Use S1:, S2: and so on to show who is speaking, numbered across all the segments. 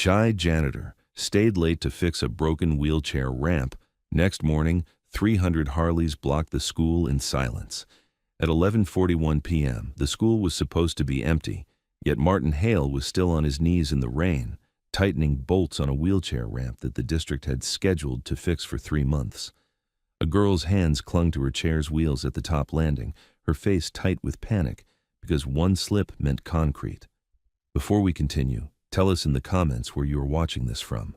S1: Shy janitor stayed late to fix a broken wheelchair ramp. Next morning, 300 Harleys blocked the school in silence. At 11:41 p.m., the school was supposed to be empty, yet Martin Hale was still on his knees in the rain, tightening bolts on a wheelchair ramp that the district had scheduled to fix for 3 months. A girl's hands clung to her chair's wheels at the top landing, her face tight with panic, because one slip meant concrete. Before we continue, tell us in the comments where you are watching this from.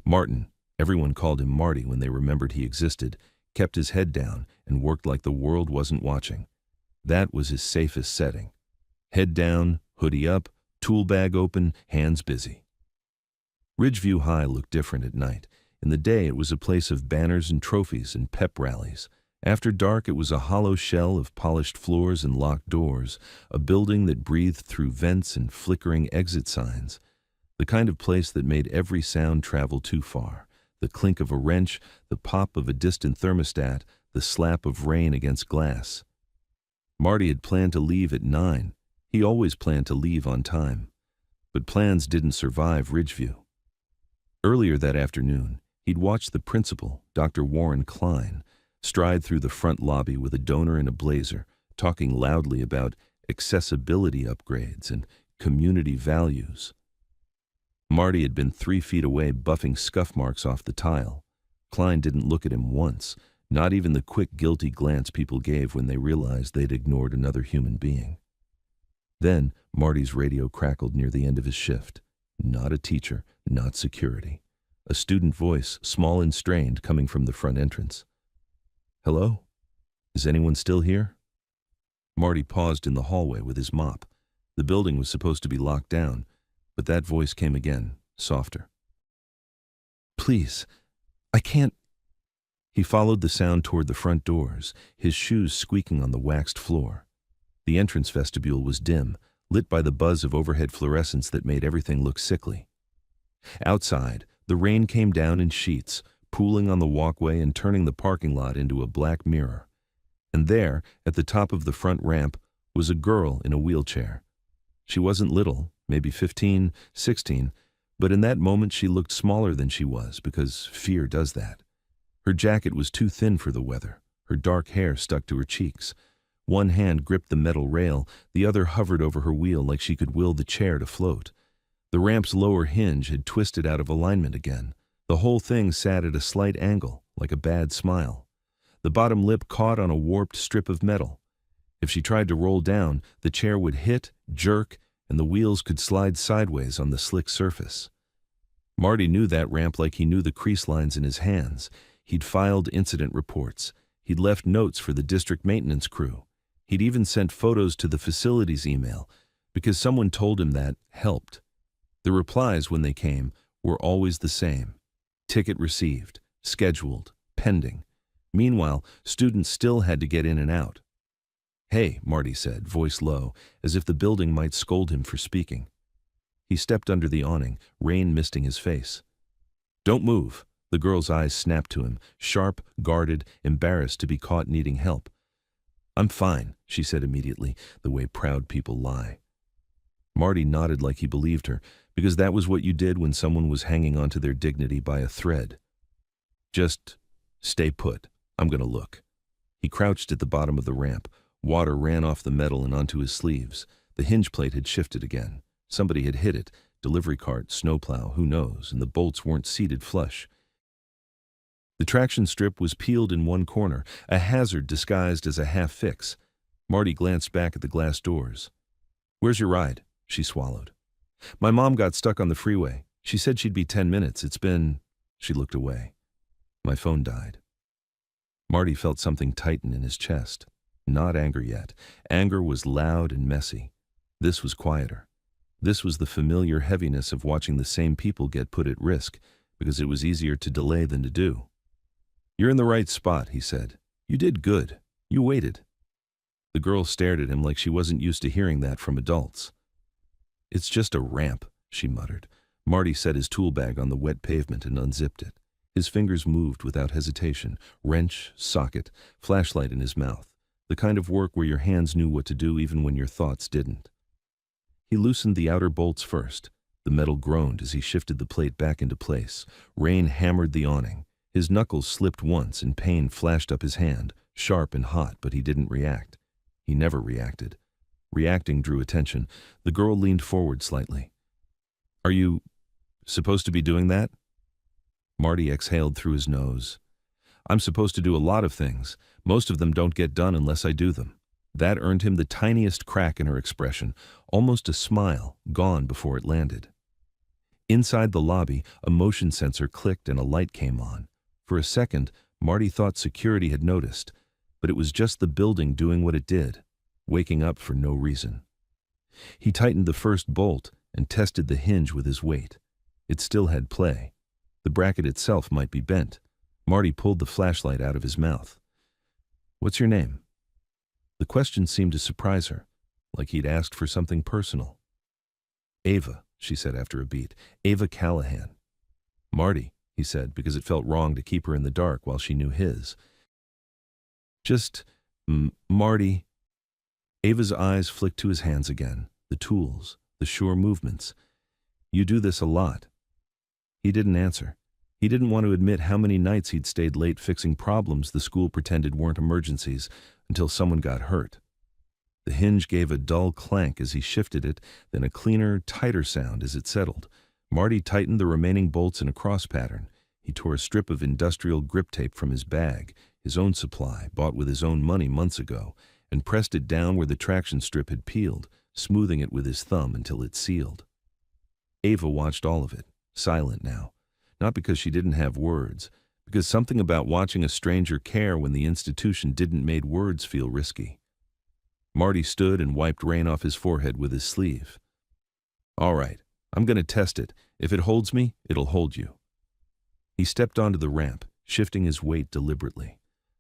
S1: Martin, everyone called him Marty when they remembered he existed, kept his head down and worked like the world wasn't watching. That was his safest setting. Head down, hoodie up, tool bag open, hands busy. Ridgeview High looked different at night. In the day, it was a place of banners and trophies and pep rallies. After dark, it was a hollow shell of polished floors and locked doors, a building that breathed through vents and flickering exit signs. The kind of place that made every sound travel too far. The clink of a wrench, the pop of a distant thermostat, the slap of rain against glass. Marty had planned to leave at 9. He always planned to leave on time. But plans didn't survive Ridgeview. Earlier that afternoon, he'd watched the principal, Dr. Warren Klein, stride through the front lobby with a donor in a blazer, talking loudly about accessibility upgrades and community values. Marty had been 3 feet away buffing scuff marks off the tile. Klein didn't look at him once, not even the quick guilty glance people gave when they realized they'd ignored another human being. Then Marty's radio crackled near the end of his shift. Not a teacher, not security. A student voice, small and strained, coming from the front entrance. "Hello? Is anyone still here?" Marty paused in the hallway with his mop. The building was supposed to be locked down, but that voice came again, softer. "Please, I can't." He followed the sound toward the front doors, his shoes squeaking on the waxed floor. The entrance vestibule was dim, lit by the buzz of overhead fluorescents that made everything look sickly. Outside, the rain came down in sheets, pooling on the walkway and turning the parking lot into a black mirror. And there, at the top of the front ramp, was a girl in a wheelchair. She wasn't little, maybe 15, 16, but in that moment she looked smaller than she was, because fear does that. Her jacket was too thin for the weather. Her dark hair stuck to her cheeks. One hand gripped the metal rail, the other hovered over her wheel like she could will the chair to float. The ramp's lower hinge had twisted out of alignment again. The whole thing sat at a slight angle, like a bad smile. The bottom lip caught on a warped strip of metal. If she tried to roll down, the chair would hit, jerk, and the wheels could slide sideways on the slick surface. Marty knew that ramp like he knew the crease lines in his hands. He'd filed incident reports. He'd left notes for the district maintenance crew. He'd even sent photos to the facilities email, because someone told him that helped. The replies, when they came, were always the same. Ticket received, scheduled, pending. Meanwhile, students still had to get in and out. "Hey," Marty said, voice low, as if the building might scold him for speaking. He stepped under the awning, rain misting his face. "Don't move." The girl's eyes snapped to him, sharp, guarded, embarrassed to be caught needing help. "I'm fine," she said immediately, the way proud people lie. Marty nodded like he believed her, because that was what you did when someone was hanging onto their dignity by a thread. "Just stay put. I'm going to look." He crouched at the bottom of the ramp. Water ran off the metal and onto his sleeves. The hinge plate had shifted again. Somebody had hit it. Delivery cart, snowplow, who knows, and the bolts weren't seated flush. The traction strip was peeled in one corner, a hazard disguised as a half-fix. Marty glanced back at the glass doors. "Where's your ride?" She swallowed. "My mom got stuck on the freeway. She said she'd be 10 minutes. It's been..." She looked away. "My phone died." Marty felt something tighten in his chest. Not anger yet. Anger was loud and messy. This was quieter. This was the familiar heaviness of watching the same people get put at risk, because it was easier to delay than to do. "You're in the right spot," he said. "You did good. You waited." The girl stared at him like she wasn't used to hearing that from adults. "It's just a ramp," she muttered. Marty set his tool bag on the wet pavement and unzipped it. His fingers moved without hesitation. Wrench, socket, flashlight in his mouth. The kind of work where your hands knew what to do even when your thoughts didn't. He loosened the outer bolts first. The metal groaned as he shifted the plate back into place. Rain hammered the awning. His knuckles slipped once and pain flashed up his hand, sharp and hot, but he didn't react. He never reacted. Reacting drew attention. The girl leaned forward slightly. "Are you supposed to be doing that?" Marty exhaled through his nose. "I'm supposed to do a lot of things. Most of them don't get done unless I do them." That earned him the tiniest crack in her expression, almost a smile, gone before it landed. Inside the lobby, a motion sensor clicked and a light came on. For a second, Marty thought security had noticed, but it was just the building doing what it did, waking up for no reason. He tightened the first bolt and tested the hinge with his weight. It still had play. The bracket itself might be bent. Marty pulled the flashlight out of his mouth. "What's your name?" The question seemed to surprise her, like he'd asked for something personal. "Ava," she said after a beat. "Ava Callahan." "Marty," he said, because it felt wrong to keep her in the dark while she knew his. "Just, Marty." Ava's eyes flicked to his hands again, the tools, the sure movements. "You do this a lot." He didn't answer. He didn't want to admit how many nights he'd stayed late fixing problems the school pretended weren't emergencies until someone got hurt. The hinge gave a dull clank as he shifted it, then a cleaner, tighter sound as it settled. Marty tightened the remaining bolts in a cross pattern. He tore a strip of industrial grip tape from his bag, his own supply, bought with his own money months ago, and pressed it down where the traction strip had peeled, smoothing it with his thumb until it sealed. Ava watched all of it, silent now. Not because she didn't have words, because something about watching a stranger care when the institution didn't made words feel risky. Marty stood and wiped rain off his forehead with his sleeve. "All right, I'm going to test it. If it holds me, it'll hold you." He stepped onto the ramp, shifting his weight deliberately.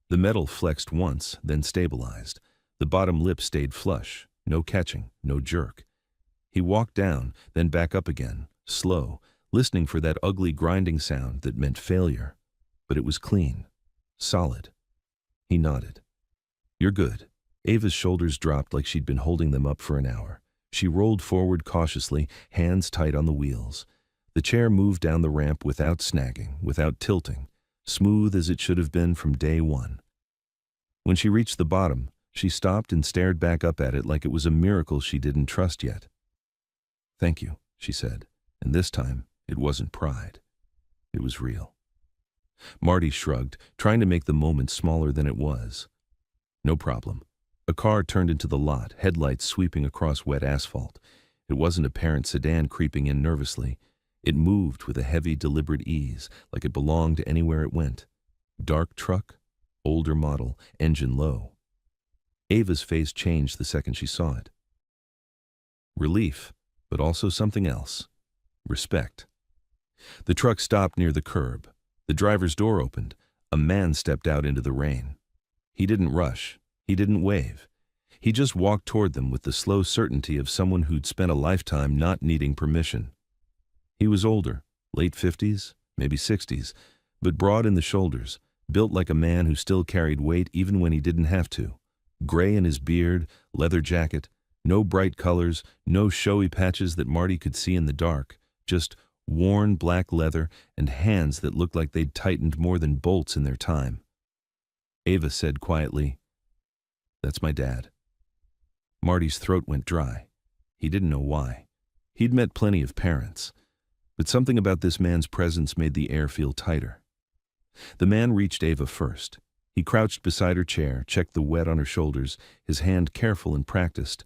S1: The metal flexed once, then stabilized. The bottom lip stayed flush, no catching, no jerk. He walked down, then back up again, slow, listening for that ugly grinding sound that meant failure. But it was clean, solid. He nodded. "You're good." Ava's shoulders dropped like she'd been holding them up for an hour. She rolled forward cautiously, hands tight on the wheels. The chair moved down the ramp without snagging, without tilting, smooth as it should have been from day one. When she reached the bottom, she stopped and stared back up at it like it was a miracle she didn't trust yet. "Thank you," she said, and this time it wasn't pride. It was real. Marty shrugged, trying to make the moment smaller than it was. "No problem." A car turned into the lot, headlights sweeping across wet asphalt. It wasn't a parent sedan creeping in nervously. It moved with a heavy, deliberate ease, like it belonged anywhere it went. Dark truck, older model, engine low. Ava's face changed the second she saw it. Relief, but also something else. Respect. The truck stopped near the curb. The driver's door opened. A man stepped out into the rain. He didn't rush. He didn't wave. He just walked toward them with the slow certainty of someone who'd spent a lifetime not needing permission. He was older, late 50s, maybe 60s, but broad in the shoulders, built like a man who still carried weight even when he didn't have to. Gray in his beard, leather jacket, no bright colors, no showy patches that Marty could see in the dark, just worn black leather and hands that looked like they'd tightened more than bolts in their time. Ava said quietly, "That's my dad." Marty's throat went dry. He didn't know why. He'd met plenty of parents, but something about this man's presence made the air feel tighter. The man reached Ava first. He crouched beside her chair, checked the wet on her shoulders, his hand careful and practiced.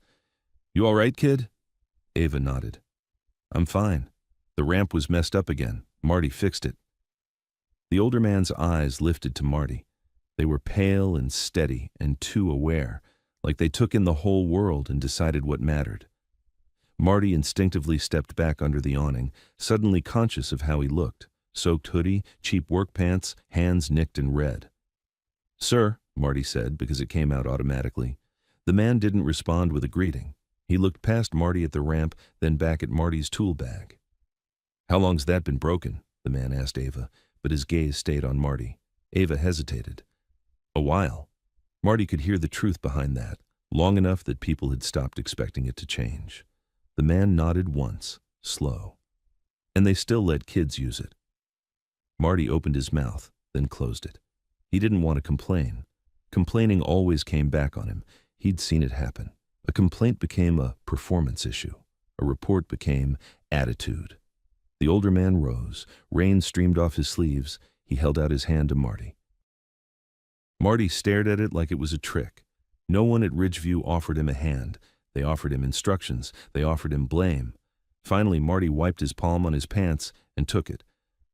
S1: "You all right, kid?" Ava nodded. "I'm fine. The ramp was messed up again. Marty fixed it." The older man's eyes lifted to Marty. They were pale and steady and too aware, like they took in the whole world and decided what mattered. Marty instinctively stepped back under the awning, suddenly conscious of how he looked. Soaked hoodie, cheap work pants, hands nicked and red. "Sir," Marty said, because it came out automatically. The man didn't respond with a greeting. He looked past Marty at the ramp, then back at Marty's tool bag. "How long's that been broken?" the man asked Ava, but his gaze stayed on Marty. Ava hesitated. "A while." Marty could hear the truth behind that, long enough that people had stopped expecting it to change. The man nodded once, slow. And they still let kids use it. Marty opened his mouth, then closed it. He didn't want to complain. Complaining always came back on him. He'd seen it happen. A complaint became a performance issue. A report became attitude. The older man rose. Rain streamed off his sleeves. He held out his hand to Marty. Marty stared at it like it was a trick. No one at Ridgeview offered him a hand. They offered him instructions. They offered him blame. Finally, Marty wiped his palm on his pants and took it.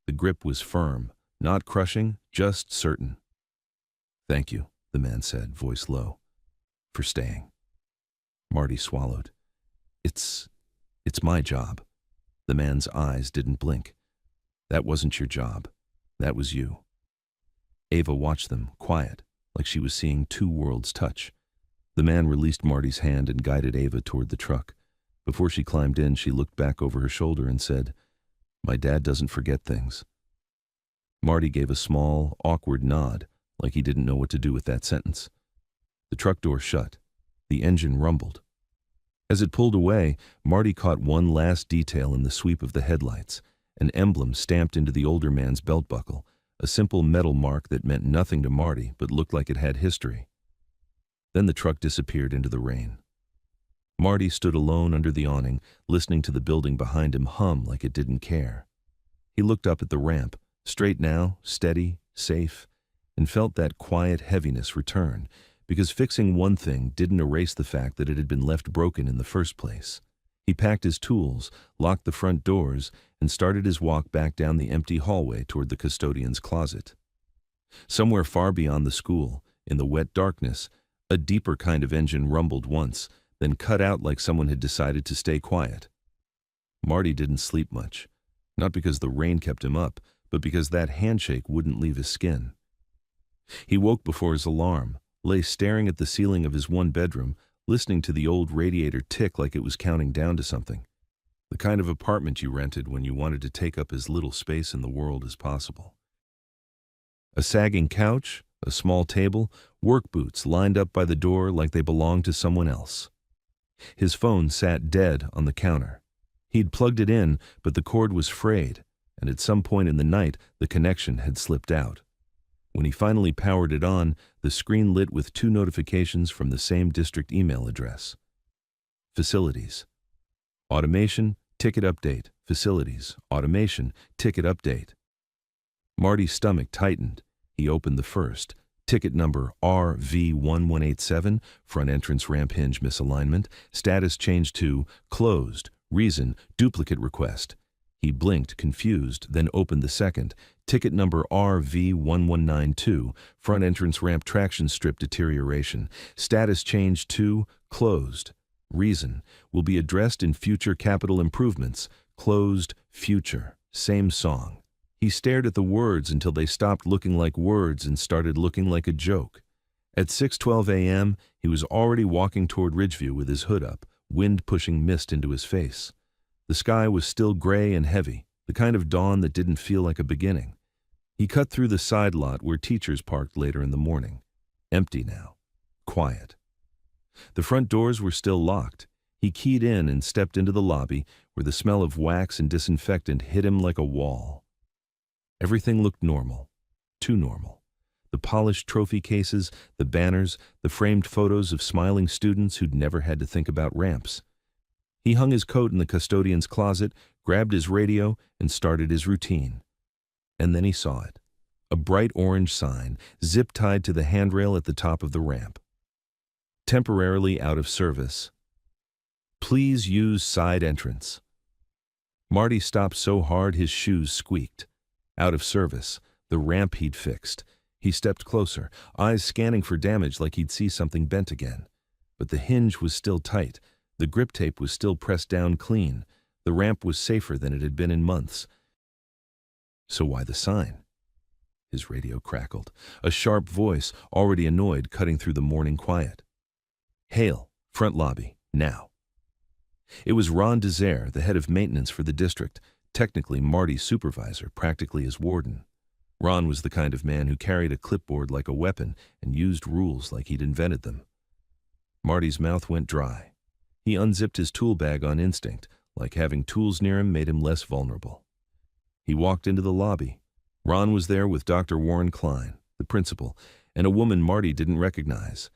S1: The grip was firm, not crushing, just certain. "Thank you," the man said, voice low, "for staying." Marty swallowed. It's my job." The man's eyes didn't blink. "That wasn't your job. That was you." Ava watched them, quiet, like she was seeing two worlds touch. The man released Marty's hand and guided Ava toward the truck. Before she climbed in, she looked back over her shoulder and said, "My dad doesn't forget things." Marty gave a small, awkward nod, like he didn't know what to do with that sentence. The truck door shut. The engine rumbled. As it pulled away, Marty caught one last detail in the sweep of the headlights, an emblem stamped into the older man's belt buckle, a simple metal mark that meant nothing to Marty but looked like it had history. Then the truck disappeared into the rain. Marty stood alone under the awning, listening to the building behind him hum like it didn't care. He looked up at the ramp, straight now, steady, safe, and felt that quiet heaviness return, because fixing one thing didn't erase the fact that it had been left broken in the first place. He packed his tools, locked the front doors, and started his walk back down the empty hallway toward the custodian's closet. Somewhere far beyond the school, in the wet darkness, a deeper kind of engine rumbled once, then cut out like someone had decided to stay quiet. Marty didn't sleep much, not because the rain kept him up, but because that handshake wouldn't leave his skin. He woke before his alarm, lay staring at the ceiling of his one bedroom, listening to the old radiator tick like it was counting down to something. The kind of apartment you rented when you wanted to take up as little space in the world as possible. A sagging couch, a small table, work boots lined up by the door like they belonged to someone else. His phone sat dead on the counter. He'd plugged it in, but the cord was frayed, and at some point in the night, the connection had slipped out. When he finally powered it on, the screen lit with two notifications from the same district email address. Facilities. Automation, ticket update. Facilities. Automation, ticket update. Marty's stomach tightened. He opened the first. Ticket number RV1187, front entrance ramp hinge misalignment. Status changed to closed. Reason, duplicate request. He blinked, confused, then opened the second. Ticket number RV1192, front entrance ramp traction strip deterioration. Status changed to closed. Reason, will be addressed in future capital improvements. Closed, future. Same song. He stared at the words until they stopped looking like words and started looking like a joke. At 6:12 a.m., he was already walking toward Ridgeview with his hood up, wind pushing mist into his face. The sky was still gray and heavy, the kind of dawn that didn't feel like a beginning. He cut through the side lot where teachers parked later in the morning. Empty now. Quiet. The front doors were still locked. He keyed in and stepped into the lobby where the smell of wax and disinfectant hit him like a wall. Everything looked normal. Too normal. The polished trophy cases, the banners, the framed photos of smiling students who'd never had to think about ramps. He hung his coat in the custodian's closet, grabbed his radio, and started his routine. And then he saw it. A bright orange sign, zip-tied to the handrail at the top of the ramp. Temporarily out of service. Please use side entrance. Marty stopped so hard his shoes squeaked. Out of service, the ramp he'd fixed. He stepped closer, eyes scanning for damage like he'd see something bent again. But the hinge was still tight. The grip tape was still pressed down clean. The ramp was safer than it had been in months. So why the sign? His radio crackled, a sharp voice, already annoyed, cutting through the morning quiet. Hail, front lobby, now. It was Ron Desire, the head of maintenance for the district, technically Marty's supervisor, practically his warden. Ron was the kind of man who carried a clipboard like a weapon and used rules like he'd invented them. Marty's mouth went dry. He unzipped his tool bag on instinct, like having tools near him made him less vulnerable. He walked into the lobby. Ron was there with Dr. Warren Klein, the principal, and a woman Marty didn't recognize.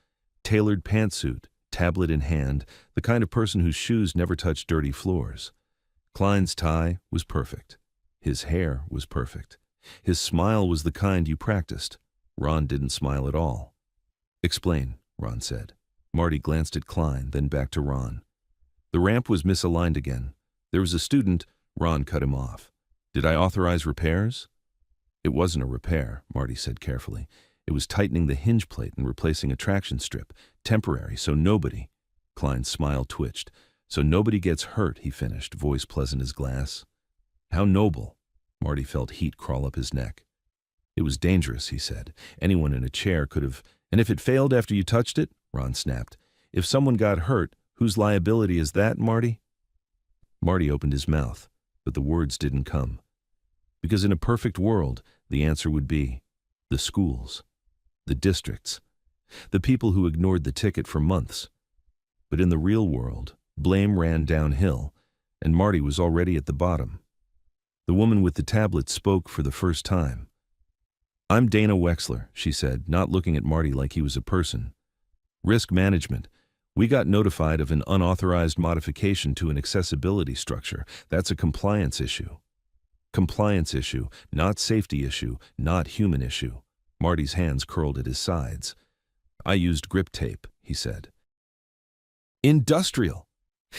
S1: Tailored pantsuit, tablet in hand, the kind of person whose shoes never touched dirty floors. Klein's tie was perfect. His hair was perfect. His smile was the kind you practiced. Ron didn't smile at all. "Explain," Ron said. Marty glanced at Klein, then back to Ron. "The ramp was misaligned again. There was a student—" Ron cut him off. "Did I authorize repairs?" "It wasn't a repair," Marty said carefully. "It was tightening the hinge plate and replacing a traction strip. Temporary, so nobody—" Klein's smile twitched. "So nobody gets hurt," he finished, voice pleasant as glass. "How noble." Marty felt heat crawl up his neck. "It was dangerous," he said. "Anyone in a chair could have—" "And if it failed after you touched it?" Ron snapped. "If someone got hurt, whose liability is that, Marty?" Marty opened his mouth, but the words didn't come. Because in a perfect world, the answer would be the schools, the districts, the people who ignored the ticket for months. But in the real world, blame ran downhill, and Marty was already at the bottom. The woman with the tablet spoke for the first time. "I'm Dana Wexler," she said, not looking at Marty like he was a person. "Risk management. We got notified of an unauthorized modification to an accessibility structure. That's a compliance issue." Compliance issue, not safety issue, not human issue. Marty's hands curled at his sides. "I used grip tape," he said. "Industrial.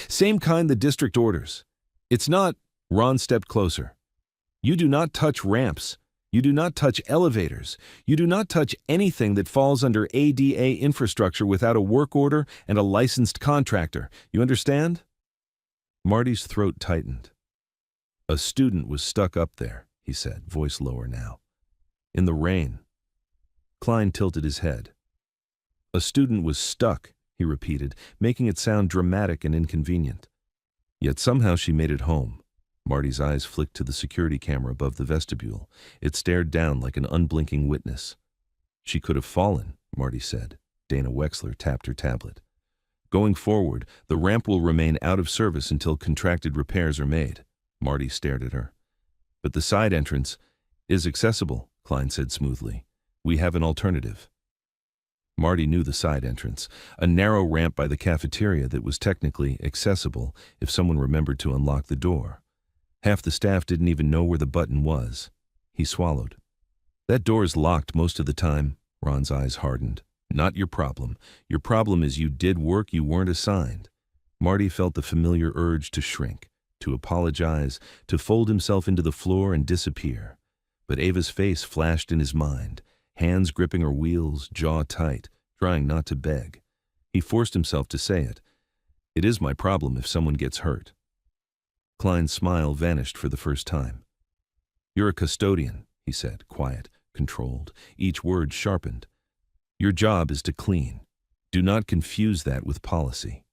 S1: Same kind the district orders. It's not—" Ron stepped closer. "You do not touch ramps. You do not touch elevators. You do not touch anything that falls under ADA infrastructure without a work order and a licensed contractor. You understand?" Marty's throat tightened. "A student was stuck up there," he said, voice lower now. "In the rain." Klein tilted his head. "A student was stuck," he repeated, making it sound dramatic and inconvenient. "Yet somehow she made it home." Marty's eyes flicked to the security camera above the vestibule. It stared down like an unblinking witness. "She could have fallen," Marty said. Dana Wexler tapped her tablet. "Going forward, the ramp will remain out of service until contracted repairs are made." Marty stared at her. "But the side entrance is accessible," Klein said smoothly. "We have an alternative." Marty knew the side entrance, a narrow ramp by the cafeteria that was technically accessible if someone remembered to unlock the door. Half the staff didn't even know where the button was. He swallowed. "That door's locked most of the time." Ron's eyes hardened. "Not your problem. Your problem is you did work you weren't assigned." Marty felt the familiar urge to shrink, to apologize, to fold himself into the floor and disappear. But Ava's face flashed in his mind, hands gripping her wheels, jaw tight, trying not to beg. He forced himself to say it. "It is my problem if someone gets hurt." Klein's smile vanished for the first time. "You're a custodian," he said, quiet, controlled, each word sharpened. "Your job is to clean. Do not confuse that with policy."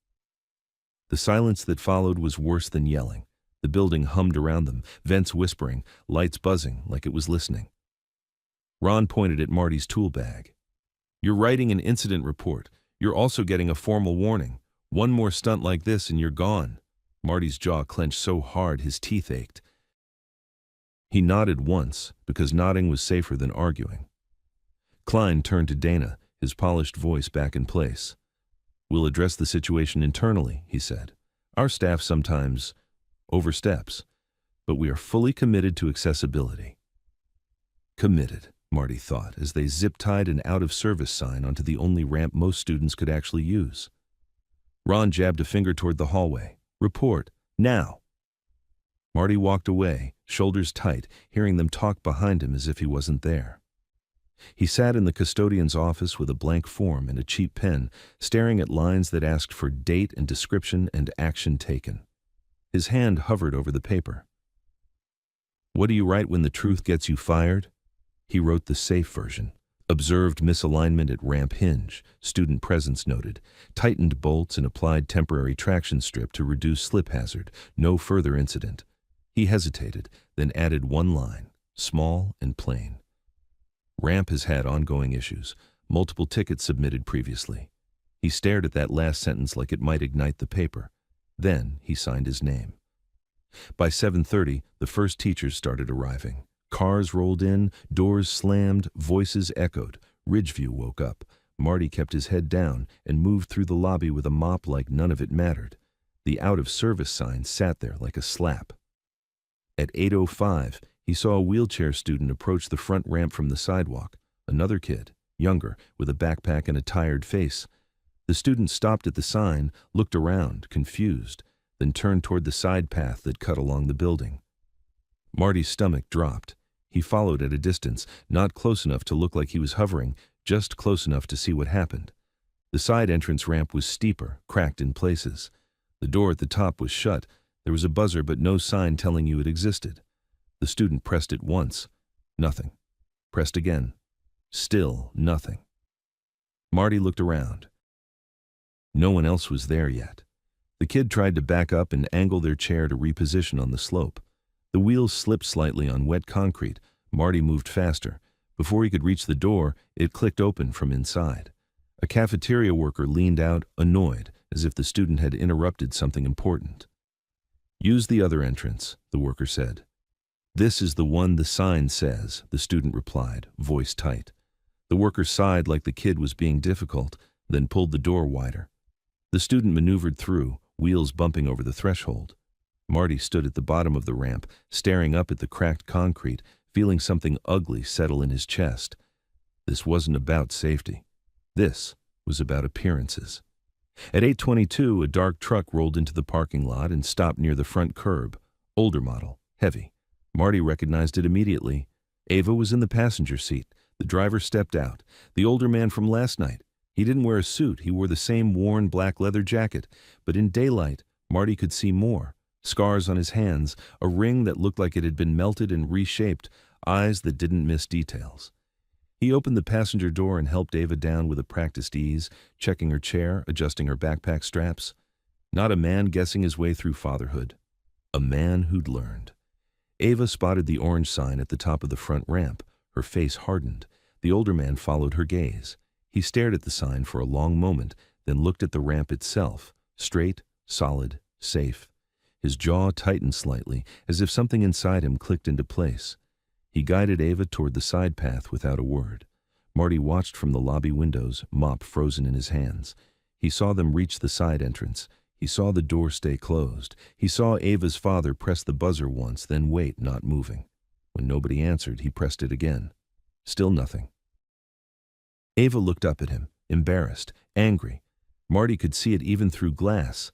S1: The silence that followed was worse than yelling. The building hummed around them, vents whispering, lights buzzing like it was listening. Ron pointed at Marty's tool bag. "You're writing an incident report. You're also getting a formal warning. One more stunt like this and you're gone." Marty's jaw clenched so hard his teeth ached. He nodded once, because nodding was safer than arguing. Klein turned to Dana, his polished voice back in place. "We'll address the situation internally," he said. "Our staff sometimes oversteps, but we are fully committed to accessibility." Committed, Marty thought, as they zip-tied an out-of-service sign onto the only ramp most students could actually use. Ron jabbed a finger toward the hallway. "Report, now." Marty walked away, shoulders tight, hearing them talk behind him as if he wasn't there. He sat in the custodian's office with a blank form and a cheap pen, staring at lines that asked for date and description and action taken. His hand hovered over the paper. "What do you write when the truth gets you fired?" He wrote the safe version. Observed misalignment at ramp hinge, student presence noted, tightened bolts and applied temporary traction strip to reduce slip hazard, no further incident. He hesitated, then added one line, small and plain. Ramp has had ongoing issues, multiple tickets submitted previously. He stared at that last sentence like it might ignite the paper. Then he signed his name. By 7:30, the first teachers started arriving. Cars rolled in, doors slammed, voices echoed. Ridgeview woke up. Marty kept his head down and moved through the lobby with a mop like none of it mattered. The out-of-service sign sat there like a slap. At 8:05, he saw a wheelchair student approach the front ramp from the sidewalk. Another kid, younger, with a backpack and a tired face. The student stopped at the sign, looked around, confused, then turned toward the side path that cut along the building. Marty's stomach dropped. He followed at a distance, not close enough to look like he was hovering, just close enough to see what happened. The side entrance ramp was steeper, cracked in places. The door at the top was shut. There was a buzzer but no sign telling you it existed. The student pressed it once. Nothing. Pressed again. Still nothing. Marty looked around. No one else was there yet. The kid tried to back up and angle their chair to reposition on the slope. The wheels slipped slightly on wet concrete. Marty moved faster. Before he could reach the door, it clicked open from inside. A cafeteria worker leaned out, annoyed, as if the student had interrupted something important. "Use the other entrance," the worker said. "This is the one the sign says," the student replied, voice tight. The worker sighed like the kid was being difficult, then pulled the door wider. The student maneuvered through, wheels bumping over the threshold. Marty stood at the bottom of the ramp, staring up at the cracked concrete, feeling something ugly settle in his chest. This wasn't about safety. This was about appearances. At 8:22, a dark truck rolled into the parking lot and stopped near the front curb. Older model, heavy. Marty recognized it immediately. Ava was in the passenger seat. The driver stepped out. The older man from last night. He didn't wear a suit. He wore the same worn black leather jacket. But in daylight, Marty could see more. Scars on his hands, a ring that looked like it had been melted and reshaped, eyes that didn't miss details. He opened the passenger door and helped Ava down with a practiced ease, checking her chair, adjusting her backpack straps. Not a man guessing his way through fatherhood. A man who'd learned. Ava spotted the orange sign at the top of the front ramp. Her face hardened. The older man followed her gaze. He stared at the sign for a long moment, then looked at the ramp itself. Straight, solid, safe. His jaw tightened slightly, as if something inside him clicked into place. He guided Ava toward the side path without a word. Marty watched from the lobby windows, mop frozen in his hands. He saw them reach the side entrance. He saw the door stay closed. He saw Ava's father press the buzzer once, then wait, not moving. When nobody answered, he pressed it again. Still nothing. Ava looked up at him, embarrassed, angry. Marty could see it even through glass.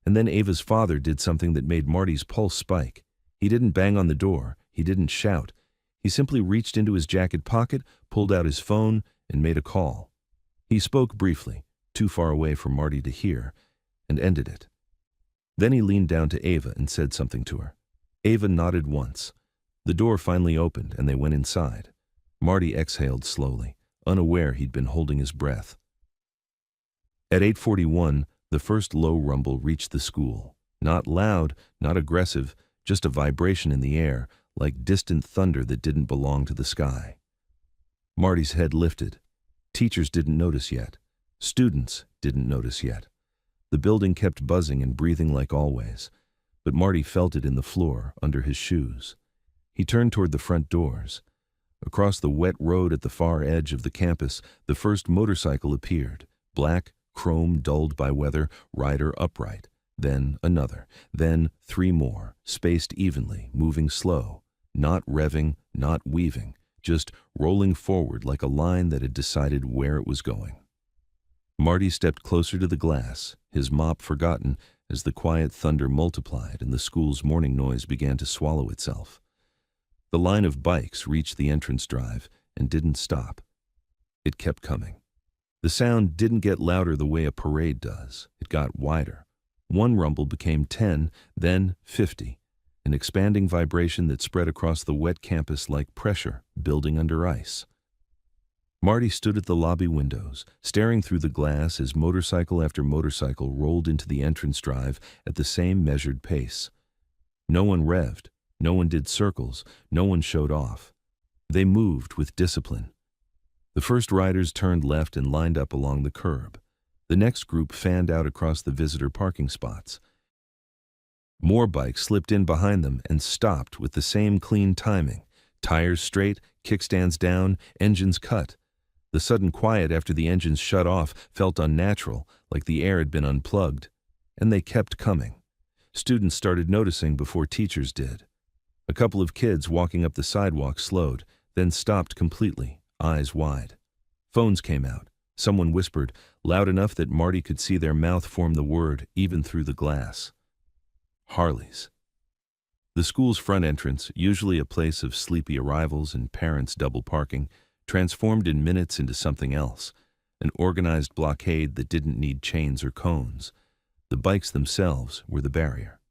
S1: And then Ava's father did something that made Marty's pulse spike. He didn't bang on the door. He didn't shout. He simply reached into his jacket pocket, pulled out his phone, and made a call. He spoke briefly, too far away for Marty to hear, and ended it. Then he leaned down to Ava and said something to her. Ava nodded once. The door finally opened, and they went inside. Marty exhaled slowly, unaware he'd been holding his breath. At 8:41, the first low rumble reached the school. Not loud, not aggressive, just a vibration in the air, like distant thunder that didn't belong to the sky. Marty's head lifted. Teachers didn't notice yet. Students didn't notice yet. The building kept buzzing and breathing like always, but Marty felt it in the floor, under his shoes. He turned toward the front doors. Across the wet road at the far edge of the campus, the first motorcycle appeared, black, chrome dulled by weather, rider upright. Then another, then three more, spaced evenly, moving slow, not revving, not weaving, just rolling forward like a line that had decided where it was going. Marty stepped closer to the glass, his mop forgotten as the quiet thunder multiplied and the school's morning noise began to swallow itself. The line of bikes reached the entrance drive and didn't stop. It kept coming. The sound didn't get louder the way a parade does. It got wider. One rumble became 10, then 50, an expanding vibration that spread across the wet campus like pressure building under ice. Marty stood at the lobby windows, staring through the glass as motorcycle after motorcycle rolled into the entrance drive at the same measured pace. No one revved, no one did circles, no one showed off. They moved with discipline. The first riders turned left and lined up along the curb. The next group fanned out across the visitor parking spots. More bikes slipped in behind them and stopped with the same clean timing. Tires straight, kickstands down, engines cut. The sudden quiet after the engines shut off felt unnatural, like the air had been unplugged. And they kept coming. Students started noticing before teachers did. A couple of kids walking up the sidewalk slowed, then stopped completely, eyes wide. Phones came out. Someone whispered, loud enough that Marty could see their mouth form the word even through the glass. Harleys. The school's front entrance, usually a place of sleepy arrivals and parents double parking, transformed in minutes into something else, an organized blockade that didn't need chains or cones. The bikes themselves were the barrier.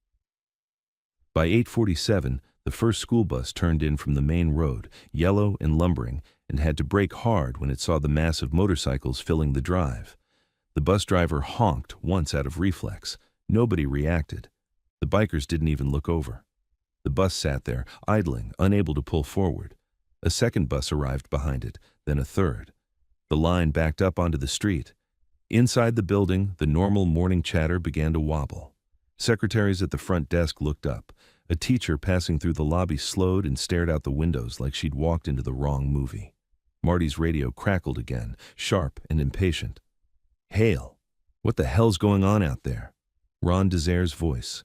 S1: By 8:47, the first school bus turned in from the main road, yellow and lumbering, and had to brake hard when it saw the mass of motorcycles filling the drive. The bus driver honked once out of reflex. Nobody reacted. The bikers didn't even look over. The bus sat there, idling, unable to pull forward. A second bus arrived behind it, then a third. The line backed up onto the street. Inside the building, the normal morning chatter began to wobble. Secretaries at the front desk looked up. A teacher passing through the lobby slowed and stared out the windows like she'd walked into the wrong movie. Marty's radio crackled again, sharp and impatient. "Hale, what the hell's going on out there?" Ron Desair's voice.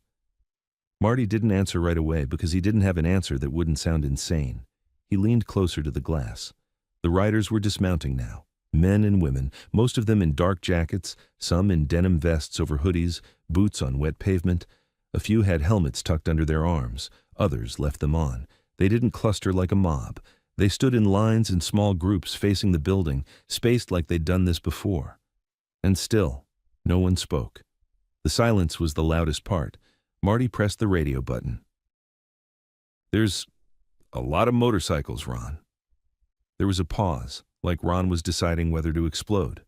S1: Marty didn't answer right away because he didn't have an answer that wouldn't sound insane. He leaned closer to the glass. The riders were dismounting now. Men and women, most of them in dark jackets, some in denim vests over hoodies, boots on wet pavement. A few had helmets tucked under their arms. Others left them on. They didn't cluster like a mob. They stood in lines in small groups facing the building, spaced like they'd done this before. And still, no one spoke. The silence was the loudest part. Marty pressed the radio button. "There's a lot of motorcycles, Ron." There was a pause, like Ron was deciding whether to explode.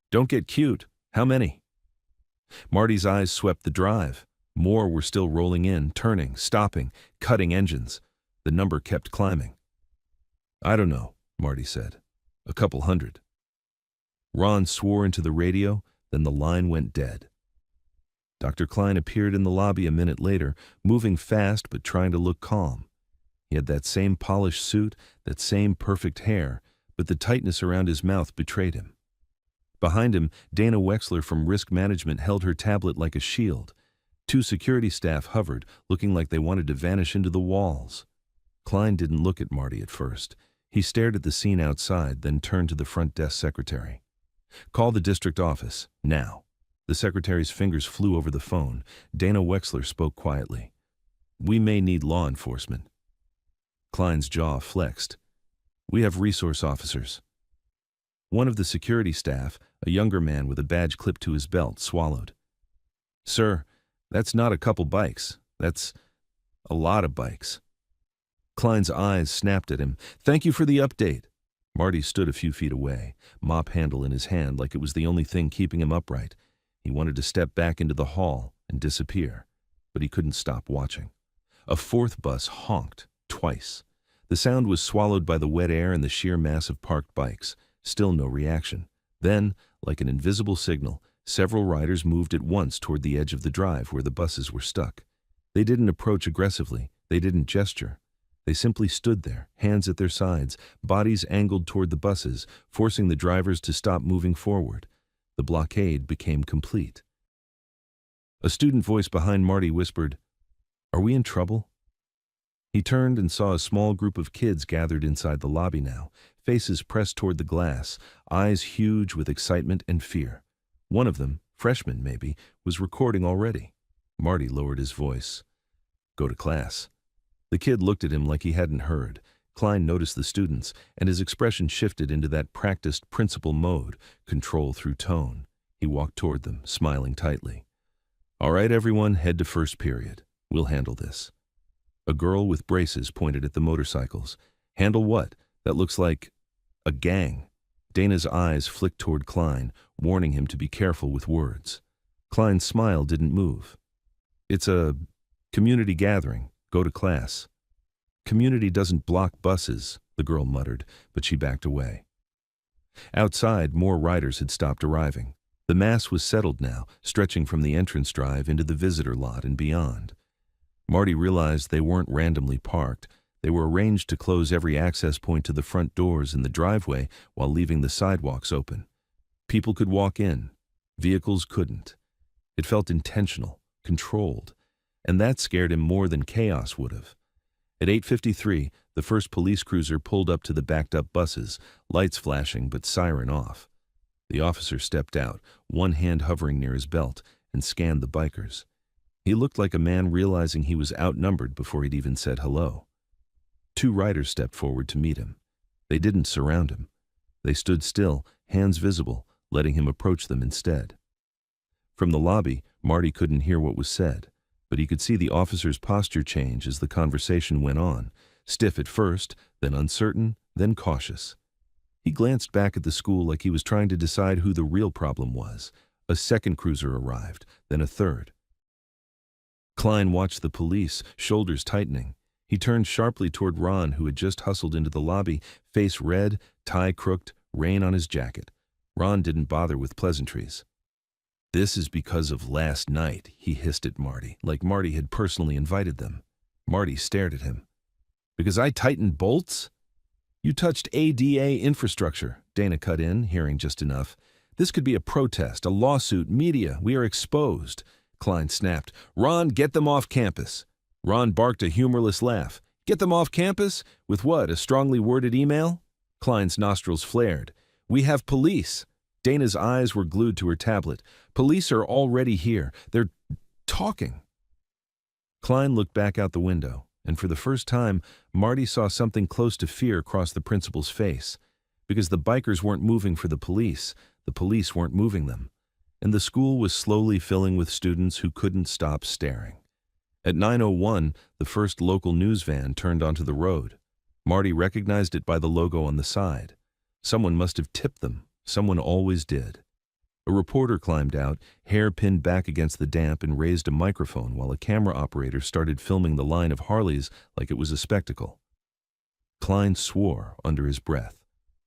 S1: "Don't get cute. How many?" Marty's eyes swept the drive. More were still rolling in, turning, stopping, cutting engines. The number kept climbing. "I don't know," Marty said. "A couple hundred." Ron swore into the radio, then the line went dead. Dr. Klein appeared in the lobby a minute later, moving fast but trying to look calm. He had that same polished suit, that same perfect hair, but the tightness around his mouth betrayed him. Behind him, Dana Wexler from Risk Management held her tablet like a shield. Two security staff hovered, looking like they wanted to vanish into the walls. Klein didn't look at Marty at first. He stared at the scene outside, then turned to the front desk secretary. "Call the district office, now." The secretary's fingers flew over the phone. Dana Wexler spoke quietly. "We may need law enforcement." Klein's jaw flexed. "We have resource officers." One of the security staff, a younger man with a badge clipped to his belt, swallowed. "Sir, that's not a couple bikes. That's a lot of bikes." Klein's eyes snapped at him. "Thank you for the update." Marty stood a few feet away, mop handle in his hand like it was the only thing keeping him upright. He wanted to step back into the hall and disappear, but he couldn't stop watching. A fourth bus honked, twice. The sound was swallowed by the wet air and the sheer mass of parked bikes. Still no reaction. Then, like an invisible signal, several riders moved at once toward the edge of the drive where the buses were stuck. They didn't approach aggressively. They didn't gesture. They simply stood there, hands at their sides, bodies angled toward the buses, forcing the drivers to stop moving forward. The blockade became complete. A student voice behind Marty whispered, "Are we in trouble?" He turned and saw a small group of kids gathered inside the lobby now, faces pressed toward the glass, eyes huge with excitement and fear. One of them, freshman maybe, was recording already. Marty lowered his voice. "Go to class." The kid looked at him like he hadn't heard. Klein noticed the students, and his expression shifted into that practiced principal mode, control through tone. He walked toward them, smiling tightly. "All right, everyone, head to first period. We'll handle this." A girl with braces pointed at the motorcycles. "Handle what? That looks like a gang." Dana's eyes flicked toward Klein, warning him to be careful with words. Klein's smile didn't move. "It's a community gathering. Go to class." "Community doesn't block buses," the girl muttered, but she backed away. Outside, more riders had stopped arriving. The mass was settled now, stretching from the entrance drive into the visitor lot and beyond. Marty realized they weren't randomly parked. They were arranged to close every access point to the front doors and the driveway while leaving the sidewalks open. People could walk in. Vehicles couldn't. It felt intentional, controlled, and that scared him more than chaos would have. At 8:53, the first police cruiser pulled up to the backed-up buses, lights flashing but siren off. The officer stepped out, one hand hovering near his belt, and scanned the bikers. He looked like a man realizing he was outnumbered before he'd even said hello. Two riders stepped forward to meet him. They didn't surround him. They stood still, hands visible, letting him approach them instead. From the lobby, Marty couldn't hear what was said, but he could see the officer's posture change as the conversation went on, stiff at first, then uncertain, then cautious. He glanced back at the school like he was trying to decide who the real problem was. A second cruiser arrived, then a third. Klein watched the police, shoulders tightening. He turned sharply toward Ron, who had just hustled into the lobby, face red, tie crooked, rain on his jacket. Ron didn't bother with pleasantries. "This is because of last night," he hissed at Marty, like Marty had personally invited them. Marty stared at him. "Because I tightened bolts?" "You touched ADA infrastructure," Dana cut in, hearing just enough. "This could be a protest, a lawsuit, media. We are exposed." Klein snapped. "Ron, get them off campus." Ron barked a humorless laugh. "Get them off campus? With what, a strongly worded email?" Klein's nostrils flared. "We have police." Dana's eyes were glued to her tablet. "Police are already here. They're talking." Klein looked back out the window, and for the first time, Marty saw something close to fear cross the principal's face. Because the bikers weren't moving for the police weren't moving them. And the school was slowly filling with students who couldn't stop staring. At 9:01, the first local news van turned onto the road. Marty recognized it by the logo on the side. Someone must have tipped them. Someone always did. A reporter climbed out, hair pinned back against the damp, and raised a microphone while a camera operator started filming the line of Harleys like it was a spectacle. Klein swore under his breath.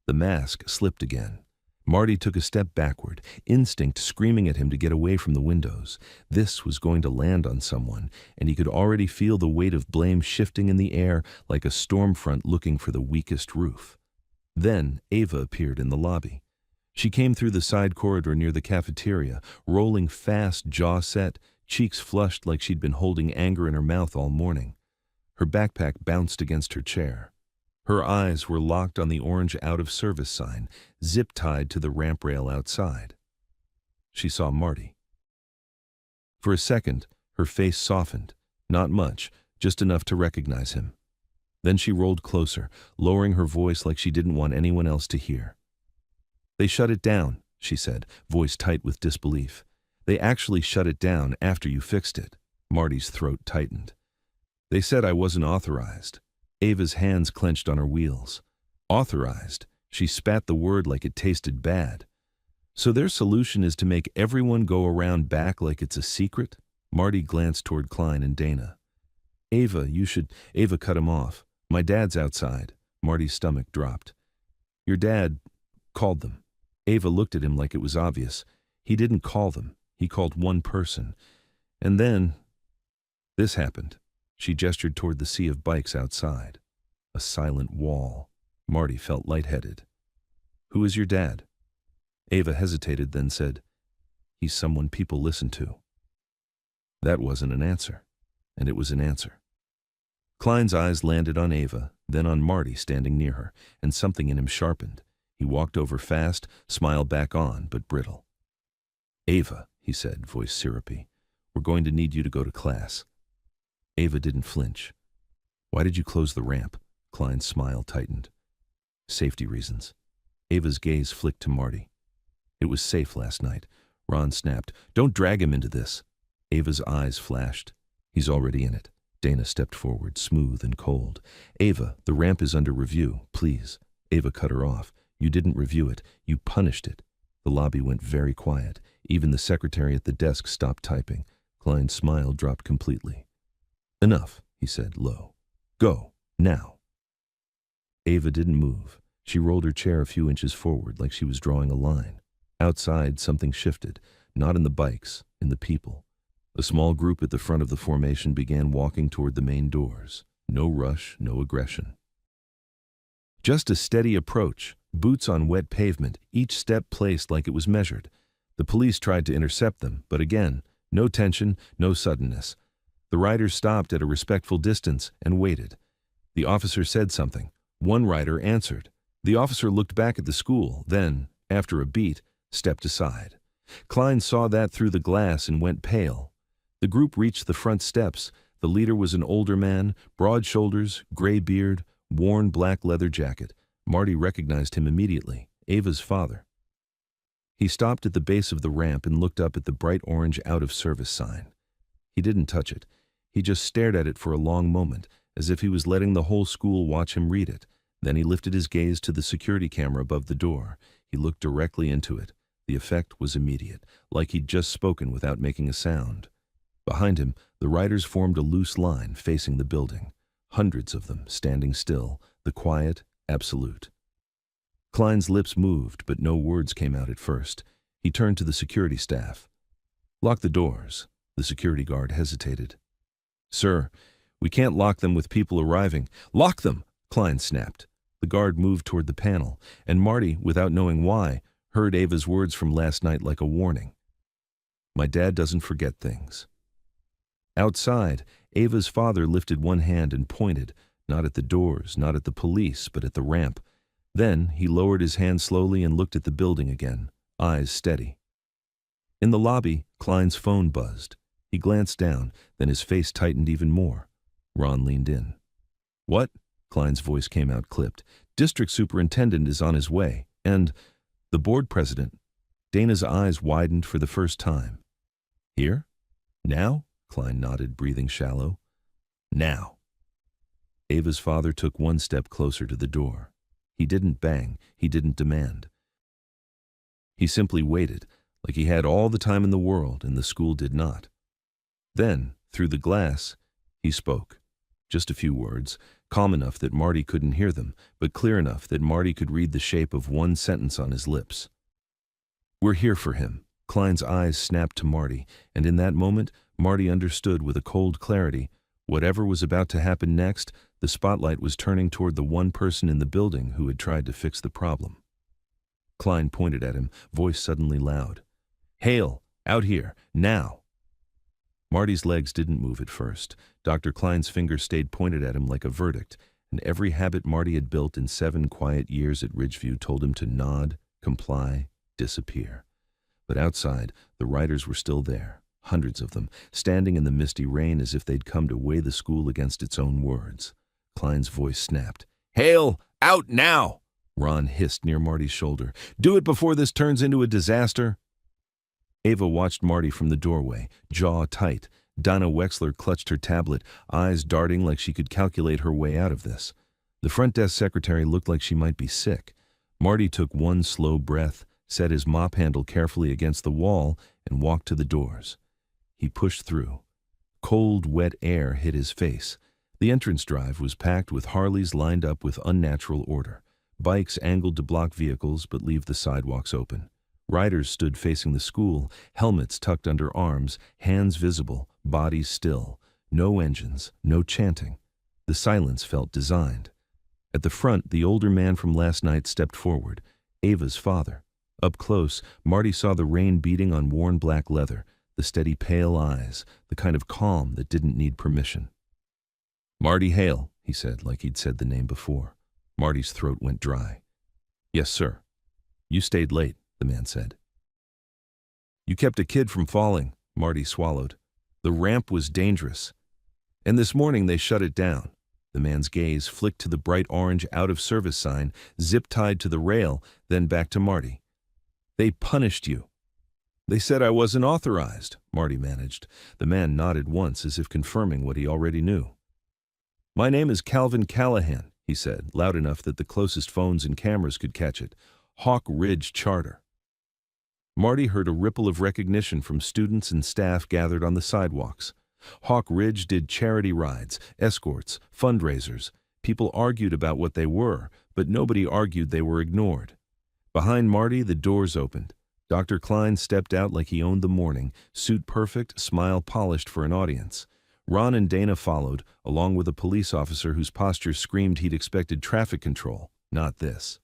S1: The mask slipped again. Marty took a step backward, instinct screaming at him to get away from the windows. This was going to land on someone, and he could already feel the weight of blame shifting in the air like a storm front looking for the weakest roof. Then Ava appeared in the lobby. She came through the side corridor near the cafeteria, rolling fast, jaw set, cheeks flushed like she'd been holding anger in her mouth all morning. Her backpack bounced against her chair. Her eyes were locked on the orange out-of-service sign, zip-tied to the ramp rail outside. She saw Marty. For a second, her face softened. Not much, just enough to recognize him. Then she rolled closer, lowering her voice like she didn't want anyone else to hear. "They shut it down," she said, voice tight with disbelief. "They actually shut it down after you fixed it." Marty's throat tightened. "They said I wasn't authorized." Ava's hands clenched on her wheels. Authorized? She spat the word like it tasted bad. "So their solution is to make everyone go around back like it's a secret?" Marty glanced toward Klein and Dana. "Ava, you should—" Ava cut him off. "My dad's outside." Marty's stomach dropped. "Your dad called them." Ava looked at him like it was obvious. "He didn't call them. He called one person. And then this happened." She gestured toward the sea of bikes outside. A silent wall. Marty felt lightheaded. "Who is your dad?" Ava hesitated, then said, "He's someone people listen to." That wasn't an answer, and it was an answer. Klein's eyes landed on Ava, then on Marty standing near her, and something in him sharpened. He walked over fast, smile back on, but brittle. "Ava," he said, voice syrupy, "we're going to need you to go to class." Ava didn't flinch. "Why did you close the ramp?" Klein's smile tightened. "Safety reasons." Ava's gaze flicked to Marty. "It was safe last night." Ron snapped, "Don't drag him into this." Ava's eyes flashed. "He's already in it." Dana stepped forward, smooth and cold. "Ava, the ramp is under review, please." Ava cut her off. "You didn't review it. You punished it." The lobby went very quiet. Even the secretary at the desk stopped typing. Klein's smile dropped completely. "Enough," he said, low. "Go, now." Ava didn't move. She rolled her chair a few inches forward like she was drawing a line. Outside, something shifted, not in the bikes, in the people. A small group at the front of the formation began walking toward the main doors. No rush, no aggression. Just a steady approach, boots on wet pavement, each step placed like it was measured. The police tried to intercept them, but again, no tension, no suddenness. The riders stopped at a respectful distance and waited. The officer said something. One rider answered. The officer looked back at the school, then, after a beat, stepped aside. Klein saw that through the glass and went pale. The group reached the front steps. The leader was an older man, broad shoulders, gray beard, worn black leather jacket. Marty recognized him immediately, Ava's father. He stopped at the base of the ramp and looked up at the bright orange out-of-service sign. He didn't touch it. He just stared at it for a long moment, as if he was letting the whole school watch him read it. Then he lifted his gaze to the security camera above the door. He looked directly into it. The effect was immediate, like he'd just spoken without making a sound. Behind him, the riders formed a loose line facing the building. Hundreds of them, standing still, the quiet, absolute. Klein's lips moved, but no words came out at first. He turned to the security staff. "Lock the doors." The security guard hesitated. "Sir, we can't lock them with people arriving." "Lock them!" Klein snapped. The guard moved toward the panel, and Marty, without knowing why, heard Ava's words from last night like a warning. "My dad doesn't forget things." Outside, Ava's father lifted one hand and pointed, not at the doors, not at the police, but at the ramp. Then he lowered his hand slowly and looked at the building again, eyes steady. In the lobby, Klein's phone buzzed. He glanced down, then his face tightened even more. Ron leaned in. "What?" Klein's voice came out clipped. "District superintendent is on his way, and the board president." Dana's eyes widened for the first time. "Here? Now?" Klein nodded, breathing shallow. "Now." Ava's father took one step closer to the door. He didn't bang, he didn't demand. He simply waited, like he had all the time in the world, and the school did not. Then, through the glass, he spoke. Just a few words, calm enough that Marty couldn't hear them, but clear enough that Marty could read the shape of one sentence on his lips. "We're here for him." Klein's eyes snapped to Marty, and in that moment, Marty understood with a cold clarity. Whatever was about to happen next, the spotlight was turning toward the one person in the building who had tried to fix the problem. Klein pointed at him, voice suddenly loud. "Hale, out here, now!" Marty's legs didn't move at first. Dr. Klein's finger stayed pointed at him like a verdict, and every habit Marty had built in 7 quiet years at Ridgeview told him to nod, comply, disappear. But outside, the riders were still there, hundreds of them, standing in the misty rain as if they'd come to weigh the school against its own words. Klein's voice snapped. "Hale, out now!" Ron hissed near Marty's shoulder. "Do it before this turns into a disaster." Ava watched Marty from the doorway, jaw tight. Donna Wexler clutched her tablet, eyes darting like she could calculate her way out of this. The front desk secretary looked like she might be sick. Marty took one slow breath, set his mop handle carefully against the wall, and walked to the doors. He pushed through. Cold, wet air hit his face. The entrance drive was packed with Harleys lined up with unnatural order. Bikes angled to block vehicles but leave the sidewalks open. Riders stood facing the school, helmets tucked under arms, hands visible, bodies still. No engines, no chanting. The silence felt designed. At the front, the older man from last night stepped forward, Ava's father. Up close, Marty saw the rain beating on worn black leather, the steady pale eyes, the kind of calm that didn't need permission. "Marty Hale," he said, like he'd said the name before. Marty's throat went dry. "Yes, sir." "You stayed late," the man said. "You kept a kid from falling," Marty swallowed. "The ramp was dangerous. And this morning they shut it down." The man's gaze flicked to the bright orange out-of-service sign, zip-tied to the rail, then back to Marty. "They punished you." "They said I wasn't authorized," Marty managed. The man nodded once as if confirming what he already knew. "My name is Calvin Callahan," he said, loud enough that the closest phones and cameras could catch it. "Hawk Ridge Charter." Marty heard a ripple of recognition from students and staff gathered on the sidewalks. Hawk Ridge did charity rides, escorts, fundraisers. People argued about what they were, but nobody argued they were ignored. Behind Marty, the doors opened. Dr. Klein stepped out like he owned the morning, suit perfect, smile polished for an audience. Ron and Dana followed, along with a police officer whose posture screamed he'd expected traffic control, not this.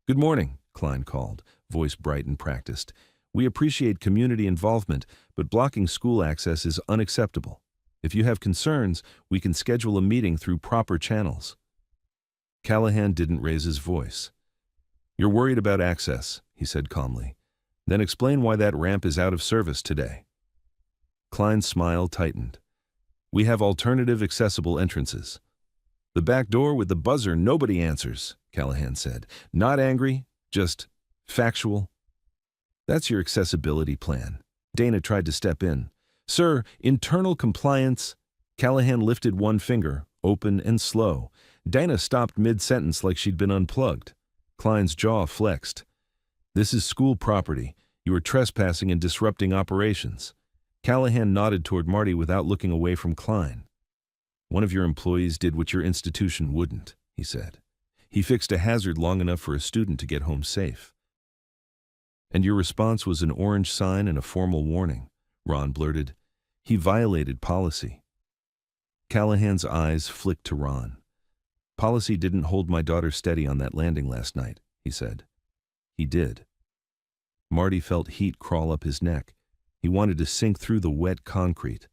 S1: "Good morning," Klein called, voice bright and practiced. "We appreciate community involvement, but blocking school access is unacceptable. If you have concerns, we can schedule a meeting through proper channels." Callahan didn't raise his voice. "You're worried about access," he said calmly. "Then explain why that ramp is out of service today." Klein's smile tightened. "We have alternative accessible entrances." "The back door with the buzzer nobody answers," Callahan said. "Not angry, just factual." "That's your accessibility plan." Dana tried to step in. "Sir, internal compliance." Callahan lifted one finger, open and slow. Dana stopped mid-sentence like she'd been unplugged. Klein's jaw flexed. "This is school property. You are trespassing and disrupting operations." Callahan nodded toward Marty without looking away from Klein. "One of your employees did what your institution wouldn't," he said. "He fixed a hazard long enough for a student to get home safe." "And your response was an orange sign and a formal warning," Ron blurted. "He violated policy." Callahan's eyes flicked to Ron. "Policy didn't hold my daughter steady on that landing last night," he said. "He did." Marty felt heat crawl up his neck. He wanted to sink through the wet concrete.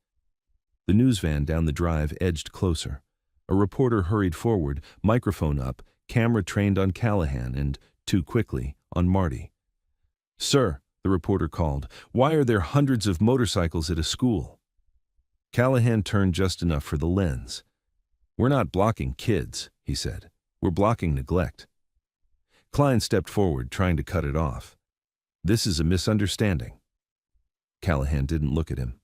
S1: The news van down the drive edged closer. A reporter hurried forward, microphone up, camera trained on Callahan and, too quickly, on Marty. "Sir," the reporter called, "why are there hundreds of motorcycles at a school?" Callahan turned just enough for the lens. "We're not blocking kids," he said. "We're blocking neglect." Klein stepped forward, trying to cut it off. "This is a misunderstanding." Callahan didn't look at him.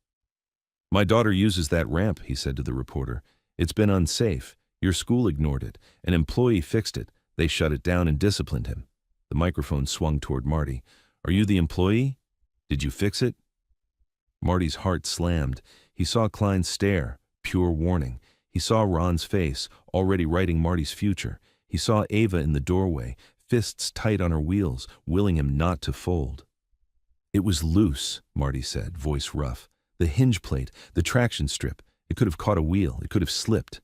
S1: "My daughter uses that ramp," he said to the reporter. "It's been unsafe. Your school ignored it. An employee fixed it. They shut it down and disciplined him." The microphone swung toward Marty. "Are you the employee? Did you fix it?" Marty's heart slammed. He saw Klein stare, pure warning. He saw Ron's face, already writing Marty's future. He saw Ava in the doorway, fists tight on her wheels, willing him not to fold. "It was loose," Marty said, voice rough. "The hinge plate, the traction strip. It could have caught a wheel. It could have slipped."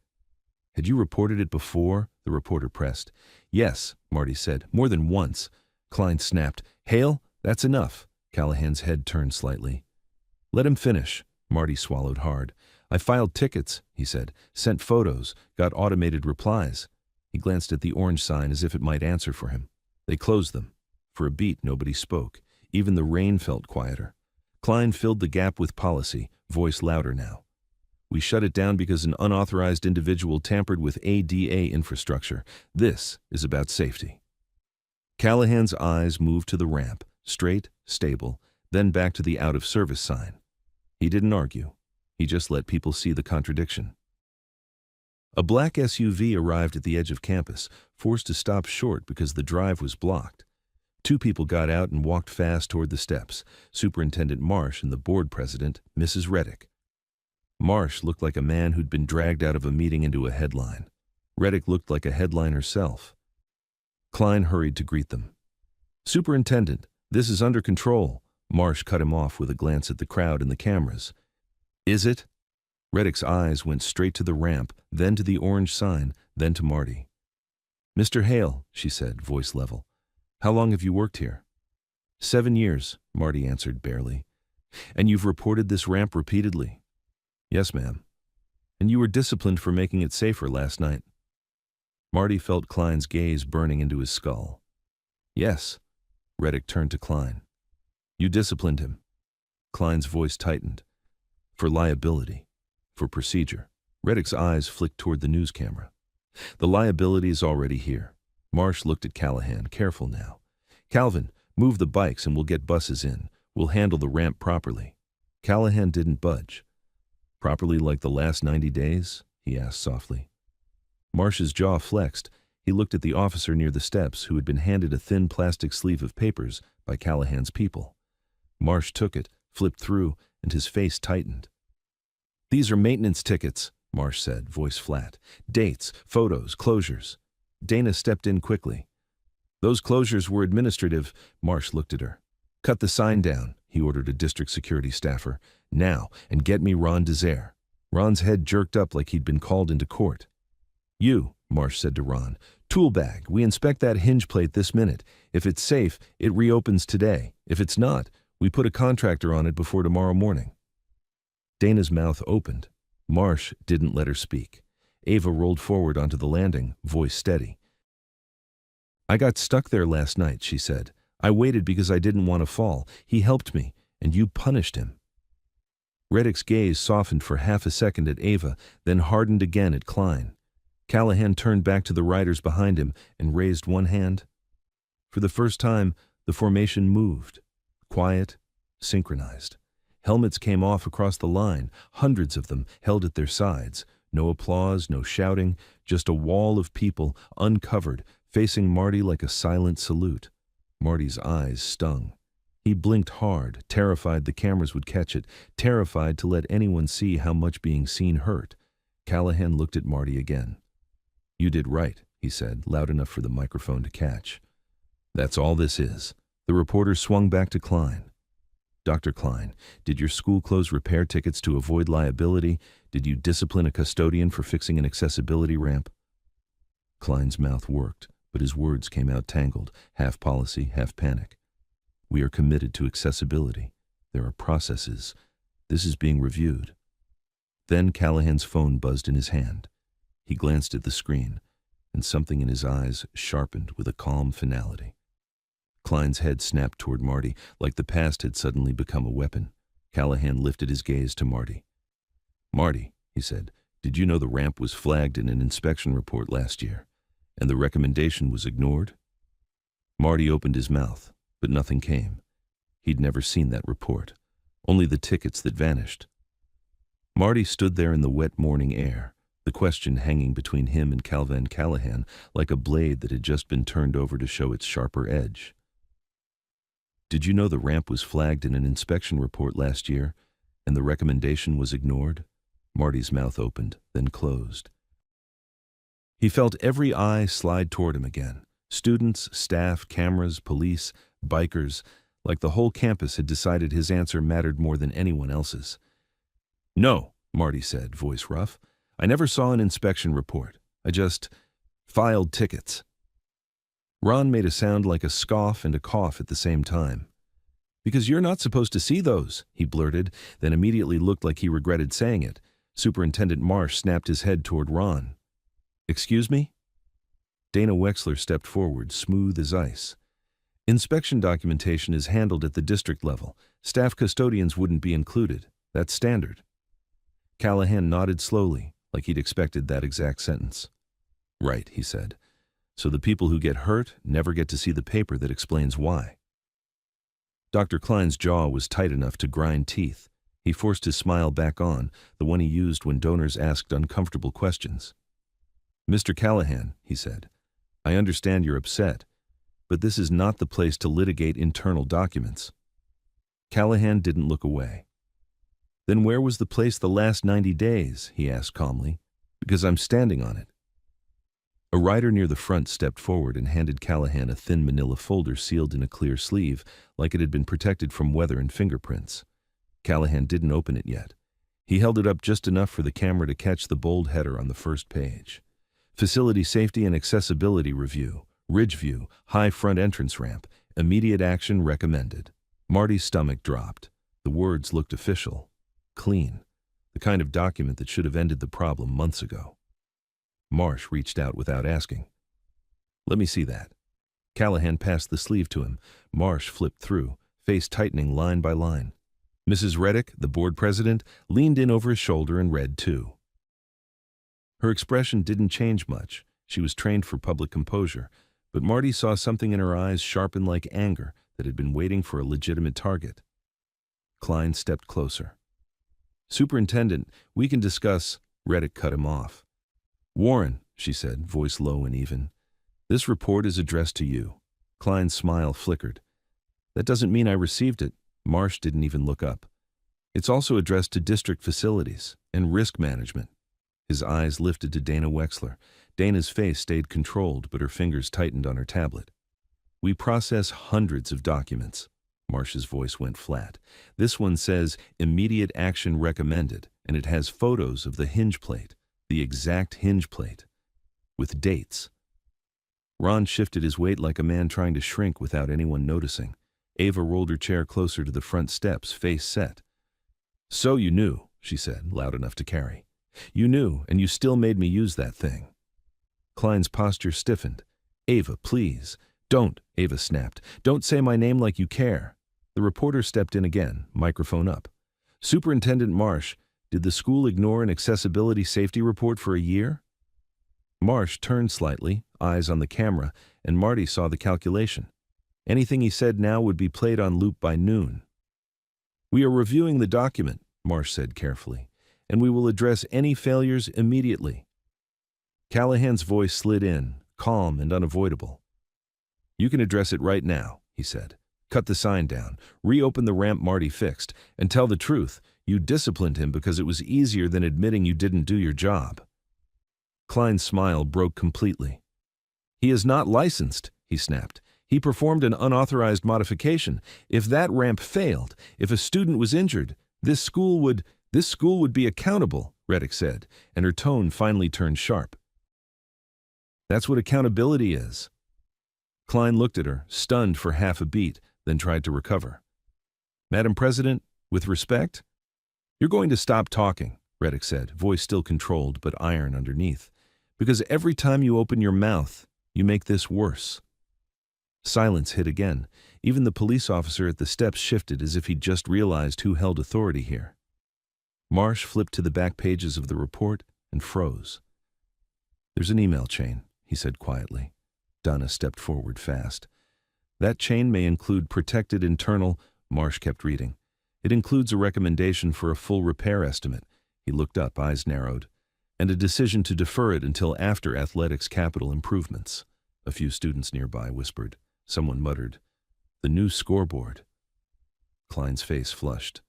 S1: "Had you reported it before?" the reporter pressed. "Yes," Marty said, "more than once." Klein snapped. "Hale, that's enough." Callahan's head turned slightly. "Let him finish." Marty swallowed hard. "I filed tickets," he said, "sent photos, got automated replies." He glanced at the orange sign as if it might answer for him. They closed them. For a beat, nobody spoke. Even the rain felt quieter. Klein filled the gap with policy, voice louder now. "We shut it down because an unauthorized individual tampered with ADA infrastructure. This is about safety." Callahan's eyes moved to the ramp, straight, stable, then back to the out-of-service sign. He didn't argue. He just let people see the contradiction. A black SUV arrived at the edge of campus, forced to stop short because the drive was blocked. Two people got out and walked fast toward the steps, Superintendent Marsh and the board president, Mrs. Reddick. Marsh looked like a man who'd been dragged out of a meeting into a headline. Reddick looked like a headline herself. Klein hurried to greet them. "Superintendent, this is under control." Marsh cut him off with a glance at the crowd and the cameras. "Is it?" Reddick's eyes went straight to the ramp, then to the orange sign, then to Marty. "Mr. Hale," she said, voice level. "How long have you worked here?" 7 years, Marty answered barely. "And you've reported this ramp repeatedly?" "Yes, ma'am." "And you were disciplined for making it safer last night?" Marty felt Klein's gaze burning into his skull. "Yes." Reddick turned to Klein. "You disciplined him." Klein's voice tightened. "For liability. For procedure." Reddick's eyes flicked toward the news camera. "The liability is already here." Marsh looked at Callahan, careful now. "Calvin, move the bikes and we'll get buses in. We'll handle the ramp properly." Callahan didn't budge. "Properly like the last 90 days?" he asked softly. Marsh's jaw flexed. He looked at the officer near the steps who had been handed a thin plastic sleeve of papers by Callahan's people. Marsh took it, flipped through, and his face tightened. "These are maintenance tickets," Marsh said, voice flat. "Dates, photos, closures." Dana stepped in quickly. "Those closures were administrative." Marsh looked at her. Cut the sign down, he ordered a district security staffer. Now, and get me Ron Desert. Ron's head jerked up like he'd been called into court. You, Marsh said to Ron. Tool bag, we inspect that hinge plate this minute. If it's safe, it reopens today. If it's not, we put a contractor on it before tomorrow morning. Dana's mouth opened. Marsh didn't let her speak. Ava rolled forward onto the landing, voice steady. I got stuck there last night, she said. I waited because I didn't want to fall. He helped me, and you punished him. Reddick's gaze softened for half a second at Ava, then hardened again at Klein. Callahan turned back to the riders behind him and raised one hand. For the first time, the formation moved. Quiet, synchronized. Helmets came off across the line, hundreds of them held at their sides. No applause, no shouting, just a wall of people, uncovered, facing Marty like a silent salute. Marty's eyes stung. He blinked hard, terrified the cameras would catch it, terrified to let anyone see how much being seen hurt. Callahan looked at Marty again. You did right, he said, loud enough for the microphone to catch. That's all this is. The reporter swung back to Klein. Dr. Klein, did your school close repair tickets to avoid liability? Did you discipline a custodian for fixing an accessibility ramp? Klein's mouth worked, but his words came out tangled, half policy, half panic. We are committed to accessibility. There are processes. This is being reviewed. Then Callahan's phone buzzed in his hand. He glanced at the screen, and something in his eyes sharpened with a calm finality. Klein's head snapped toward Marty, like the past had suddenly become a weapon. Callahan lifted his gaze to Marty. Marty, he said, did you know the ramp was flagged in an inspection report last year, and the recommendation was ignored? Marty opened his mouth, but nothing came. He'd never seen that report, only the tickets that vanished. Marty stood there in the wet morning air, the question hanging between him and Calvin Callahan like a blade that had just been turned over to show its sharper edge. Did you know the ramp was flagged in an inspection report last year, and the recommendation was ignored? Marty's mouth opened, then closed. He felt every eye slide toward him again. Students, staff, cameras, police, bikers, like the whole campus had decided his answer mattered more than anyone else's. No, Marty said, voice rough. I never saw an inspection report. I just filed tickets. Ron made a sound like a scoff and a cough at the same time. Because you're not supposed to see those, he blurted, then immediately looked like he regretted saying it. Superintendent Marsh snapped his head toward Ron. Excuse me? Dana Wexler stepped forward, smooth as ice. Inspection documentation is handled at the district level. Staff custodians wouldn't be included. That's standard. Callahan nodded slowly, like he'd expected that exact sentence. Right, he said. So the people who get hurt never get to see the paper that explains why. Dr. Klein's jaw was tight enough to grind teeth. He forced his smile back on, the one he used when donors asked uncomfortable questions. Mr. Callahan, he said, I understand you're upset, but this is not the place to litigate internal documents. Callahan didn't look away. Then where was the place the last 90 days, he asked calmly, because I'm standing on it. A rider near the front stepped forward and handed Callahan a thin manila folder sealed in a clear sleeve, like it had been protected from weather and fingerprints. Callahan didn't open it yet. He held it up just enough for the camera to catch the bold header on the first page. Facility Safety and Accessibility Review, Ridge View, High Front Entrance Ramp, Immediate Action Recommended. Marty's stomach dropped. The words looked official, clean, the kind of document that should have ended the problem months ago. Marsh reached out without asking. Let me see that. Callahan passed the sleeve to him. Marsh flipped through, face tightening line by line. Mrs. Reddick, the board president, leaned in over his shoulder and read too. Her expression didn't change much. She was trained for public composure, but Marty saw something in her eyes sharpen like anger that had been waiting for a legitimate target. Klein stepped closer. Superintendent, we can discuss. Reddick cut him off. Warren, she said, voice low and even, this report is addressed to you. Klein's smile flickered. That doesn't mean I received it. Marsh didn't even look up. It's also addressed to district facilities and risk management. His eyes lifted to Dana Wexler. Dana's face stayed controlled, but her fingers tightened on her tablet. We process hundreds of documents. Marsh's voice went flat. This one says, immediate action recommended, and it has photos of the hinge plate, the exact hinge plate, with dates. Ron shifted his weight like a man trying to shrink without anyone noticing. Ava rolled her chair closer to the front steps, face set. So you knew, she said, loud enough to carry. You knew, and you still made me use that thing. Klein's posture stiffened. Ava, please. Don't, Ava snapped. Don't say my name like you care. The reporter stepped in again, microphone up. Superintendent Marsh, did the school ignore an accessibility safety report for a year? Marsh turned slightly, eyes on the camera, and Marty saw the calculation. Anything he said now would be played on loop by noon. We are reviewing the document, Marsh said carefully, and we will address any failures immediately. Callahan's voice slid in, calm and unavoidable. You can address it right now, he said. Cut the sign down, reopen the ramp Marty fixed, and tell the truth. You disciplined him because it was easier than admitting you didn't do your job. Klein's smile broke completely. He is not licensed, he snapped. He performed an unauthorized modification. If that ramp failed, if a student was injured, this school would be accountable, Reddick said, and her tone finally turned sharp. That's what accountability is. Klein looked at her, stunned for half a beat, then tried to recover. Madam President, with respect? You're going to stop talking, Reddick said, voice still controlled but iron underneath, because every time you open your mouth, you make this worse. Silence hit again. Even the police officer at the steps shifted as if he'd just realized who held authority here. Marsh flipped to the back pages of the report and froze. There's an email chain, he said quietly. Donna stepped forward fast. That chain may include protected internal, Marsh kept reading. It includes a recommendation for a full repair estimate. He looked up, eyes narrowed. And a decision to defer it until after athletics capital improvements. A few students nearby whispered. Someone muttered, the new scoreboard. Klein's face flushed.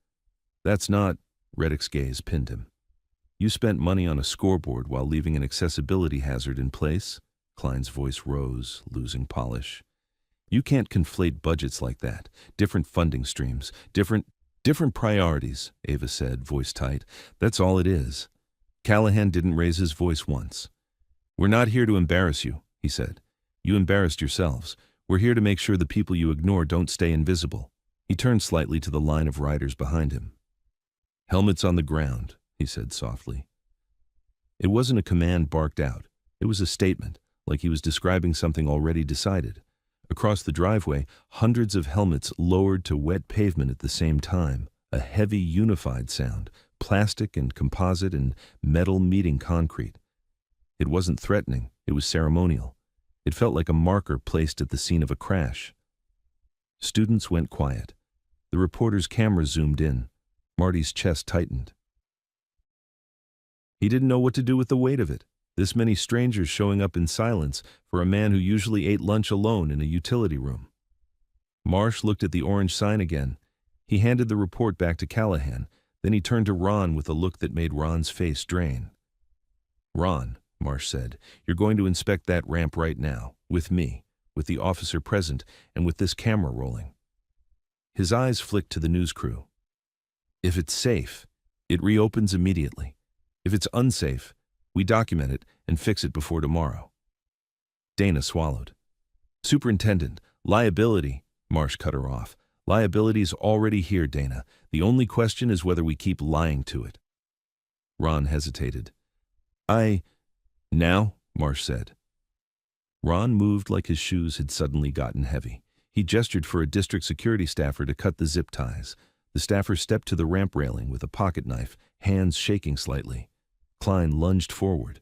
S1: That's not, Reddick's gaze pinned him. You spent money on a scoreboard while leaving an accessibility hazard in place? Klein's voice rose, losing polish. You can't conflate budgets like that. Different funding streams, different priorities, Ava said, voice tight. That's all it is. Callahan didn't raise his voice once. We're not here to embarrass you, he said. You embarrassed yourselves. We're here to make sure the people you ignore don't stay invisible. He turned slightly to the line of riders behind him. Helmets on the ground, he said softly. It wasn't a command barked out. It was a statement, like he was describing something already decided. Across the driveway, hundreds of helmets lowered to wet pavement at the same time, a heavy unified sound, plastic and composite and metal meeting concrete. It wasn't threatening, it was ceremonial. It felt like a marker placed at the scene of a crash. Students went quiet. The reporter's camera zoomed in. Marty's chest tightened. He didn't know what to do with the weight of it. This many strangers showing up in silence for a man who usually ate lunch alone in a utility room. Marsh looked at the orange sign again. He handed the report back to Callahan. Then he turned to Ron with a look that made Ron's face drain. Ron, Marsh said, you're going to inspect that ramp right now, with me, with the officer present, and with this camera rolling. His eyes flicked to the news crew. If it's safe, it reopens immediately. If it's unsafe, we document it and fix it before tomorrow. Dana swallowed. Superintendent, liability, Marsh cut her off. Liability's already here, Dana. The only question is whether we keep lying to it. Ron hesitated. Now, Marsh said. Ron moved like his shoes had suddenly gotten heavy. He gestured for a district security staffer to cut the zip ties. The staffer stepped to the ramp railing with a pocket knife, hands shaking slightly. Klein lunged forward.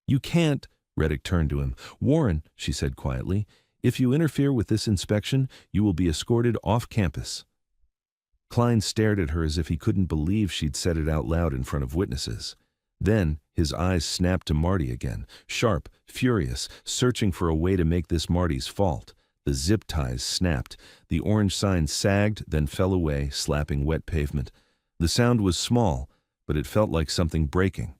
S1: You can't, Reddick turned to him. Warren, she said quietly, if you interfere with this inspection, you will be escorted off campus. Klein stared at her as if he couldn't believe she'd said it out loud in front of witnesses. Then, his eyes snapped to Marty again, sharp, furious, searching for a way to make this Marty's fault. The zip ties snapped. The orange sign sagged, then fell away, slapping wet pavement. The sound was small, but it felt like something breaking.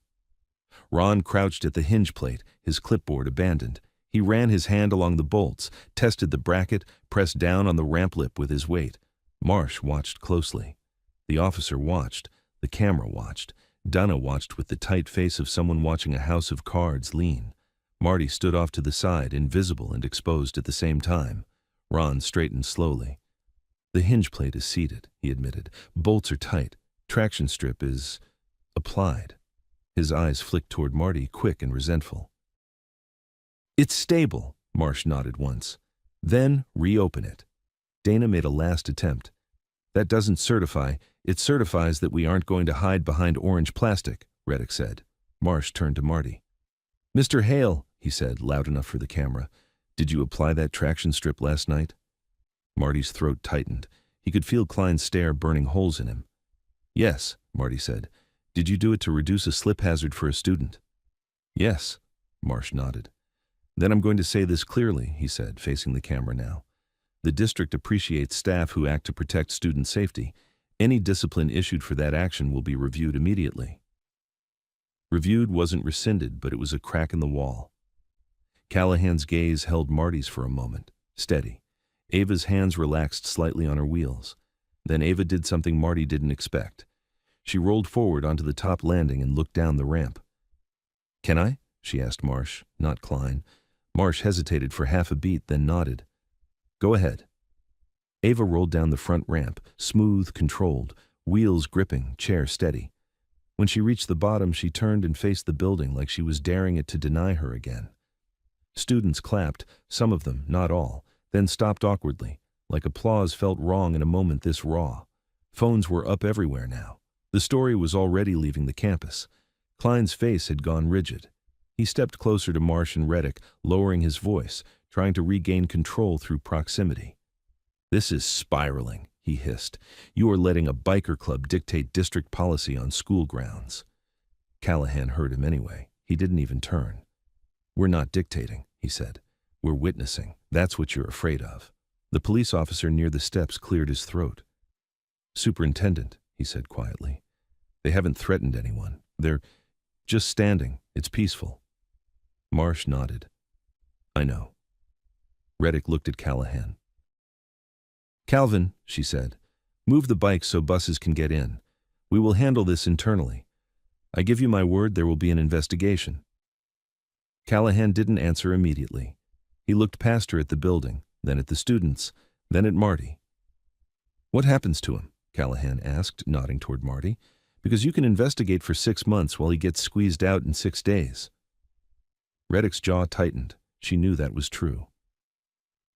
S1: Ron crouched at the hinge plate, his clipboard abandoned. He ran his hand along the bolts, tested the bracket, pressed down on the ramp lip with his weight. Marsh watched closely. The officer watched. The camera watched. Donna watched with the tight face of someone watching a house of cards lean. Marty stood off to the side, invisible and exposed at the same time. Ron straightened slowly. The hinge plate is seated, he admitted. Bolts are tight. Traction strip is applied. His eyes flicked toward Marty, quick and resentful. It's stable, Marsh nodded once. Then reopen it. Dana made a last attempt. That doesn't certify. It certifies that we aren't going to hide behind orange plastic, Reddick said. Marsh turned to Marty. Mr. Hale, he said, loud enough for the camera, did you apply that traction strip last night? Marty's throat tightened. He could feel Klein's stare burning holes in him. Yes, Marty said. Did you do it to reduce a slip hazard for a student? Yes, Marsh nodded. Then I'm going to say this clearly, he said, facing the camera now. The district appreciates staff who act to protect student safety. Any discipline issued for that action will be reviewed immediately. Reviewed wasn't rescinded, but it was a crack in the wall. Callahan's gaze held Marty's for a moment, steady. Ava's hands relaxed slightly on her wheels. Then Ava did something Marty didn't expect. She rolled forward onto the top landing and looked down the ramp. Can I? She asked Marsh, not Klein. Marsh hesitated for half a beat, then nodded. Go ahead. Ava rolled down the front ramp, smooth, controlled, wheels gripping, chair steady. When she reached the bottom, she turned and faced the building like she was daring it to deny her again. Students clapped, some of them, not all, then stopped awkwardly, like applause felt wrong in a moment this raw. Phones were up everywhere now. The story was already leaving the campus. Klein's face had gone rigid. He stepped closer to Marsh and Reddick, lowering his voice, trying to regain control through proximity. This is spiraling, he hissed. You are letting a biker club dictate district policy on school grounds. Callahan heard him anyway. He didn't even turn. We're not dictating, he said. We're witnessing. That's what you're afraid of. The police officer near the steps cleared his throat. Superintendent, he said quietly. They haven't threatened anyone. They're just standing. It's peaceful. Marsh nodded. I know. Reddick looked at Callahan. Calvin, she said, move the bikes so buses can get in. We will handle this internally. I give you my word there will be an investigation. Callahan didn't answer immediately. He looked past her at the building, then at the students, then at Marty. What happens to him? Callahan asked, nodding toward Marty. Because you can investigate for 6 months while he gets squeezed out in 6 days. Reddick's jaw tightened. She knew that was true.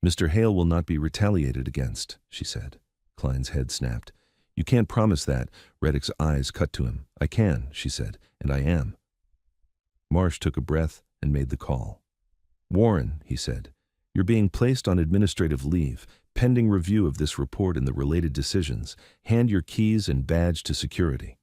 S1: Mr. Hale will not be retaliated against, she said. Klein's head snapped. You can't promise that. Reddick's eyes cut to him. I can, she said, and I am. Marsh took a breath and made the call. Warren, he said, you're being placed on administrative leave, pending review of this report and the related decisions. Hand your keys and badge to security.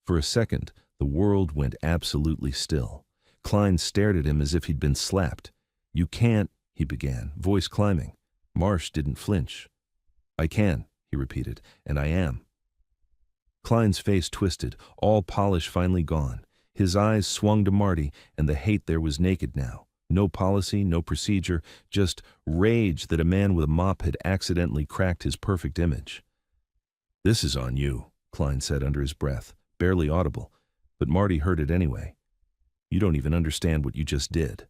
S1: For a second, the world went absolutely still. Klein stared at him as if he'd been slapped. You can't, he began, voice climbing. Marsh didn't flinch. I can, he repeated, and I am. Klein's face twisted, all polish finally gone. His eyes swung to Marty, and the hate there was naked now. No policy, no procedure, just rage that a man with a mop had accidentally cracked his perfect image. This is on you, Klein said under his breath, barely audible, but Marty heard it anyway. You don't even understand what you just did.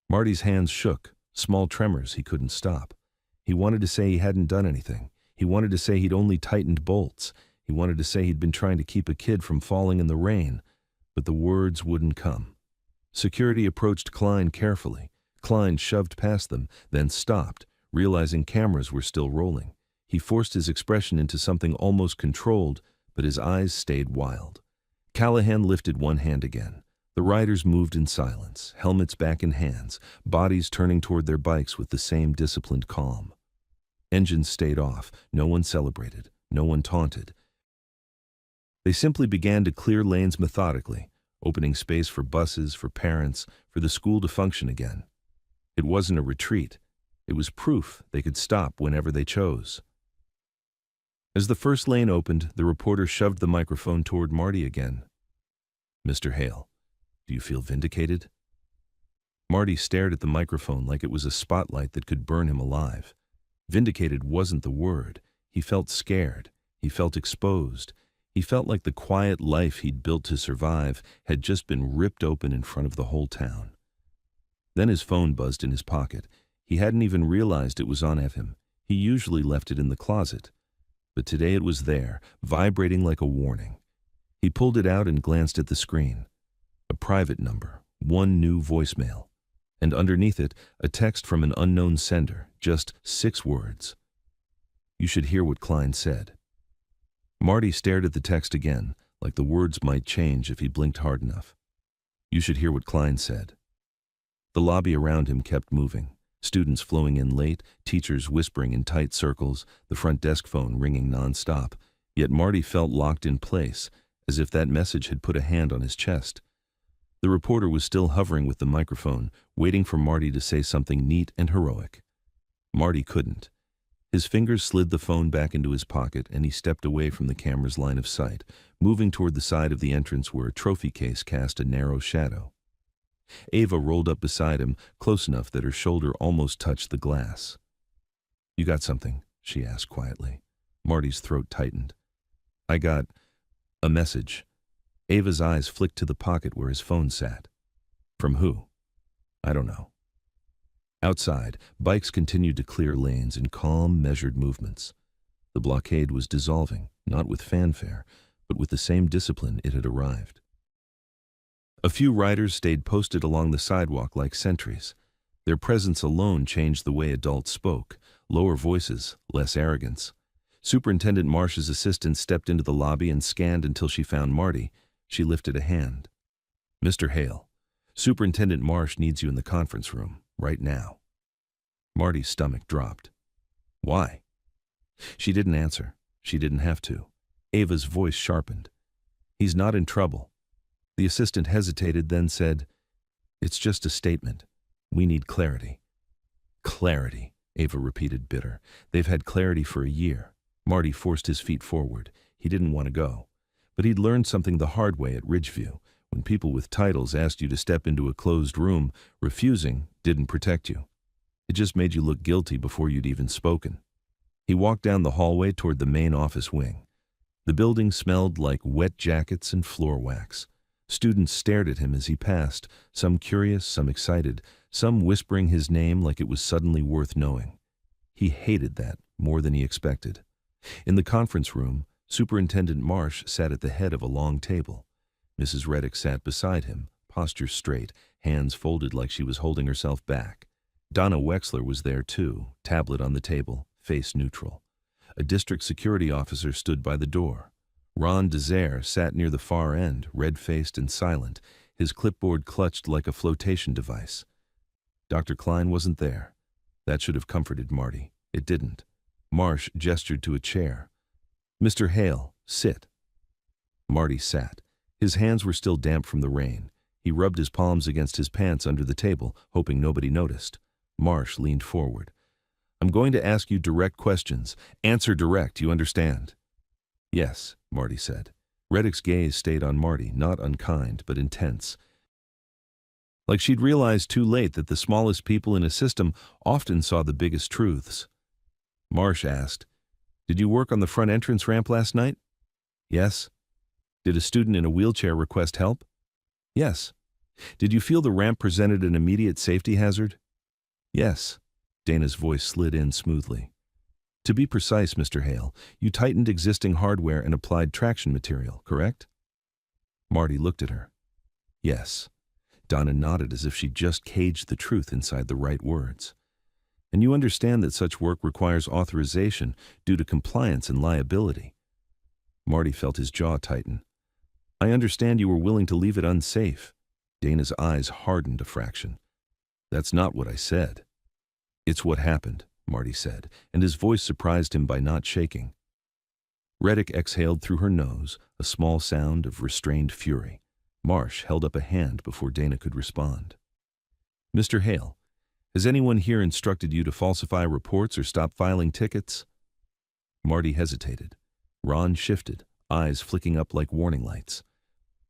S1: Marty's hands shook, small tremors he couldn't stop. He wanted to say he hadn't done anything. He wanted to say he'd only tightened bolts. He wanted to say he'd been trying to keep a kid from falling in the rain, but the words wouldn't come. Security approached Klein carefully. Klein shoved past them, then stopped, realizing cameras were still rolling. He forced his expression into something almost controlled, but his eyes stayed wild. Callahan lifted one hand again. The riders moved in silence, helmets back in hands, bodies turning toward their bikes with the same disciplined calm. Engines stayed off. No one celebrated. No one taunted. They simply began to clear lanes methodically, opening space for buses, for parents, for the school to function again. It wasn't a retreat. It was proof they could stop whenever they chose. As the first lane opened, the reporter shoved the microphone toward Marty again. Mr. Hale, do you feel vindicated? Marty stared at the microphone like it was a spotlight that could burn him alive. Vindicated wasn't the word. He felt scared. He felt exposed. He felt like the quiet life he'd built to survive had just been ripped open in front of the whole town. Then his phone buzzed in his pocket. He hadn't even realized it was on him. He usually left it in the closet. But today it was there, vibrating like a warning. He pulled it out and glanced at the screen. A private number, one new voicemail. And underneath it, a text from an unknown sender, just 6 words. "You should hear what Klein said." Marty stared at the text again, like the words might change if he blinked hard enough. "You should hear what Klein said." The lobby around him kept moving. Students flowing in late, teachers whispering in tight circles, the front desk phone ringing nonstop. Yet Marty felt locked in place, as if that message had put a hand on his chest. The reporter was still hovering with the microphone, waiting for Marty to say something neat and heroic. Marty couldn't. His fingers slid the phone back into his pocket, and he stepped away from the camera's line of sight, moving toward the side of the entrance where a trophy case cast a narrow shadow. Ava rolled up beside him, close enough that her shoulder almost touched the glass. "You got something?" she asked quietly. Marty's throat tightened. "I got a message." Ava's eyes flicked to the pocket where his phone sat. "From who?" "I don't know." Outside, bikes continued to clear lanes in calm, measured movements. The blockade was dissolving, not with fanfare, but with the same discipline it had arrived. A few riders stayed posted along the sidewalk like sentries. Their presence alone changed the way adults spoke, lower voices, less arrogance. Superintendent Marsh's assistant stepped into the lobby and scanned until she found Marty. She lifted a hand. "Mr. Hale, Superintendent Marsh needs you in the conference room, right now." Marty's stomach dropped. "Why?" She didn't answer. She didn't have to. Ava's voice sharpened. "He's not in trouble." The assistant hesitated, then said, "It's just a statement. We need clarity." "Clarity," Ava repeated, bitter. "They've had clarity for a year." Marty forced his feet forward. He didn't want to go. But he'd learned something the hard way at Ridgeview. When people with titles asked you to step into a closed room, refusing didn't protect you. It just made you look guilty before you'd even spoken. He walked down the hallway toward the main office wing. The building smelled like wet jackets and floor wax. Students stared at him as he passed, some curious, some excited, some whispering his name like it was suddenly worth knowing. He hated that more than he expected. In the conference room, Superintendent Marsh sat at the head of a long table. Mrs. Reddick sat beside him, posture straight, hands folded like she was holding herself back. Donna Wexler was there too, tablet on the table, face neutral. A district security officer stood by the door. Ron Desert sat near the far end, red-faced and silent, his clipboard clutched like a flotation device. Dr. Klein wasn't there. That should have comforted Marty. It didn't. Marsh gestured to a chair. "Mr. Hale, sit." Marty sat. His hands were still damp from the rain. He rubbed his palms against his pants under the table, hoping nobody noticed. Marsh leaned forward. "I'm going to ask you direct questions. Answer direct, you understand?" "Yes," Marty said. Reddick's gaze stayed on Marty, not unkind, but intense. Like she'd realized too late that the smallest people in a system often saw the biggest truths. Marsh asked, "Did you work on the front entrance ramp last night?" "Yes." "Did a student in a wheelchair request help?" "Yes." "Did you feel the ramp presented an immediate safety hazard?" "Yes." Dana's voice slid in smoothly. "To be precise, Mr. Hale, you tightened existing hardware and applied traction material, correct?" Marty looked at her. "Yes." Donna nodded as if she'd just caged the truth inside the right words. "And you understand that such work requires authorization due to compliance and liability." Marty felt his jaw tighten. "I understand you were willing to leave it unsafe." Dana's eyes hardened a fraction. "That's not what I said." "It's what happened," Marty said, and his voice surprised him by not shaking. Reddick exhaled through her nose, a small sound of restrained fury. Marsh held up a hand before Dana could respond. "Mr. Hale, has anyone here instructed you to falsify reports or stop filing tickets?" Marty hesitated. Ron shifted, eyes flicking up like warning lights.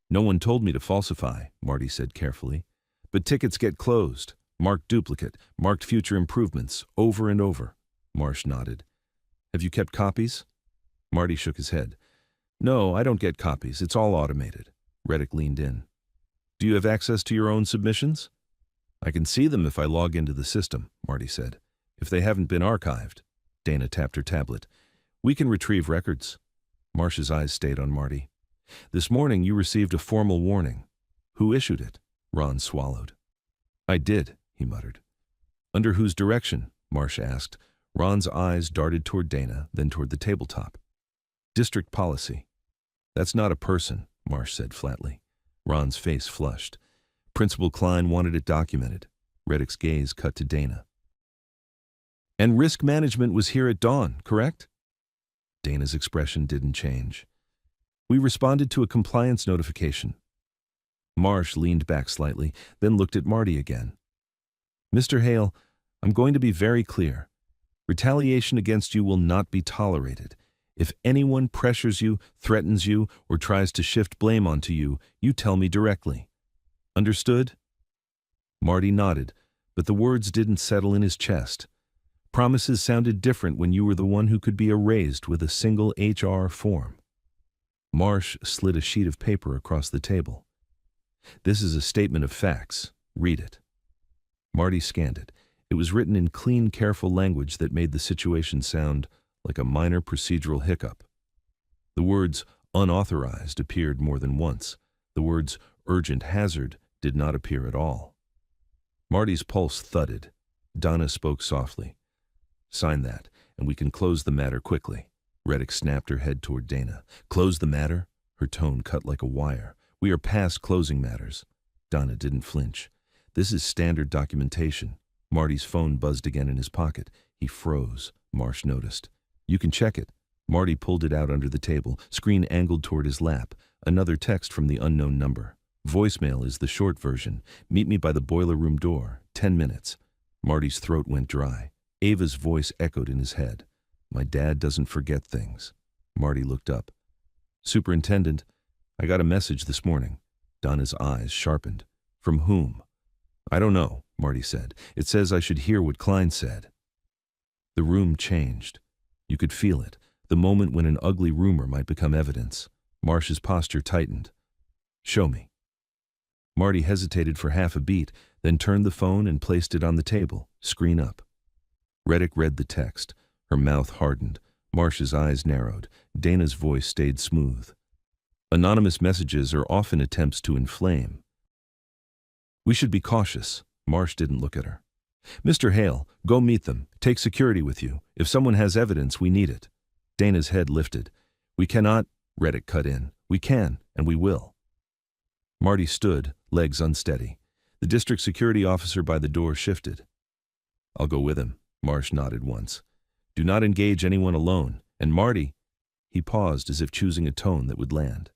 S1: "No one told me to falsify," Marty said carefully. "But tickets get closed, marked duplicate, marked future improvements, over and over." Marsh nodded. Have you kept copies? Marty shook his head. No, I don't get copies. It's all automated. Reddick leaned in. Do you have access to your own submissions? I can see them if I log into the system, Marty said. If they haven't been archived. Dana tapped her tablet. We can retrieve records. Marsh's eyes stayed on Marty. This morning you received a formal warning. Who issued it? Ron swallowed. I did, he muttered. Under whose direction? Marsh asked. Ron's eyes darted toward Dana, then toward the tabletop. District policy. That's not a person, Marsh said flatly. Ron's face flushed. Principal Klein wanted it documented. Reddick's gaze cut to Dana. And risk management was here at dawn, correct? Dana's expression didn't change. We responded to a compliance notification. Marsh leaned back slightly, then looked at Marty again. Mr. Hale, I'm going to be very clear. Retaliation against you will not be tolerated. If anyone pressures you, threatens you, or tries to shift blame onto you, you tell me directly. Understood? Marty nodded, but the words didn't settle in his chest. Promises sounded different when you were the one who could be erased with a single HR form. Marsh slid a sheet of paper across the table. This is a statement of facts. Read it. Marty scanned it. It was written in clean, careful language that made the situation sound like a minor procedural hiccup. The words unauthorized appeared more than once. The words urgent hazard did not appear at all. Marty's pulse thudded. Donna spoke softly. Sign that, and we can close the matter quickly. Reddick snapped her head toward Dana. Close the matter? Her tone cut like a wire. We are past closing matters. Donna didn't flinch. This is standard documentation. Marty's phone buzzed again in his pocket. He froze. Marsh noticed. You can check it. Marty pulled it out under the table, screen angled toward his lap. Another text from the unknown number. Voicemail is the short version. Meet me by the boiler room door. 10 minutes. Marty's throat went dry. Ava's voice echoed in his head. My dad doesn't forget things. Marty looked up. Superintendent, I got a message this morning. Donna's eyes sharpened. From whom? I don't know, Marty said. It says I should hear what Klein said. The room changed. You could feel it, the moment when an ugly rumor might become evidence. Marsh's posture tightened. Show me. Marty hesitated for half a beat, then turned the phone and placed it on the table, screen up. Reddick read the text. Her mouth hardened. Marsh's eyes narrowed. Dana's voice stayed smooth. Anonymous messages are often attempts to inflame. We should be cautious. Marsh didn't look at her. Mr. Hale, go meet them. Take security with you. If someone has evidence, we need it. Dana's head lifted. We cannot, Reddick cut in. We can, and we will. Marty stood, legs unsteady. The district security officer by the door shifted. I'll go with him. Marsh nodded once. Do not engage anyone alone. And Marty, he paused as if choosing a tone that would land.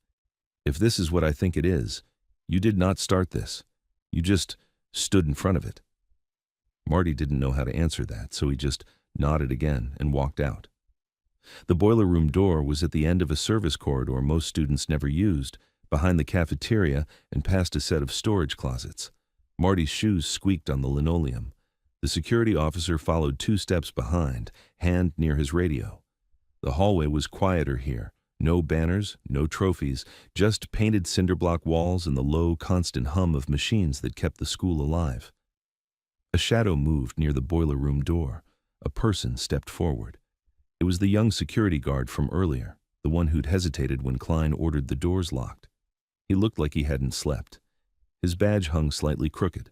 S1: If this is what I think it is, you did not start this. You just stood in front of it. Marty didn't know how to answer that, so he just nodded again and walked out. The boiler room door was at the end of a service corridor most students never used, behind the cafeteria and past a set of storage closets. Marty's shoes squeaked on the linoleum. The security officer followed 2 steps behind, hand near his radio. The hallway was quieter here. No banners, no trophies, just painted cinder-block walls and the low, constant hum of machines that kept the school alive. A shadow moved near the boiler room door. A person stepped forward. It was the young security guard from earlier, the one who'd hesitated when Klein ordered the doors locked. He looked like he hadn't slept. His badge hung slightly crooked.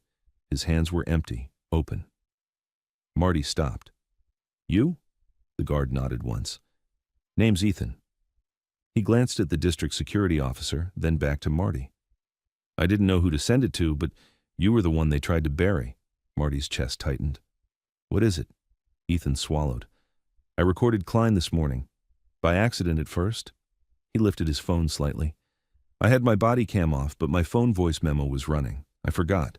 S1: His hands were empty, open. Marty stopped. You? The guard nodded once. Name's Ethan. He glanced at the district security officer, then back to Marty. I didn't know who to send it to, but you were the one they tried to bury. Marty's chest tightened. What is it? Ethan swallowed. I recorded Klein this morning. By accident at first. He lifted his phone slightly. I had my body cam off, but my phone voice memo was running. I forgot.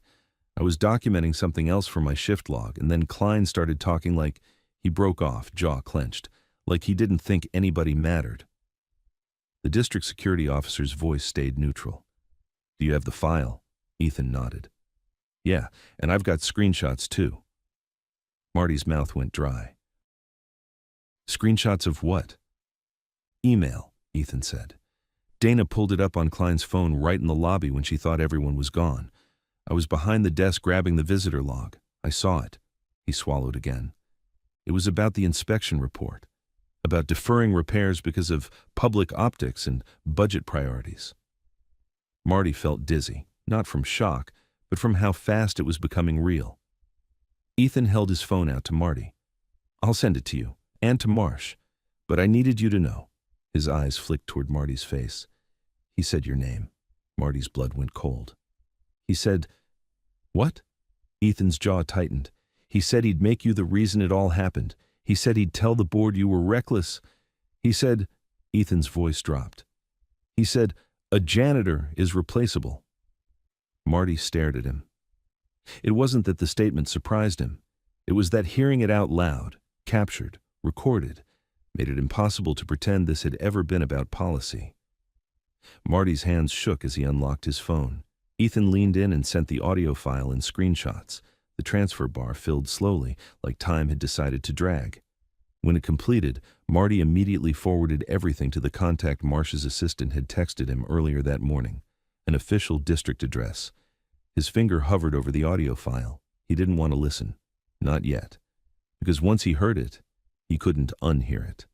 S1: I was documenting something else for my shift log, and then Klein started talking like he broke off, jaw clenched, like he didn't think anybody mattered. The district security officer's voice stayed neutral. Do you have the file? Ethan nodded. Yeah, and I've got screenshots too. Marty's mouth went dry. Screenshots of what? Email, Ethan said. Dana pulled it up on Klein's phone right in the lobby when she thought everyone was gone. I was behind the desk grabbing the visitor log. I saw it. He swallowed again. It was about the inspection report, about deferring repairs because of public optics and budget priorities. Marty felt dizzy, not from shock, but from how fast it was becoming real. Ethan held his phone out to Marty. I'll send it to you, and to Marsh, but I needed you to know. His eyes flicked toward Marty's face. He said your name. Marty's blood went cold. He said, what? Ethan's jaw tightened. He said he'd make you the reason it all happened. He said he'd tell the board you were reckless. He said, Ethan's voice dropped. He said, a janitor is replaceable. Marty stared at him. It wasn't that the statement surprised him. It was that hearing it out loud, captured, recorded, made it impossible to pretend this had ever been about policy. Marty's hands shook as he unlocked his phone. Ethan leaned in and sent the audio file in screenshots. The transfer bar filled slowly, like time had decided to drag. When it completed, Marty immediately forwarded everything to the contact Marsh's assistant had texted him earlier that morning, an official district address. His finger hovered over the audio file. He didn't want to listen. Not yet. Because once he heard it, he couldn't unhear it.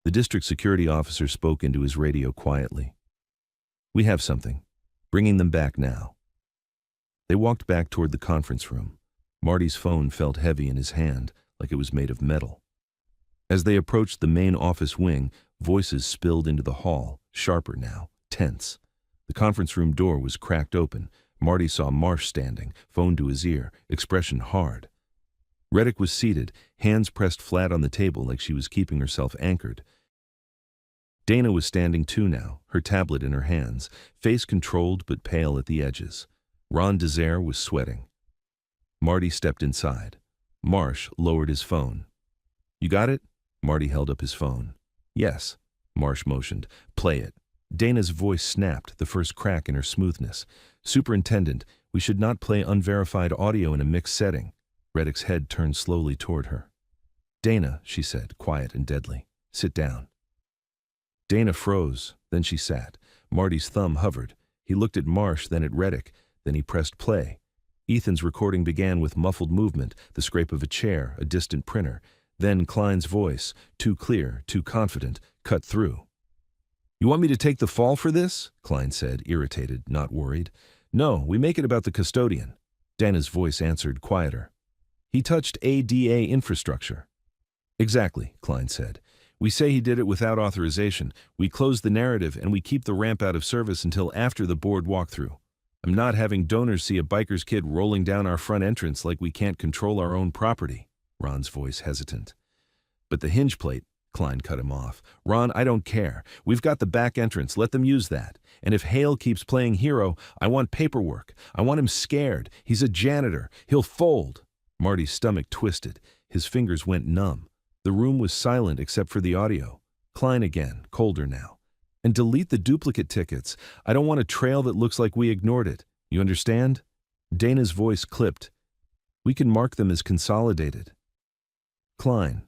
S1: The district security officer spoke into his radio quietly. We have something. Bringing them back now. They walked back toward the conference room. Marty's phone felt heavy in his hand, like it was made of metal. As they approached the main office wing, voices spilled into the hall, sharper now, tense. The conference room door was cracked open. Marty saw Marsh standing, phone to his ear, expression hard. Reddick was seated, hands pressed flat on the table like she was keeping herself anchored. Dana was standing too now, her tablet in her hands, face controlled but pale at the edges. Ron Desire was sweating. Marty stepped inside. Marsh lowered his phone. You got it? Marty held up his phone. Yes, Marsh motioned. Play it. Dana's voice snapped, the first crack in her smoothness. Superintendent, we should not play unverified audio in a mixed setting. Reddick's head turned slowly toward her. Dana, she said, quiet and deadly. Sit down. Dana froze, then she sat. Marty's thumb hovered. He looked at Marsh, then at Reddick, then he pressed play. Ethan's recording began with muffled movement, the scrape of a chair, a distant printer. Then Klein's voice, too clear, too confident, cut through. You want me to take the fall for this? Klein said, irritated, not worried. No, we make it about the custodian. Dana's voice answered, quieter. He touched ADA infrastructure. Exactly, Klein said. We say he did it without authorization. We close the narrative and we keep the ramp out of service until after the board walkthrough. I'm not having donors see a biker's kid rolling down our front entrance like we can't control our own property. Ron's voice hesitant. But the hinge plate, Klein cut him off. Ron, I don't care. We've got the back entrance. Let them use that. And if Hale keeps playing hero, I want paperwork. I want him scared. He's a janitor. He'll fold. Marty's stomach twisted. His fingers went numb. The room was silent except for the audio. Klein again, colder now. And delete the duplicate tickets. I don't want a trail that looks like we ignored it. You understand? Dana's voice clipped. We can mark them as consolidated. Klein.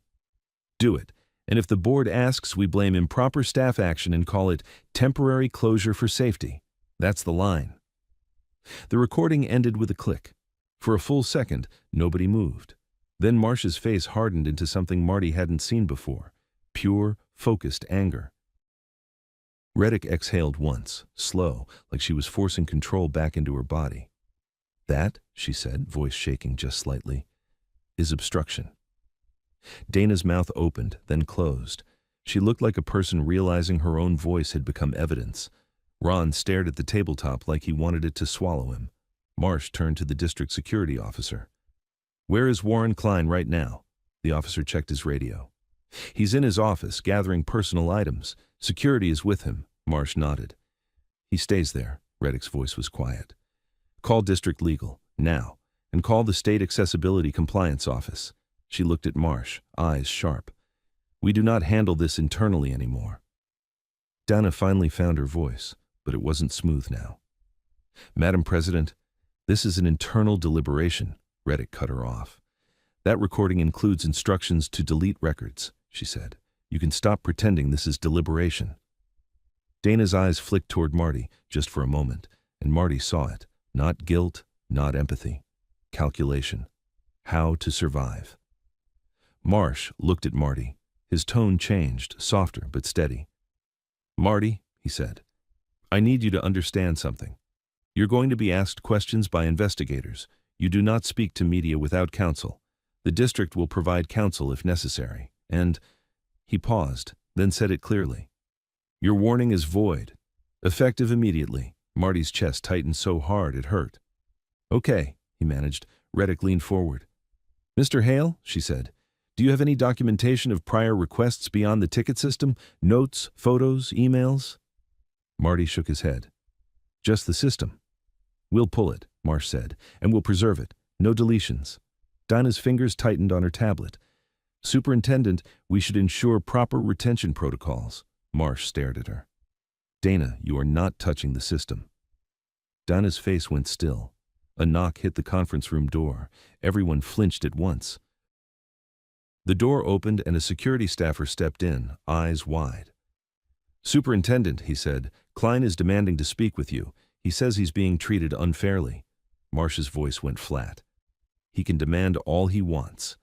S1: Do it. And if the board asks, we blame improper staff action and call it temporary closure for safety. That's the line. The recording ended with a click. For a full second, nobody moved. Then Marsh's face hardened into something Marty hadn't seen before. Pure, focused anger. Reddick exhaled once, slow, like she was forcing control back into her body. That, she said, voice shaking just slightly, is obstruction. Dana's mouth opened, then closed. She looked like a person realizing her own voice had become evidence. Ron stared at the tabletop like he wanted it to swallow him. Marsh turned to the district security officer. Where is Warren Klein right now? The officer checked his radio. He's in his office, gathering personal items. Security is with him. Marsh nodded. He stays there. Reddick's voice was quiet. Call district legal, now, and call the state accessibility compliance office. She looked at Marsh, eyes sharp. We do not handle this internally anymore. Dana finally found her voice, but it wasn't smooth now. Madam President, this is an internal deliberation. Reddick cut her off. That recording includes instructions to delete records. she said. "You can stop pretending this is deliberation." Dana's eyes flicked toward Marty, just for a moment, and Marty saw it. Not guilt, not empathy. Calculation. How to survive. Marsh looked at Marty. His tone changed, softer but steady. "Marty," he said, "I need you to understand something. You're going to be asked questions by investigators. You do not speak to media without counsel. The district will provide counsel if necessary. And—" he paused, then said it clearly. "Your warning is void. Effective immediately." Marty's chest tightened so hard it hurt. "Okay," he managed. Reddick leaned forward. "Mr. Hale," she said, "do you have any documentation of prior requests beyond the ticket system? Notes, photos, emails?" Marty shook his head. "Just the system." "We'll pull it," Marsh said, "and we'll preserve it. No deletions." Dinah's fingers tightened on her tablet. "Superintendent, we should ensure proper retention protocols." Marsh stared at her. "Dana, you are not touching the system." Dinah's face went still. A knock hit the conference room door. Everyone flinched at once. The door opened and a security staffer stepped in, eyes wide. "Superintendent," he said, "Klein is demanding to speak with you. He says he's being treated unfairly." Marsh's voice went flat. "He can demand all he wants."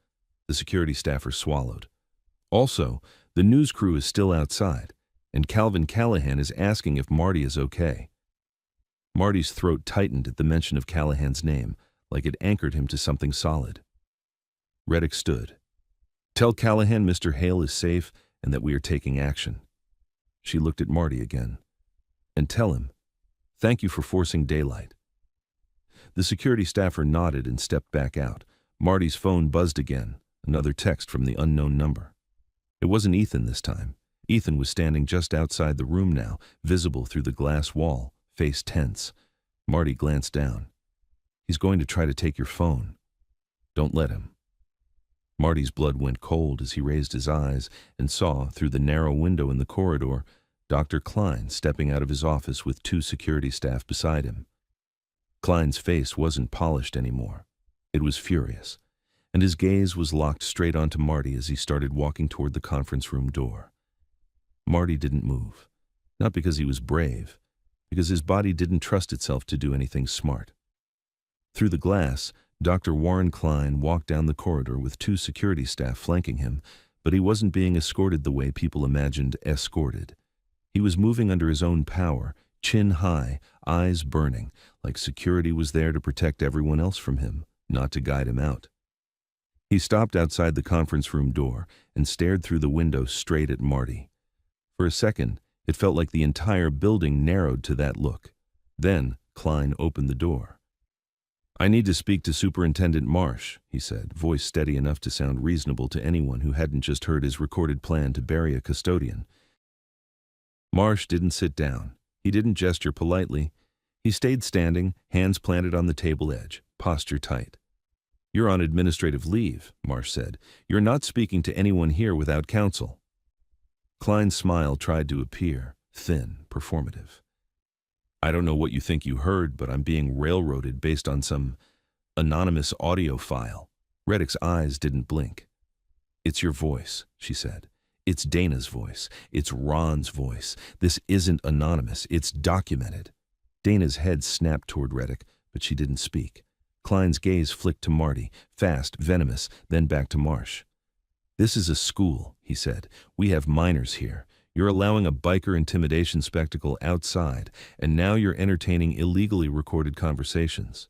S1: The security staffer swallowed. "Also, the news crew is still outside, and Calvin Callahan is asking if Marty is okay." Marty's throat tightened at the mention of Callahan's name, like it anchored him to something solid. Reddick stood. "Tell Callahan Mr. Hale is safe and that we are taking action." She looked at Marty again. "And tell him, thank you for forcing daylight." The security staffer nodded and stepped back out. Marty's phone buzzed again, another text from the unknown number. It wasn't Ethan this time. Ethan was standing just outside the room now, visible through the glass wall, face tense. Marty glanced down. "He's going to try to take your phone. Don't let him." Marty's blood went cold as he raised his eyes and saw, through the narrow window in the corridor, Dr. Klein stepping out of his office with 2 security staff beside him. Klein's face wasn't polished anymore. It was furious, and his gaze was locked straight onto Marty as he started walking toward the conference room door. Marty didn't move, not because he was brave, because his body didn't trust itself to do anything smart. Through the glass, Dr. Warren Klein walked down the corridor with 2 security staff flanking him, but he wasn't being escorted the way people imagined escorted. He was moving under his own power, chin high, eyes burning, like security was there to protect everyone else from him, not to guide him out. He stopped outside the conference room door and stared through the window straight at Marty. For a second, it felt like the entire building narrowed to that look. Then, Klein opened the door. "I need to speak to Superintendent Marsh," he said, voice steady enough to sound reasonable to anyone who hadn't just heard his recorded plan to bury a custodian. Marsh didn't sit down. He didn't gesture politely. He stayed standing, hands planted on the table edge, posture tight. "You're on administrative leave," Marsh said. "You're not speaking to anyone here without counsel." Klein's smile tried to appear, thin, performative. "I don't know what you think you heard, but I'm being railroaded based on some anonymous audio file." Reddick's eyes didn't blink. "It's your voice," she said. "It's Dana's voice. It's Ron's voice. This isn't anonymous. It's documented." Dana's head snapped toward Reddick, but she didn't speak. Klein's gaze flicked to Marty, fast, venomous, then back to Marsh. "This is a school," he said. "We have minors here. You're allowing a biker intimidation spectacle outside, and now you're entertaining illegally recorded conversations.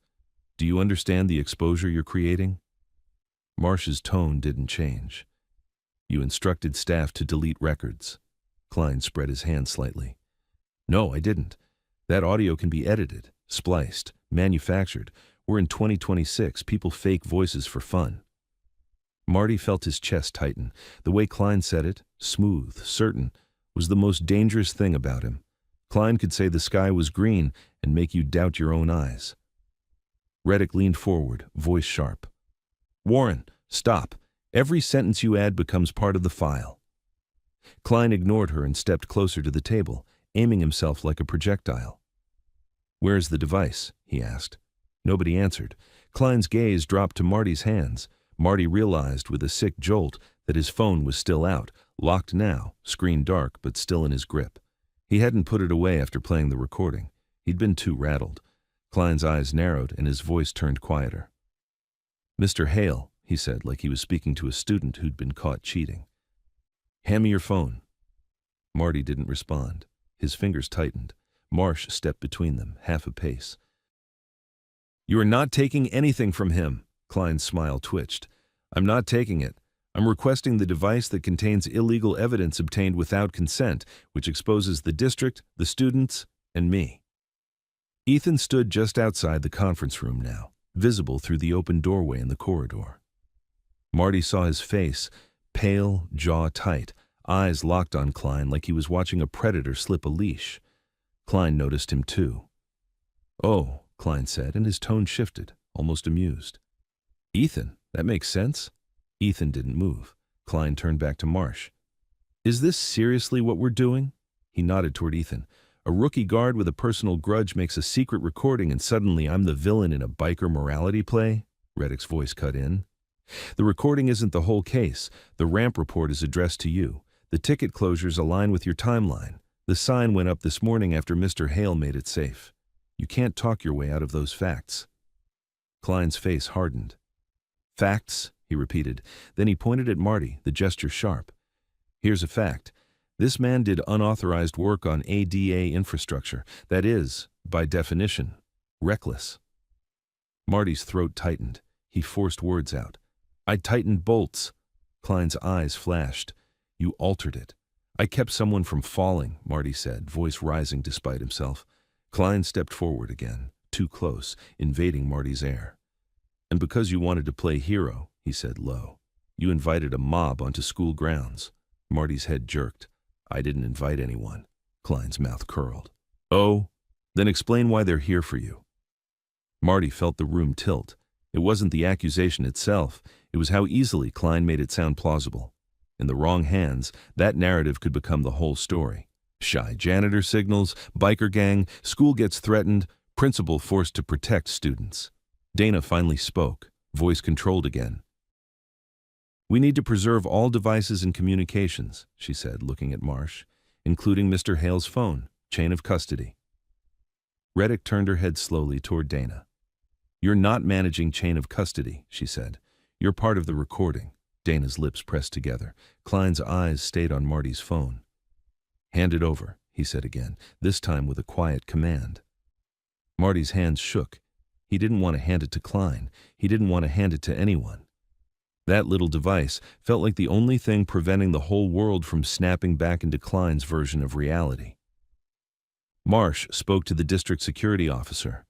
S1: Do you understand the exposure you're creating?" Marsh's tone didn't change. "You instructed staff to delete records." Klein spread his hand slightly. "No, I didn't. That audio can be edited, spliced, manufactured. We're in 2026. People fake voices for fun." Marty felt his chest tighten. The way Klein said it, smooth, certain, was the most dangerous thing about him. Klein could say the sky was green and make you doubt your own eyes. Reddick leaned forward, voice sharp. "Warren, stop. Every sentence you add becomes part of the file." Klein ignored her and stepped closer to the table, aiming himself like a projectile. "Where's the device?" he asked. Nobody answered. Klein's gaze dropped to Marty's hands. Marty realized with a sick jolt that his phone was still out, locked now, screen dark but still in his grip. He hadn't put it away after playing the recording. He'd been too rattled. Klein's eyes narrowed and his voice turned quieter. "Mr. Hale," he said, like he was speaking to a student who'd been caught cheating. "Hand me your phone." Marty didn't respond. His fingers tightened. Marsh stepped between them, half a pace. "You are not taking anything from him." Klein's smile twitched. "I'm not taking it. I'm requesting the device that contains illegal evidence obtained without consent, which exposes the district, the students, and me." Ethan stood just outside the conference room now, visible through the open doorway in the corridor. Marty saw his face, pale, jaw tight, eyes locked on Klein like he was watching a predator slip a leash. Klein noticed him too. "Oh," Klein said, and his tone shifted, almost amused. "Ethan, that makes sense." Ethan didn't move. Klein turned back to Marsh. "Is this seriously what we're doing?" He nodded toward Ethan. "A rookie guard with a personal grudge makes a secret recording and suddenly I'm the villain in a biker morality play?" Reddick's voice cut in. "The recording isn't the whole case. The ramp report is addressed to you. The ticket closures align with your timeline. The sign went up this morning after Mr. Hale made it safe. You can't talk your way out of those facts." Klein's face hardened. "Facts?" he repeated. Then he pointed at Marty, the gesture sharp. "Here's a fact. This man did unauthorized work on ADA infrastructure. That is, by definition, reckless." Marty's throat tightened. He forced words out. "I tightened bolts." Klein's eyes flashed. "You altered it." "I kept someone from falling," Marty said, voice rising despite himself. Klein stepped forward again, too close, invading Marty's air. "And because you wanted to play hero," he said low, "you invited a mob onto school grounds." Marty's head jerked. "I didn't invite anyone." Klein's mouth curled. "Oh? Then explain why they're here for you." Marty felt the room tilt. It wasn't the accusation itself. It was how easily Klein made it sound plausible. In the wrong hands, that narrative could become the whole story. Shy janitor signals, biker gang, school gets threatened, principal forced to protect students. Dana finally spoke, voice controlled again. "We need to preserve all devices and communications," she said, looking at Marsh, "including Mr. Hale's phone, chain of custody." Reddick turned her head slowly toward Dana. "You're not managing chain of custody," she said. "You're part of the recording." Dana's lips pressed together. Klein's eyes stayed on Marty's phone. "Hand it over," he said again, this time with a quiet command. Marty's hands shook. He didn't want to hand it to Klein. He didn't want to hand it to anyone. That little device felt like the only thing preventing the whole world from snapping back into Klein's version of reality. Marsh spoke to the district security officer.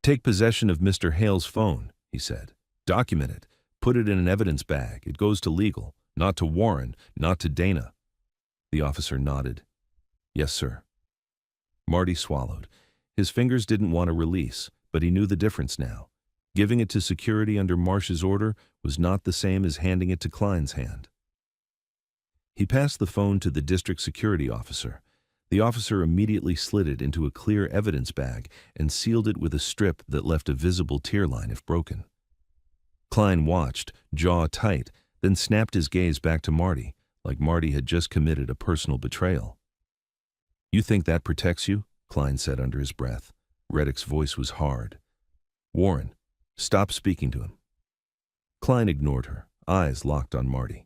S1: "Take possession of Mr. Hale's phone," he said. "Document it. Put it in an evidence bag. It goes to legal, not to Warren, not to Dana." The officer nodded. "Yes, sir." Marty swallowed. His fingers didn't want to release, but he knew the difference now. Giving it to security under Marsh's order was not the same as handing it to Klein's hand. He passed the phone to the district security officer. The officer immediately slid it into a clear evidence bag and sealed it with a strip that left a visible tear line if broken. Klein watched, jaw tight, then snapped his gaze back to Marty, like Marty had just committed a personal betrayal. "You think that protects you?" Klein said under his breath. Reddick's voice was hard. "Warren, stop speaking to him." Klein ignored her, eyes locked on Marty.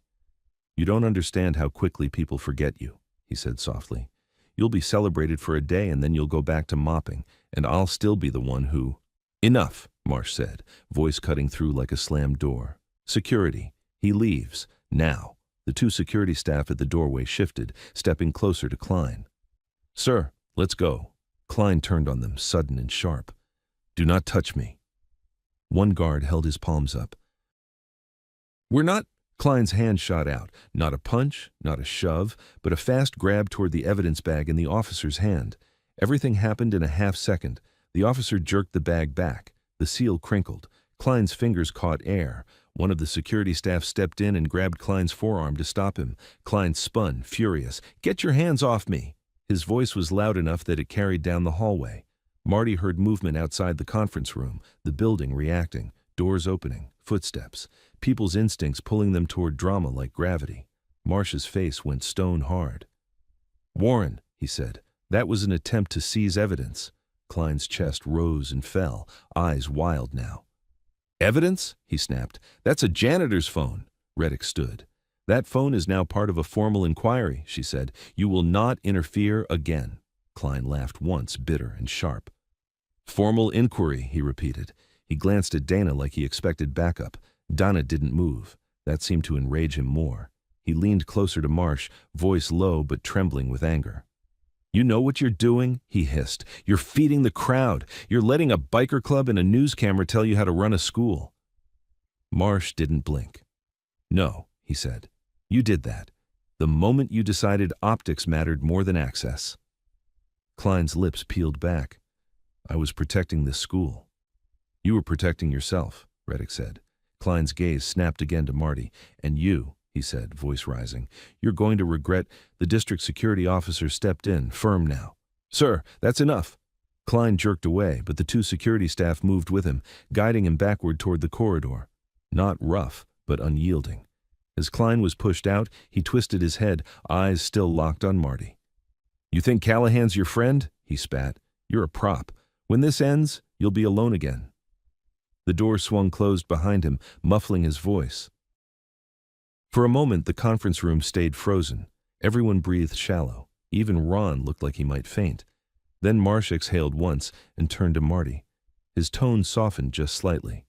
S1: "You don't understand how quickly people forget you," he said softly. "You'll be celebrated for a day and then you'll go back to mopping, and I'll still be the one who—" "Enough," Marsh said, voice cutting through like a slammed door. "Security. He leaves. Now." The two security staff at the doorway shifted, stepping closer to Klein. "Sir, let's go." Klein turned on them, sudden and sharp. "Do not touch me." One guard held his palms up. "We're not—" Klein's hand shot out. Not a punch, not a shove, but a fast grab toward the evidence bag in the officer's hand. Everything happened in a half-second. The officer jerked the bag back. The seal crinkled. Klein's fingers caught air. One of the security staff stepped in and grabbed Klein's forearm to stop him. Klein spun, furious. "Get your hands off me!" His voice was loud enough that it carried down the hallway. Marty heard movement outside the conference room, the building reacting. Doors opening, footsteps, people's instincts pulling them toward drama like gravity. Marsh's face went stone hard. "Warren," he said, "that was an attempt to seize evidence." Klein's chest rose and fell, eyes wild now. "Evidence?" he snapped. "That's a janitor's phone." Reddick stood. "That phone is now part of a formal inquiry," she said. "You will not interfere again." Klein laughed once, bitter and sharp. "Formal inquiry," he repeated. He glanced at Dana like he expected backup. Dana didn't move. That seemed to enrage him more. He leaned closer to Marsh, voice low but trembling with anger. "You know what you're doing?" he hissed. "You're feeding the crowd. You're letting a biker club and a news camera tell you how to run a school." Marsh didn't blink. "No," he said. "You did that. The moment you decided optics mattered more than access." Klein's lips peeled back. "I was protecting this school." "You were protecting yourself," Reddick said. Klein's gaze snapped again to Marty. "And you," he said, voice rising, "you're going to regret." The district security officer stepped in, firm now. "Sir, that's enough." Klein jerked away, but the two security staff moved with him, guiding him backward toward the corridor. Not rough, but unyielding. As Klein was pushed out, he twisted his head, eyes still locked on Marty. "You think Callahan's your friend?" he spat. "You're a prop. When this ends, you'll be alone again." The door swung closed behind him, muffling his voice. For a moment, the conference room stayed frozen. Everyone breathed shallow. Even Ron looked like he might faint. Then Marsh exhaled once and turned to Marty. His tone softened just slightly.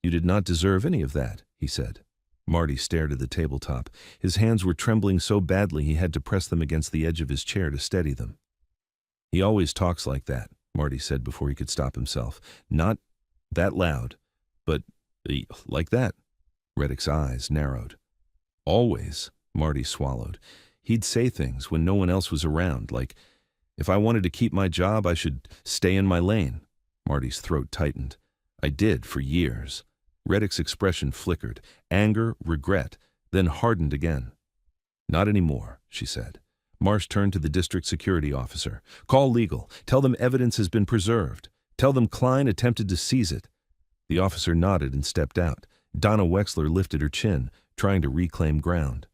S1: "You did not deserve any of that," he said. Marty stared at the tabletop. His hands were trembling so badly he had to press them against the edge of his chair to steady them. "He always talks like that," Marty said before he could stop himself. "Not that loud, but like that." Reddick's eyes narrowed. "Always," Marty swallowed. He'd say things when no one else was around, like, "If I wanted to keep my job, I should stay in my lane." Marty's throat tightened. "I did for years." Reddick's expression flickered. Anger, regret, then hardened again. "Not anymore," she said. Marsh turned to the district security officer. "Call legal. Tell them evidence has been preserved. Tell them Klein attempted to seize it." The officer nodded and stepped out. Donna Wexler lifted her chin, trying to reclaim ground.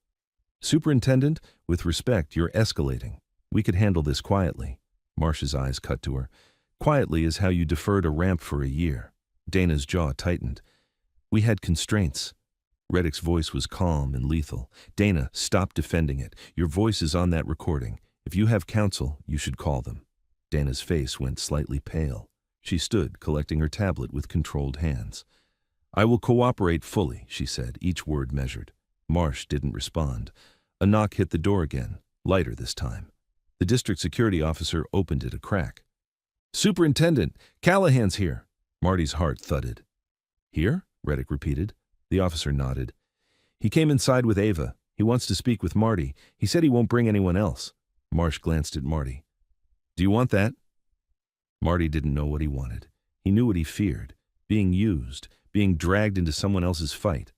S1: "Superintendent, with respect, you're escalating. We could handle this quietly." Marsh's eyes cut to her. "Quietly is how you deferred a ramp for a year." Dana's jaw tightened. "We had constraints." Reddick's voice was calm and lethal. "Dana, stop defending it. Your voice is on that recording. If you have counsel, you should call them." Dana's face went slightly pale. She stood, collecting her tablet with controlled hands. "I will cooperate fully," she said, each word measured. Marsh didn't respond. A knock hit the door again, lighter this time. The district security officer opened it a crack. "Superintendent, Callahan's here." Marty's heart thudded. "Here?" Reddick repeated. The officer nodded. "He came inside with Ava. He wants to speak with Marty. He said he won't bring anyone else." Marsh glanced at Marty. "Do you want that?" Marty didn't know what he wanted. He knew what he feared, being used, being dragged into someone else's fight.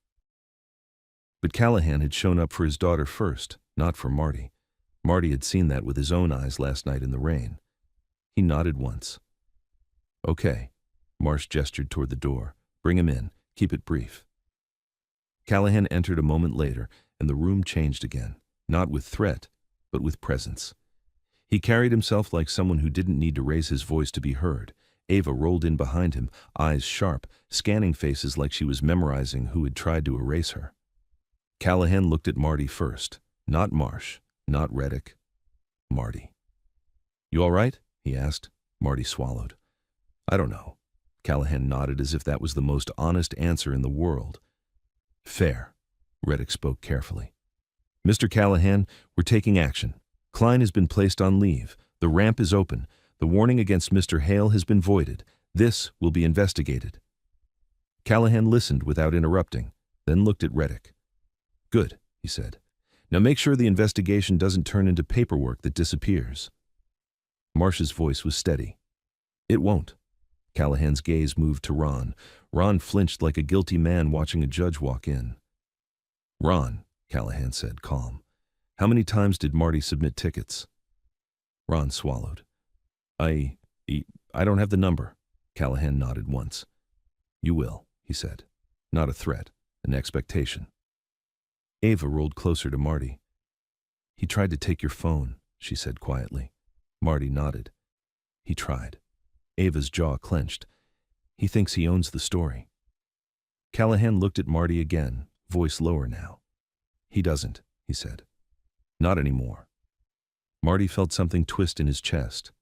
S1: But Callahan had shown up for his daughter first, not for Marty. Marty had seen that with his own eyes last night in the rain. He nodded once. "Okay." Marsh gestured toward the door. "Bring him in. Keep it brief." Callahan entered a moment later, and the room changed again, not with threat, but with presence. He carried himself like someone who didn't need to raise his voice to be heard. Ava rolled in behind him, eyes sharp, scanning faces like she was memorizing who had tried to erase her. Callahan looked at Marty first. Not Marsh, not Reddick. Marty. "You all right?" he asked. Marty swallowed. "I don't know." Callahan nodded as if that was the most honest answer in the world. "Fair." Reddick spoke carefully. "Mr. Callahan, we're taking action. Klein has been placed on leave. The ramp is open. The warning against Mr. Hale has been voided. This will be investigated." Callahan listened without interrupting, then looked at Reddick. "Good," he said. "Now make sure the investigation doesn't turn into paperwork that disappears." Marsh's voice was steady. "It won't." Callahan's gaze moved to Ron. Ron flinched like a guilty man watching a judge walk in. "Ron," Callahan said, calm. "How many times did Marty submit tickets?" Ron swallowed. I don't have the number." Callahan nodded once. You will, he said. Not a threat, an expectation. Ava rolled closer to Marty. He tried to take your phone, she said quietly. Marty nodded. He tried. Ava's jaw clenched. He thinks he owns the story. Callahan looked at Marty again, voice lower now. He doesn't, he said. Not anymore. Marty felt something twist in his chest.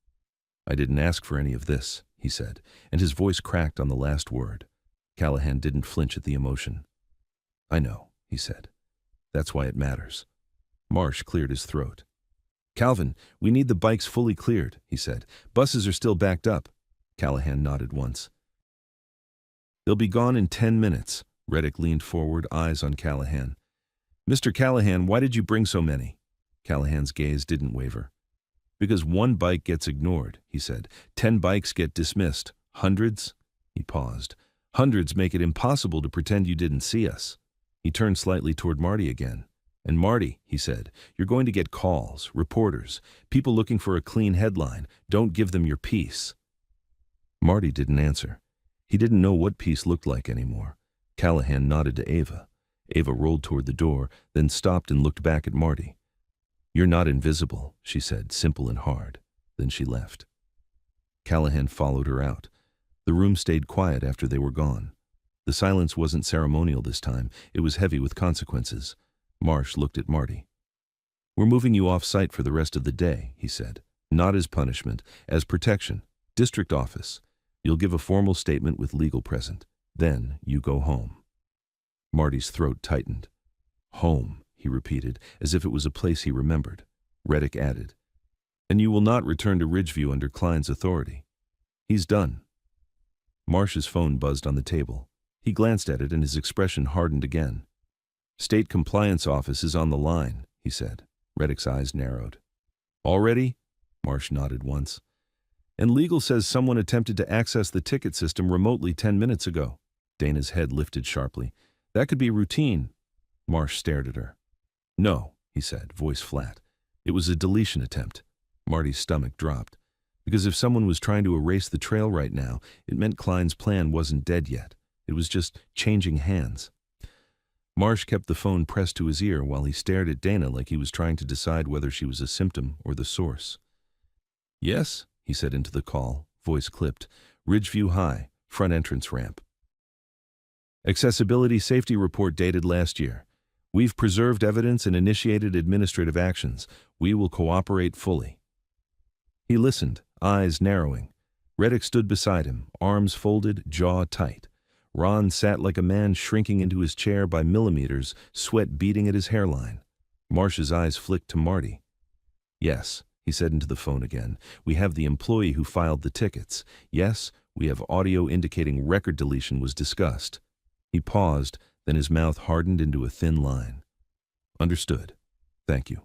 S1: I didn't ask for any of this, he said, and his voice cracked on the last word. Callahan didn't flinch at the emotion. I know, he said. That's why it matters. Marsh cleared his throat. Calvin, we need the bikes fully cleared, he said. Buses are still backed up. Callahan nodded once. They'll be gone in 10 minutes. Reddick leaned forward, eyes on Callahan. Mr. Callahan, why did you bring so many? Callahan's gaze didn't waver. Because one bike gets ignored, he said. 10 bikes get dismissed. Hundreds? He paused. Hundreds make it impossible to pretend you didn't see us. He turned slightly toward Marty again. And Marty, he said, you're going to get calls, reporters, people looking for a clean headline. Don't give them your piece. Marty didn't answer. He didn't know what peace looked like anymore. Callahan nodded to Ava. Ava rolled toward the door, then stopped and looked back at Marty. You're not invisible, she said, simple and hard. Then she left. Callahan followed her out. The room stayed quiet after they were gone. The silence wasn't ceremonial this time. It was heavy with consequences. Marsh looked at Marty. We're moving you off-site for the rest of the day, he said. Not as punishment, as protection. District office. You'll give a formal statement with legal present. Then you go home. Marty's throat tightened. Home, he repeated, as if it was a place he remembered. Reddick added, and you will not return to Ridgeview under Klein's authority. He's done. Marsh's phone buzzed on the table. He glanced at it and his expression hardened again. State Compliance Office is on the line, he said. Reddick's eyes narrowed. Already? Marsh nodded once. And legal says someone attempted to access the ticket system remotely 10 minutes ago. Dana's head lifted sharply. That could be routine. Marsh stared at her. No, he said, voice flat. It was a deletion attempt. Marty's stomach dropped. Because if someone was trying to erase the trail right now, it meant Klein's plan wasn't dead yet. It was just changing hands. Marsh kept the phone pressed to his ear while he stared at Dana like he was trying to decide whether she was a symptom or the source. Yes, he said into the call, voice clipped. Ridgeview High, front entrance ramp. Accessibility safety report dated last year. We've preserved evidence and initiated administrative actions. We will cooperate fully. He listened, eyes narrowing. Reddick stood beside him, arms folded, jaw tight. Ron sat like a man shrinking into his chair by millimeters, sweat beading at his hairline. Marsh's eyes flicked to Marty. Yes, he said into the phone again. We have the employee who filed the tickets. Yes, we have audio indicating record deletion was discussed. He paused, then his mouth hardened into a thin line. Understood. Thank you.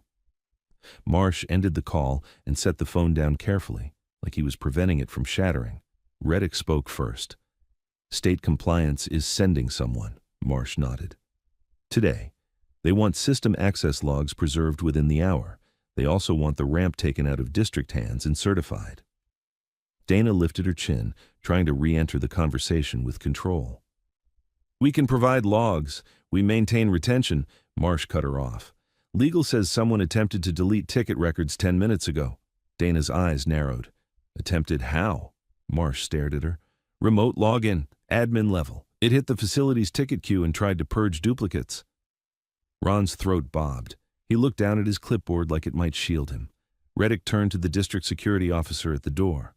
S1: Marsh ended the call and set the phone down carefully, like he was preventing it from shattering. Reddick spoke first. State Compliance is sending someone, Marsh nodded. Today. They want system access logs preserved within the hour. They also want the ramp taken out of district hands and certified. Dana lifted her chin, trying to re-enter the conversation with control. We can provide logs. We maintain retention. Marsh cut her off. Legal says someone attempted to delete ticket records 10 minutes ago. Dana's eyes narrowed. Attempted how? Marsh stared at her. Remote login, admin level. It hit the facility's ticket queue and tried to purge duplicates. Ron's throat bobbed. He looked down at his clipboard like it might shield him. Reddick turned to the district security officer at the door.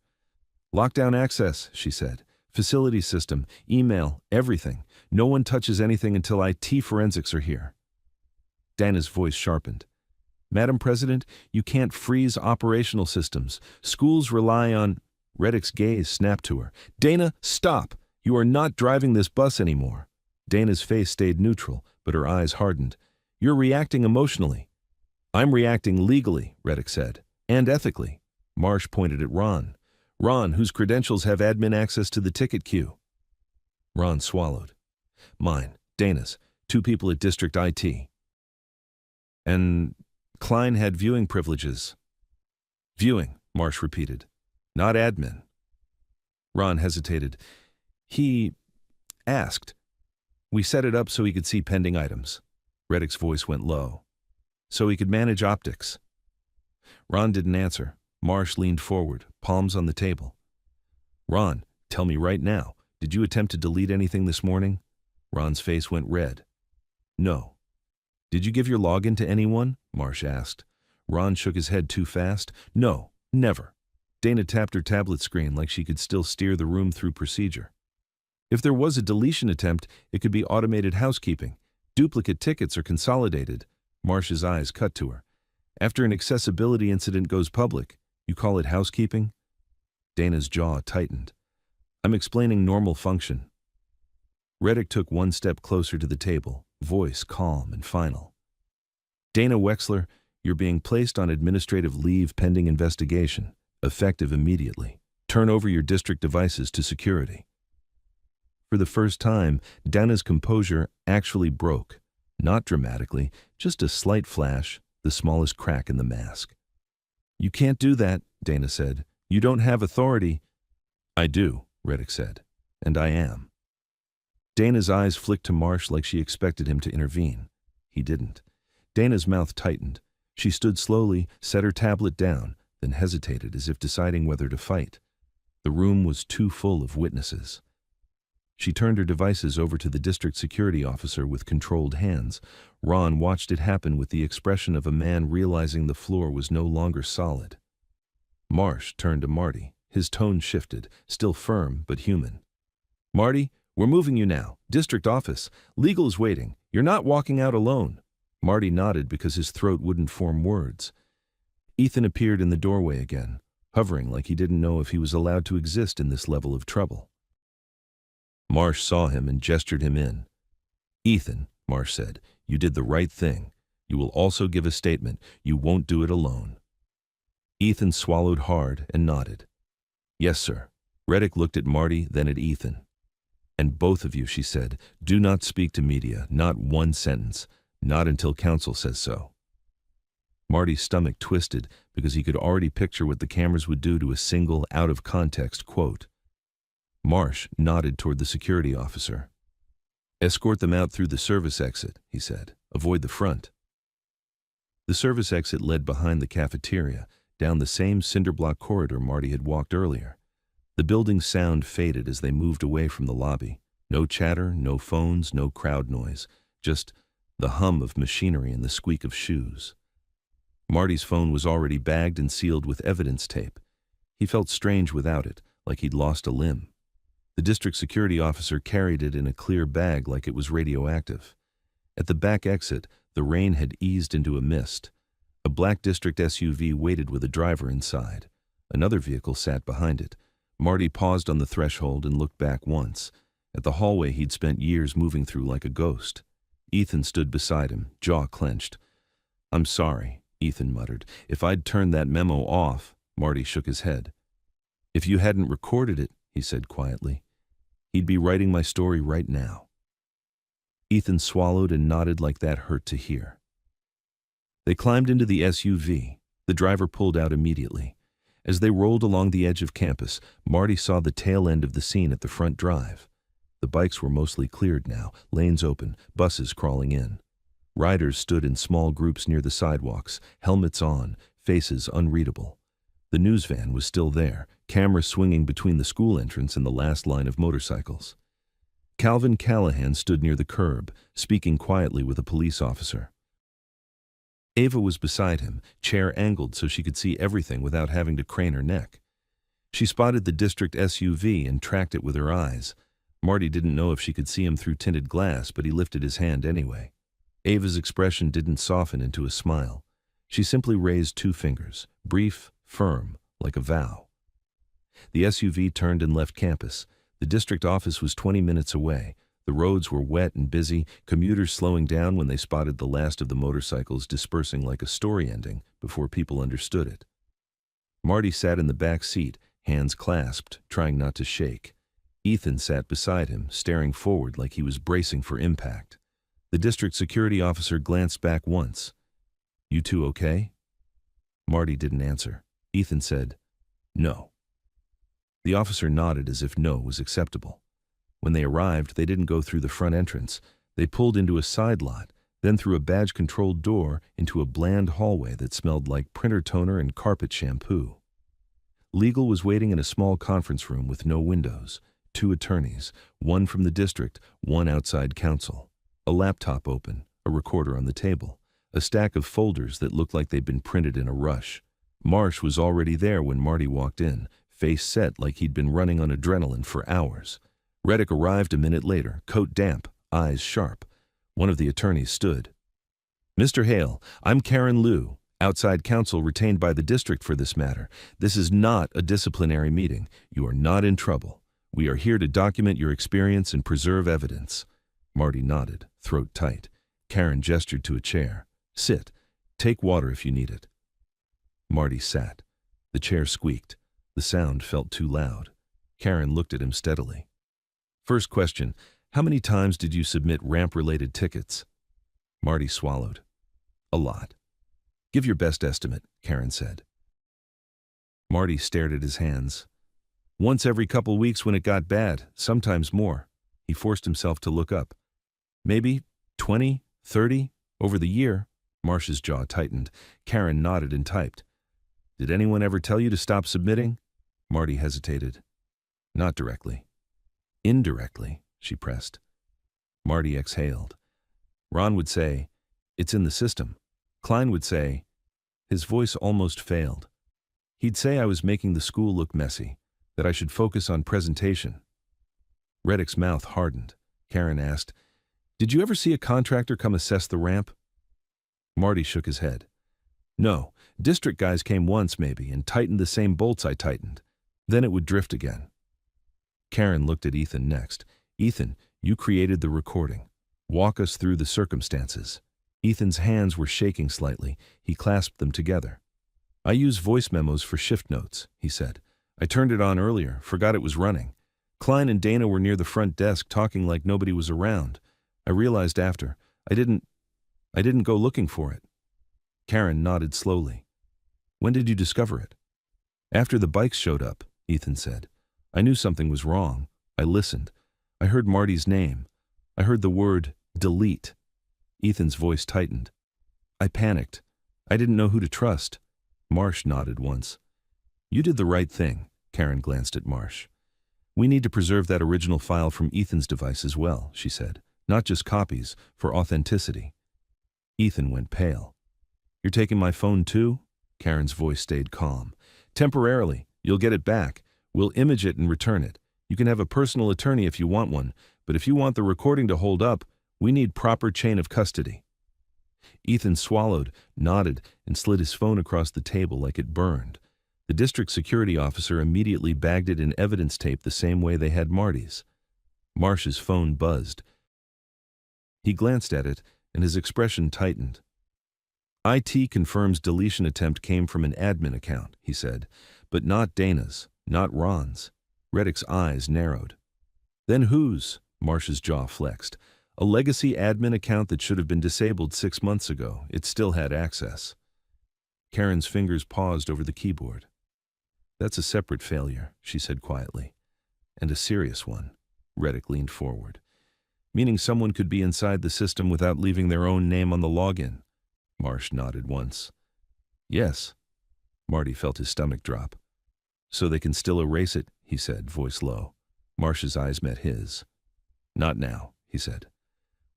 S1: Lockdown access, she said. Facility system, email, everything. No one touches anything until IT forensics are here. Dana's voice sharpened. Madam President, you can't freeze operational systems. Schools rely on... Reddick's gaze snapped to her. Dana, stop! You are not driving this bus anymore. Dana's face stayed neutral, but her eyes hardened. You're reacting emotionally. I'm reacting legally, Reddick said. And ethically. Marsh pointed at Ron. Ron, whose credentials have admin access to the ticket queue. Ron swallowed. Mine, Dana's, 2 people at District IT. And Klein had viewing privileges. Viewing, Marsh repeated. Not admin. Ron hesitated. He asked. We set it up so he could see pending items. Reddick's voice went low. So he could manage optics. Ron didn't answer. Marsh leaned forward, palms on the table. Ron, tell me right now, did you attempt to delete anything this morning? Ron's face went red. No. Did you give your login to anyone? Marsh asked. Ron shook his head too fast. No, never. Dana tapped her tablet screen like she could still steer the room through procedure. If there was a deletion attempt, it could be automated housekeeping. Duplicate tickets are consolidated. Marsh's eyes cut to her. After an accessibility incident goes public, you call it housekeeping? Dana's jaw tightened. I'm explaining normal function. Reddick took one step closer to the table, voice calm and final. Dana Wexler, you're being placed on administrative leave pending investigation, effective immediately. Turn over your district devices to security. For the first time, Dana's composure actually broke. Not dramatically, just a slight flash, the smallest crack in the mask. You can't do that, Dana said. You don't have authority. I do, Reddick said, and I am. Dana's eyes flicked to Marsh like she expected him to intervene. He didn't. Dana's mouth tightened. She stood slowly, set her tablet down, then hesitated as if deciding whether to fight. The room was too full of witnesses. She turned her devices over to the district security officer with controlled hands. Ron watched it happen with the expression of a man realizing the floor was no longer solid. Marsh turned to Marty. His tone shifted, still firm but human. Marty, we're moving you now. District office. Legal is waiting. You're not walking out alone. Marty nodded because his throat wouldn't form words. Ethan appeared in the doorway again, hovering like he didn't know if he was allowed to exist in this level of trouble. Marsh saw him and gestured him in. Ethan, Marsh said, you did the right thing. You will also give a statement. You won't do it alone. Ethan swallowed hard and nodded. Yes, sir. Reddick looked at Marty, then at Ethan. And both of you, she said, do not speak to media, not one sentence, not until counsel says so. Marty's stomach twisted because he could already picture what the cameras would do to a single, out-of-context quote. Marsh nodded toward the security officer. Escort them out through the service exit, he said. Avoid the front. The service exit led behind the cafeteria, down the same cinder-block corridor Marty had walked earlier. The building's sound faded as they moved away from the lobby. No chatter, no phones, no crowd noise, just the hum of machinery and the squeak of shoes. Marty's phone was already bagged and sealed with evidence tape. He felt strange without it, like he'd lost a limb. The district security officer carried it in a clear bag like it was radioactive. At the back exit, the rain had eased into a mist. A black district SUV waited with a driver inside. Another vehicle sat behind it. Marty paused on the threshold and looked back once, at the hallway he'd spent years moving through like a ghost. Ethan stood beside him, jaw clenched. I'm sorry, Ethan muttered. If I'd turned that memo off. Marty shook his head. If you hadn't recorded it, he said quietly, he'd be writing my story right now. Ethan swallowed and nodded like that hurt to hear. They climbed into the SUV. The driver pulled out immediately. As they rolled along the edge of campus, Marty saw the tail end of the scene at the front drive. The bikes were mostly cleared now, lanes open, buses crawling in. Riders stood in small groups near the sidewalks, helmets on, faces unreadable. The news van was still there, cameras swinging between the school entrance and the last line of motorcycles. Calvin Callahan stood near the curb, speaking quietly with a police officer. Ava was beside him, chair angled so she could see everything without having to crane her neck. She spotted the district SUV and tracked it with her eyes. Marty didn't know if she could see him through tinted glass, but he lifted his hand anyway. Ava's expression didn't soften into a smile. She simply raised two fingers, brief, firm, like a vow. The SUV turned and left campus. The district office was 20 minutes away. The roads were wet and busy, commuters slowing down when they spotted the last of the motorcycles dispersing like a story ending before people understood it. Marty sat in the back seat, hands clasped, trying not to shake. Ethan sat beside him, staring forward like he was bracing for impact. The district security officer glanced back once. You two okay? Marty didn't answer. Ethan said, no. The officer nodded as if no was acceptable. When they arrived, they didn't go through the front entrance. They pulled into a side lot, then through a badge-controlled door into a bland hallway that smelled like printer toner and carpet shampoo. Legal was waiting in a small conference room with no windows. 2 attorneys, one from the district, one outside counsel. A laptop open, a recorder on the table, a stack of folders that looked like they'd been printed in a rush. Marsh was already there when Marty walked in, face set like he'd been running on adrenaline for hours. Reddick arrived a minute later, coat damp, eyes sharp. One of the attorneys stood. "Mr. Hale, I'm Karen Liu, outside counsel retained by the district for this matter. This is not a disciplinary meeting. You are not in trouble. We are here to document your experience and preserve evidence." Marty nodded, throat tight. Karen gestured to a chair. "Sit. Take water if you need it." Marty sat. The chair squeaked. The sound felt too loud. Karen looked at him steadily. "First question, how many times did you submit ramp-related tickets?" Marty swallowed. "A lot." "Give your best estimate," Karen said. Marty stared at his hands. "Once every couple weeks when it got bad, sometimes more." He forced himself to look up. "Maybe 20, 30, over the year." Marsh's jaw tightened. Karen nodded and typed. "Did anyone ever tell you to stop submitting?" Marty hesitated. "Not directly." "Indirectly," she pressed. Marty exhaled. "Ron would say, 'It's in the system.' Klein would say," his voice almost failed. "He'd say I was making the school look messy, that I should focus on presentation." Reddick's mouth hardened. Karen asked, "Did you ever see a contractor come assess the ramp?" Marty shook his head. "No, district guys came once maybe and tightened the same bolts I tightened. Then it would drift again." Karen looked at Ethan next. "Ethan, you created the recording. Walk us through the circumstances." Ethan's hands were shaking slightly. He clasped them together. "I use voice memos for shift notes," he said. "I turned it on earlier, forgot it was running. Klein and Dana were near the front desk talking like nobody was around. I realized after. I didn't go looking for it." Karen nodded slowly. "When did you discover it?" "After the bikes showed up," Ethan said. "I knew something was wrong. I listened. I heard Marty's name. I heard the word delete." Ethan's voice tightened. "I panicked. I didn't know who to trust." Marsh nodded once. "You did the right thing." Karen glanced at Marsh. "We need to preserve that original file from Ethan's device as well," she said. "Not just copies, for authenticity." Ethan went pale. "You're taking my phone too?" Karen's voice stayed calm. "Temporarily. You'll get it back. We'll image it and return it. You can have a personal attorney if you want one, but if you want the recording to hold up, we need proper chain of custody." Ethan swallowed, nodded, and slid his phone across the table like it burned. The district security officer immediately bagged it in evidence tape the same way they had Marty's. Marsh's phone buzzed. He glanced at it, and his expression tightened. "IT confirms deletion attempt came from an admin account," he said, "but not Dana's, not Ron's." Reddick's eyes narrowed. "Then whose?" Marsh's jaw flexed. "A legacy admin account that should have been disabled 6 months ago. It still had access." Karen's fingers paused over the keyboard. "That's a separate failure," she said quietly. "And a serious one." Reddick leaned forward. "Meaning someone could be inside the system without leaving their own name on the login." Marsh nodded once. "Yes." Marty felt his stomach drop. "So they can still erase it," he said, voice low. Marsh's eyes met his. "Not now," he said.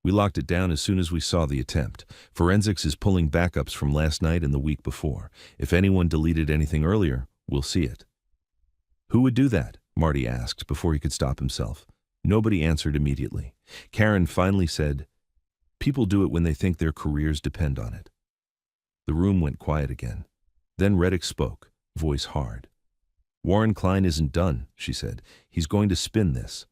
S1: "We locked it down as soon as we saw the attempt. Forensics is pulling backups from last night and the week before. If anyone deleted anything earlier, we'll see it." "Who would do that?" Marty asked before he could stop himself. Nobody answered immediately. Karen finally said, "People do it when they think their careers depend on it." The room went quiet again. Then Reddick spoke, voice hard. "Warren Klein isn't done," she said. "He's going to spin this."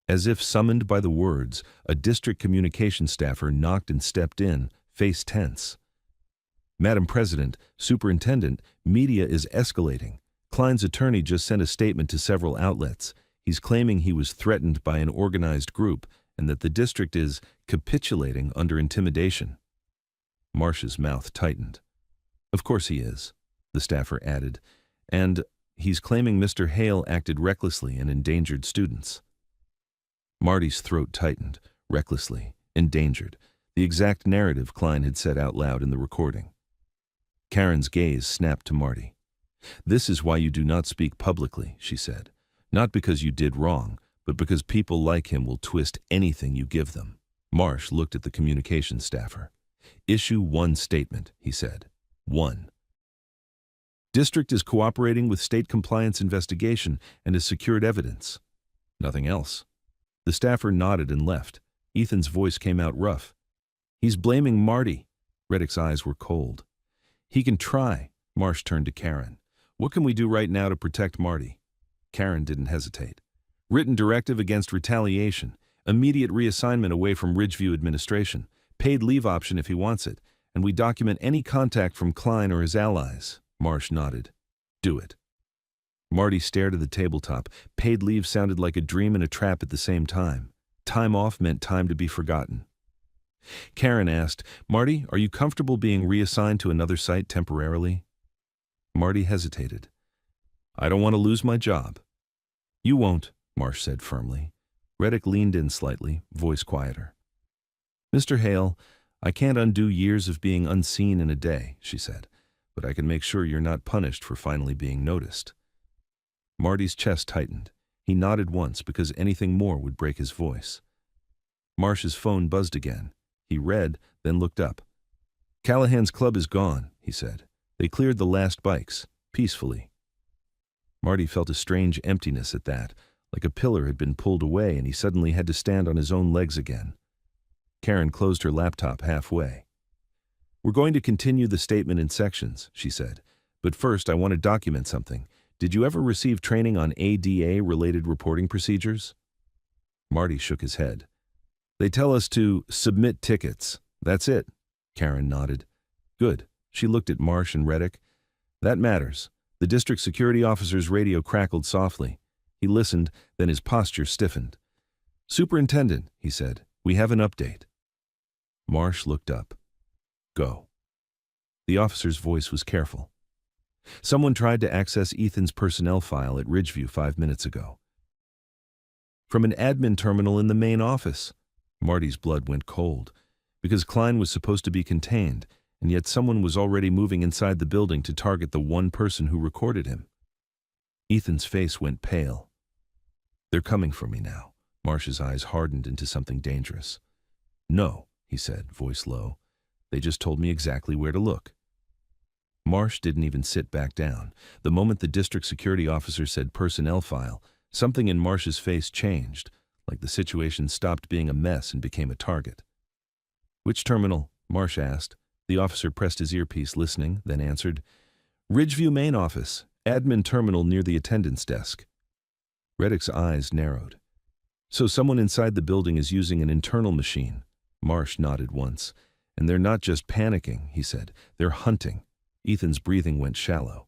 S1: As if summoned by the words, a district communication staffer knocked and stepped in, face tense. "Madam President, Superintendent, media is escalating. Klein's attorney just sent a statement to several outlets. He's claiming he was threatened by an organized group and that the district is capitulating under intimidation." Marsh's mouth tightened. "Of course he is," the staffer added, "and he's claiming Mr. Hale acted recklessly and endangered students." Marty's throat tightened, recklessly, endangered, the exact narrative Klein had said out loud in the recording. Karen's gaze snapped to Marty. "This is why you do not speak publicly," she said. "Not because you did wrong, but because people like him will twist anything you give them." Marsh looked at the communications staffer. "Issue one statement," he said. "One. District is cooperating with state compliance investigation and has secured evidence. Nothing else." The staffer nodded and left. Ethan's voice came out rough. "He's blaming Marty." Reddick's eyes were cold. "He can try." Marsh turned to Karen. "What can we do right now to protect Marty?" Karen didn't hesitate. "Written directive against retaliation, immediate reassignment away from Ridgeview administration, paid leave option if he wants it, and we document any contact from Klein or his allies." Marsh nodded. "Do it." Marty stared at the tabletop. Paid leave sounded like a dream and a trap at the same time. Time off meant time to be forgotten. Karen asked, "Marty, are you comfortable being reassigned to another site temporarily?" Marty hesitated. "I don't want to lose my job." "You won't," Marsh said firmly. Reddick leaned in slightly, voice quieter. "Mr. Hale, I can't undo years of being unseen in a day," she said, "but I can make sure you're not punished for finally being noticed." Marty's chest tightened. He nodded once because anything more would break his voice. Marsh's phone buzzed again. He read, then looked up. "Callahan's club is gone," he said. "They cleared the last bikes, peacefully." Marty felt a strange emptiness at that, like a pillar had been pulled away and he suddenly had to stand on his own legs again. Karen closed her laptop halfway. "We're going to continue the statement in sections," she said. "But first I want to document something. Did you ever receive training on ADA-related reporting procedures?" Marty shook his head. "They tell us to submit tickets. That's it." Karen nodded. "Good." She looked at Marsh and Reddick. "That matters." The district security officer's radio crackled softly. He listened, then his posture stiffened. "Superintendent," he said, "we have an update." Marsh looked up. "Go." The officer's voice was careful. "Someone tried to access Ethan's personnel file at Ridgeview 5 minutes ago. From an admin terminal in the main office." Marty's blood went cold. Because Klein was supposed to be contained, and yet someone was already moving inside the building to target the one person who recorded him. Ethan's face went pale. "They're coming for me now." Marsh's eyes hardened into something dangerous. "No," he said, voice low. "They just told me exactly where to look." Marsh didn't even sit back down. The moment the district security officer said personnel file, something in Marsh's face changed, like the situation stopped being a mess and became a target. "Which terminal?" Marsh asked. The officer pressed his earpiece, listening, then answered, "Ridgeview main office, admin terminal near the attendance desk." Reddick's eyes narrowed. "So someone inside the building is using an internal machine." Marsh nodded once. "And they're not just panicking," he said. "They're hunting." Ethan's breathing went shallow.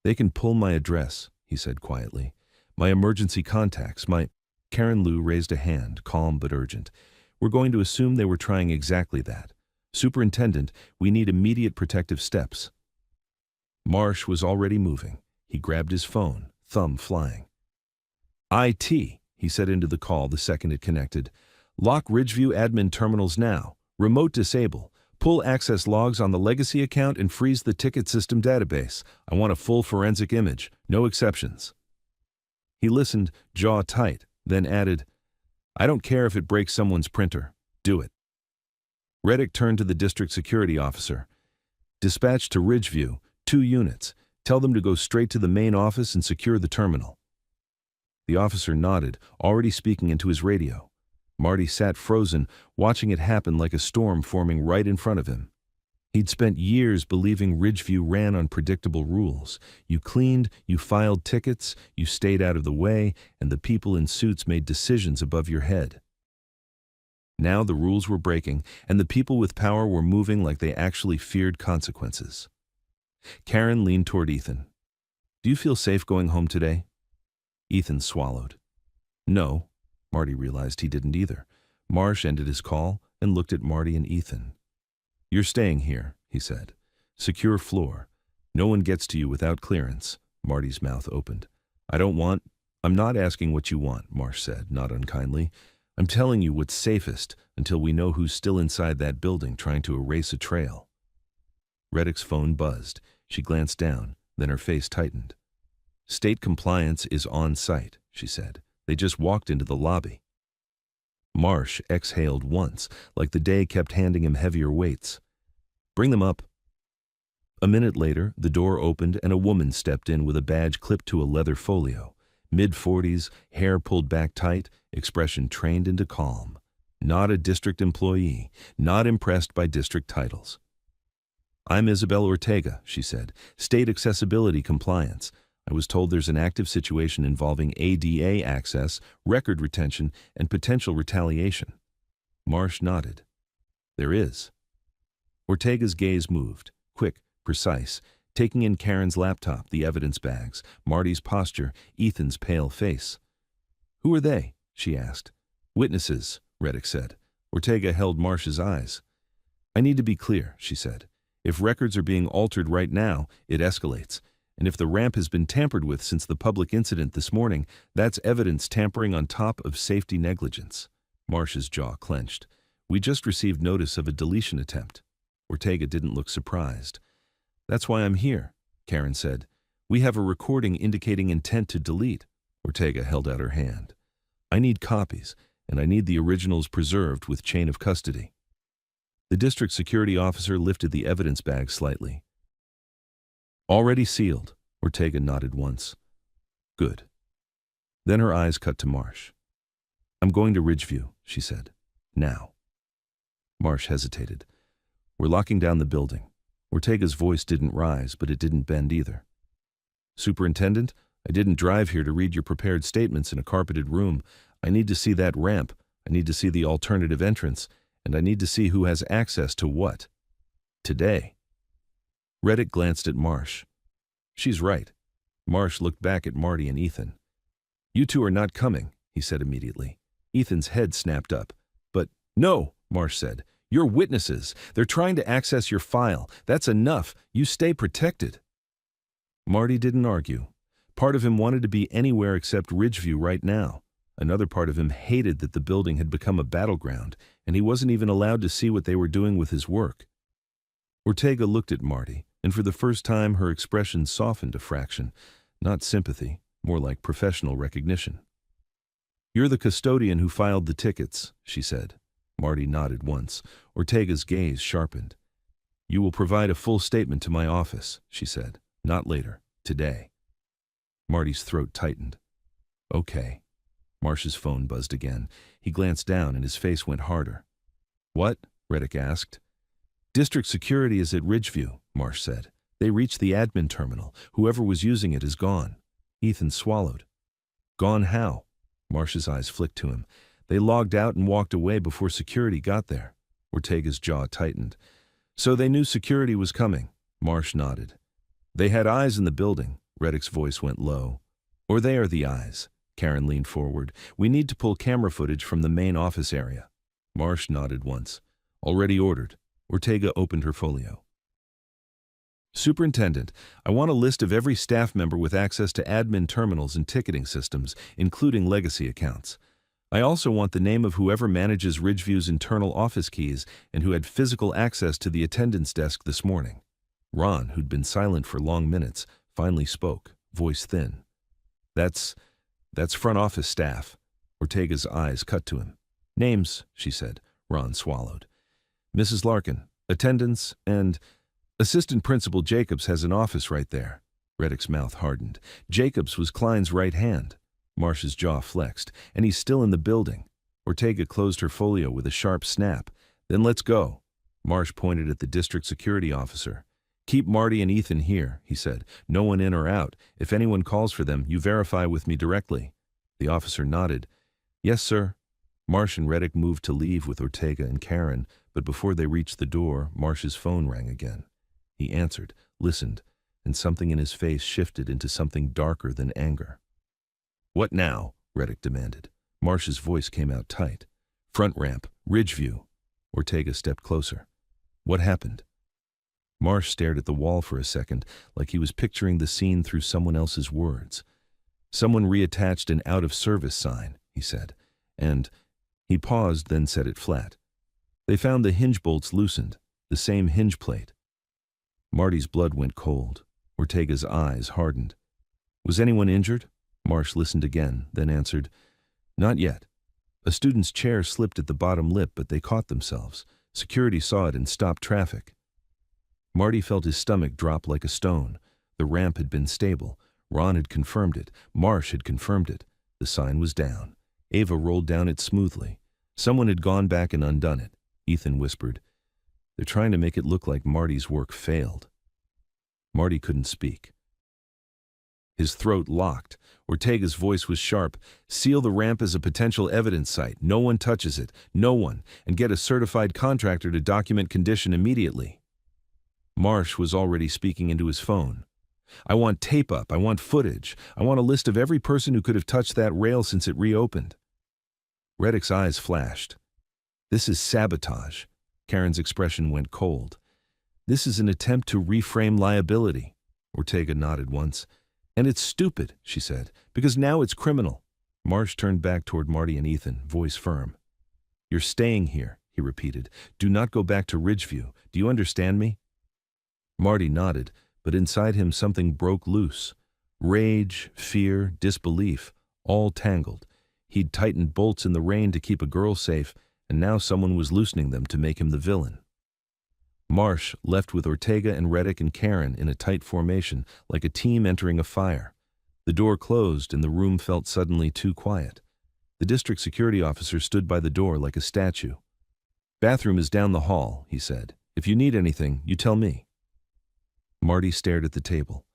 S1: "They can pull my address," he said quietly. "My emergency contacts, my—" Karen Lou raised a hand, calm but urgent. "We're going to assume they were trying exactly that. Superintendent, we need immediate protective steps." Marsh was already moving. He grabbed his phone, thumb flying. "IT," he said into the call the second it connected. "Lock Ridgeview admin terminals now. Remote disable. Pull access logs on the legacy account and freeze the ticket system database. I want a full forensic image. No exceptions." He listened, jaw tight, then added, "I don't care if it breaks someone's printer. Do it." Reddick turned to the district security officer. "Dispatch to Ridgeview, 2 units. Tell them to go straight to the main office and secure the terminal." The officer nodded, already speaking into his radio. Marty sat frozen, watching it happen like a storm forming right in front of him. He'd spent years believing Ridgeview ran on predictable rules. You cleaned, you filed tickets, you stayed out of the way, and the people in suits made decisions above your head. Now the rules were breaking, and the people with power were moving like they actually feared consequences. Karen leaned toward Ethan. "Do you feel safe going home today?" Ethan swallowed. "No." Marty realized he didn't either. Marsh ended his call and looked at Marty and Ethan. "You're staying here," he said. "Secure floor. No one gets to you without clearance." Marty's mouth opened. I'm not asking what you want," Marsh said, not unkindly. I'm telling you what's safest until we know who's still inside that building trying to erase a trail. Reddick's phone buzzed. She glanced down, then her face tightened. State compliance is on site, she said. They just walked into the lobby. Marsh exhaled once, like the day kept handing him heavier weights. Bring them up. A minute later, the door opened and a woman stepped in with a badge clipped to a leather folio. Mid-40s, hair pulled back tight, expression trained into calm. Not a district employee, not impressed by district titles. I'm Isabel Ortega, she said. State accessibility compliance. I was told there's an active situation involving ADA access, record retention, and potential retaliation. Marsh nodded. There is. Ortega's gaze moved, quick, precise, taking in Karen's laptop, the evidence bags, Marty's posture, Ethan's pale face. Who are they? She asked. Witnesses, Reddick said. Ortega held Marsh's eyes. I need to be clear, she said. If records are being altered right now, it escalates. And if the ramp has been tampered with since the public incident this morning, that's evidence tampering on top of safety negligence. Marsh's jaw clenched. We just received notice of a deletion attempt. Ortega didn't look surprised. That's why I'm here, Karen said. We have a recording indicating intent to delete. Ortega held out her hand. I need copies, and I need the originals preserved with chain of custody. The district security officer lifted the evidence bag slightly. Already sealed, Ortega nodded once. Good. Then her eyes cut to Marsh. I'm going to Ridgeview, she said. Now. Marsh hesitated. We're locking down the building. Ortega's voice didn't rise, but it didn't bend either. Superintendent, I didn't drive here to read your prepared statements in a carpeted room. I need to see that ramp. I need to see the alternative entrance. And I need to see who has access to what. Today. Reddick glanced at Marsh. She's right. Marsh looked back at Marty and Ethan. You two are not coming, he said immediately. Ethan's head snapped up. But, no, Marsh said. You're witnesses. They're trying to access your file. That's enough. You stay protected. Marty didn't argue. Part of him wanted to be anywhere except Ridgeview right now. Another part of him hated that the building had become a battleground, and he wasn't even allowed to see what they were doing with his work. Ortega looked at Marty, and for the first time her expression softened a fraction. Not sympathy, more like professional recognition. You're the custodian who filed the tickets, she said. Marty nodded once. Ortega's gaze sharpened. You will provide a full statement to my office, she said. Not later, today. Marty's throat tightened. Okay. Marsh's phone buzzed again. He glanced down and his face went harder. What? Reddick asked. District security is at Ridgeview, Marsh said. They reached the admin terminal. Whoever was using it is gone. Ethan swallowed. Gone how? Marsh's eyes flicked to him. They logged out and walked away before security got there. Ortega's jaw tightened. So they knew security was coming. Marsh nodded. They had eyes in the building. Reddick's voice went low. Or they are the eyes. Karen leaned forward. We need to pull camera footage from the main office area. Marsh nodded once. Already ordered. Ortega opened her folio. Superintendent, I want a list of every staff member with access to admin terminals and ticketing systems, including legacy accounts. I also want the name of whoever manages Ridgeview's internal office keys and who had physical access to the attendance desk this morning. Ron, who'd been silent for long minutes, finally spoke, voice thin. That's front office staff. Ortega's eyes cut to him. Names, she said. Ron swallowed. Mrs. Larkin, attendance, and Assistant Principal Jacobs has an office right there. Reddick's mouth hardened. Jacobs was Klein's right hand. Marsh's jaw flexed. And he's still in the building. Ortega closed her folio with a sharp snap. Then let's go. Marsh pointed at the district security officer. Keep Marty and Ethan here, he said. No one in or out. If anyone calls for them, you verify with me directly. The officer nodded. Yes, sir. Marsh and Reddick moved to leave with Ortega and Karen, but before they reached the door, Marsh's phone rang again. He answered, listened, and something in his face shifted into something darker than anger. What now? Reddick demanded. Marsh's voice came out tight. Front ramp, Ridgeview. Ortega stepped closer. What happened? Marsh stared at the wall for a second, like he was picturing the scene through someone else's words. Someone reattached an out-of-service sign, he said, and He paused, then set it flat. They found the hinge bolts loosened, the same hinge plate. Marty's blood went cold. Ortega's eyes hardened. Was anyone injured? Marsh listened again, then answered, Not yet. A student's chair slipped at the bottom lip, but they caught themselves. Security saw it and stopped traffic. Marty felt his stomach drop like a stone. The ramp had been stable. Ron had confirmed it. Marsh had confirmed it. The sign was down. Ava rolled down it smoothly. Someone had gone back and undone it. Ethan whispered, They're trying to make it look like Marty's work failed. Marty couldn't speak. His throat locked. Ortega's voice was sharp. Seal the ramp as a potential evidence site. No one touches it. No one. And get a certified contractor to document condition immediately. Marsh was already speaking into his phone. I want tape up. I want footage. I want a list of every person who could have touched that rail since it reopened. Reddick's eyes flashed. This is sabotage. Karen's expression went cold. This is an attempt to reframe liability. Ortega nodded once. And it's stupid, she said, because now it's criminal. Marsh turned back toward Marty and Ethan, voice firm. You're staying here, he repeated. Do not go back to Ridgeview. Do you understand me? Marty nodded, but inside him something broke loose. Rage, fear, disbelief, all tangled. He'd tightened bolts in the rain to keep a girl safe, and now someone was loosening them to make him the villain. Marsh left with Ortega and Reddick and Karen in a tight formation, like a team entering a fire. The door closed and the room felt suddenly too quiet. The district security officer stood by the door like a statue. Bathroom is down the hall, he said. If you need anything, you tell me. Marty stared at the table.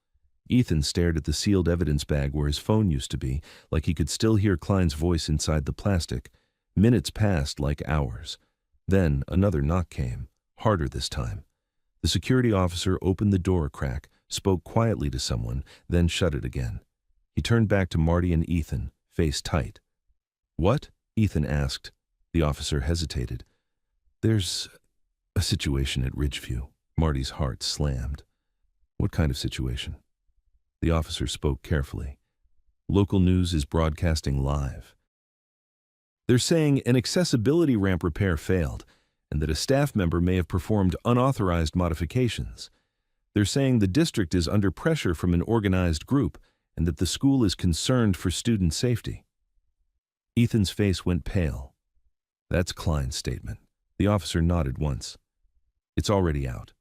S1: Ethan stared at the sealed evidence bag where his phone used to be, like he could still hear Klein's voice inside the plastic. Minutes passed like hours. Then another knock came. Harder this time. The security officer opened the door a crack, spoke quietly to someone, then shut it again. He turned back to Marty and Ethan, face tight. What? Ethan asked. The officer hesitated. There's a situation at Ridgeview. Marty's heart slammed. What kind of situation? The officer spoke carefully. Local news is broadcasting live. They're saying an accessibility ramp repair failed, and that a staff member may have performed unauthorized modifications. They're saying the district is under pressure from an organized group, and that the school is concerned for student safety. Ethan's face went pale. That's Klein's statement. The officer nodded once. It's already out.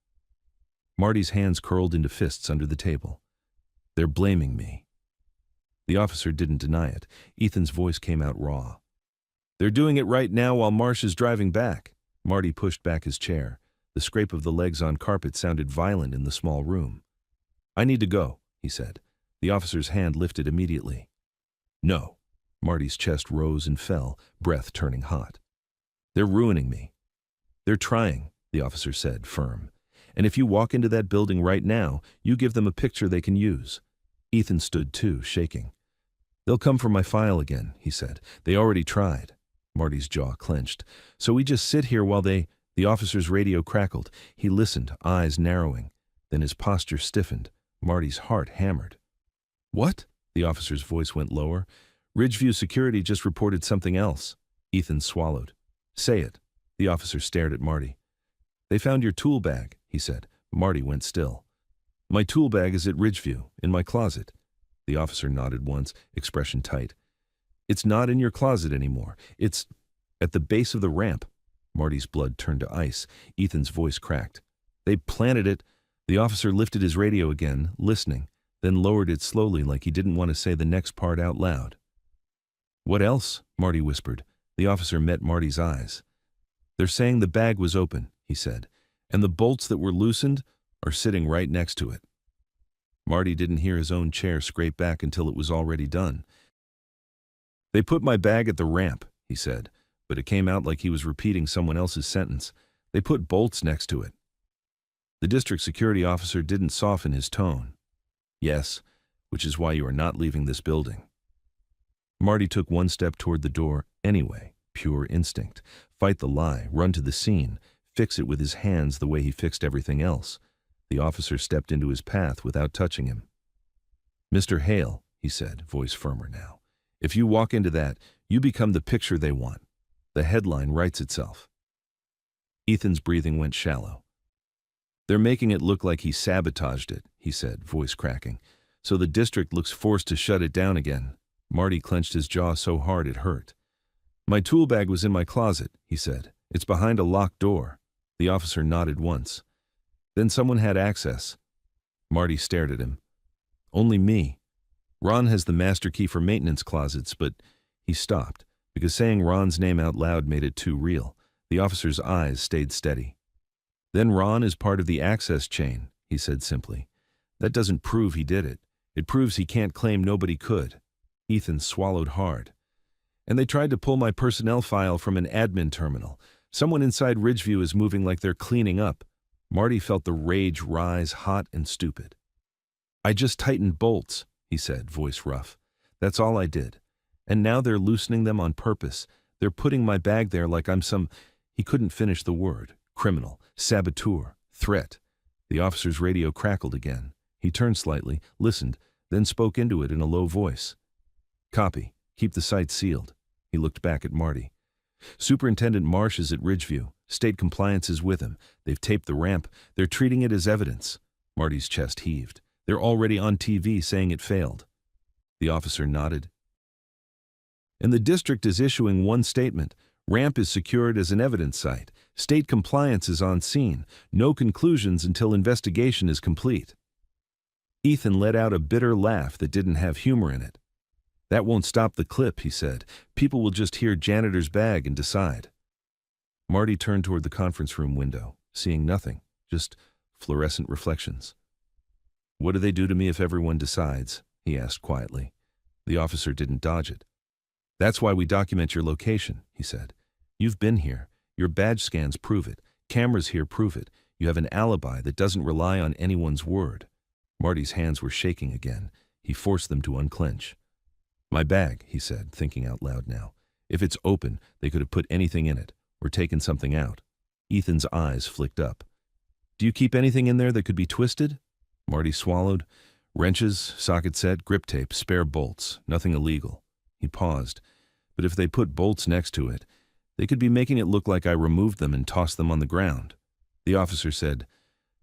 S1: Marty's hands curled into fists under the table. They're blaming me. The officer didn't deny it. Ethan's voice came out raw. They're doing it right now while Marsh is driving back. Marty pushed back his chair. The scrape of the legs on carpet sounded violent in the small room. I need to go, he said. The officer's hand lifted immediately. No. Marty's chest rose and fell, breath turning hot. They're ruining me. They're trying, the officer said, firm. And if you walk into that building right now, you give them a picture they can use. Ethan stood too, shaking. They'll come for my file again, he said. They already tried. Marty's jaw clenched. So we just sit here while they... The officer's radio crackled. He listened, eyes narrowing. Then his posture stiffened. Marty's heart hammered. What? The officer's voice went lower. Ridgeview Security just reported something else. Ethan swallowed. Say it. The officer stared at Marty. They found your tool bag, he said. Marty went still. My tool bag is at Ridgeview, in my closet. The officer nodded once, expression tight. It's not in your closet anymore. It's at the base of the ramp. Marty's blood turned to ice. Ethan's voice cracked. They planted it. The officer lifted his radio again, listening, then lowered it slowly like he didn't want to say the next part out loud. What else? Marty whispered. The officer met Marty's eyes. They're saying the bag was open, he said, and the bolts that were loosened are sitting right next to it. Marty didn't hear his own chair scrape back until it was already done. They put my bag at the ramp, he said, but it came out like he was repeating someone else's sentence. They put bolts next to it. The district security officer didn't soften his tone. Yes, which is why you are not leaving this building. Marty took one step toward the door anyway, pure instinct. Fight the lie, run to the scene, fix it with his hands the way he fixed everything else. The officer stepped into his path without touching him. Mr. Hale, he said, voice firmer now. If you walk into that, you become the picture they want. The headline writes itself. Ethan's breathing went shallow. "They're making it look like he sabotaged it," he said, voice cracking. "So the district looks forced to shut it down again." Marty clenched his jaw so hard it hurt. "My tool bag was in my closet," he said. "It's behind a locked door." The officer nodded once. "Then someone had access." Marty stared at him. "Only me. Ron has the master key for maintenance closets," but he stopped, because saying Ron's name out loud made it too real. The officer's eyes stayed steady. "Then Ron is part of the access chain," he said simply. "That doesn't prove he did it. It proves he can't claim nobody could." Ethan swallowed hard. "And they tried to pull my personnel file from an admin terminal. Someone inside Ridgeview is moving like they're cleaning up." Marty felt the rage rise hot and stupid. "I just tightened bolts," he said, voice rough. "That's all I did. And now they're loosening them on purpose. They're putting my bag there like I'm some—" He couldn't finish the word. Criminal, saboteur, threat. The officer's radio crackled again. He turned slightly, listened, then spoke into it in a low voice. "Copy. Keep the site sealed." He looked back at Marty. "Superintendent Marsh is at Ridgeview. State compliance is with him. They've taped the ramp. They're treating it as evidence." Marty's chest heaved. "They're already on TV saying it failed." The officer nodded. "And the district is issuing one statement. Ramp is secured as an evidence site. State compliance is on scene. No conclusions until investigation is complete." Ethan let out a bitter laugh that didn't have humor in it. "That won't stop the clip," he said. "People will just hear Janitor's bag and decide." Marty turned toward the conference room window, seeing nothing, just fluorescent reflections. "What do they do to me if everyone decides?" he asked quietly. The officer didn't dodge it. "That's why we document your location," he said. "You've been here. Your badge scans prove it. Cameras here prove it. You have an alibi that doesn't rely on anyone's word." Marty's hands were shaking again. He forced them to unclench. "My bag," he said, thinking out loud now. "If it's open, they could have put anything in it, or taken something out." Ethan's eyes flicked up. "Do you keep anything in there that could be twisted?" Marty swallowed. "Wrenches, socket set, grip tape, spare bolts. Nothing illegal." He paused. "But if they put bolts next to it, they could be making it look like I removed them and tossed them on the ground." The officer said,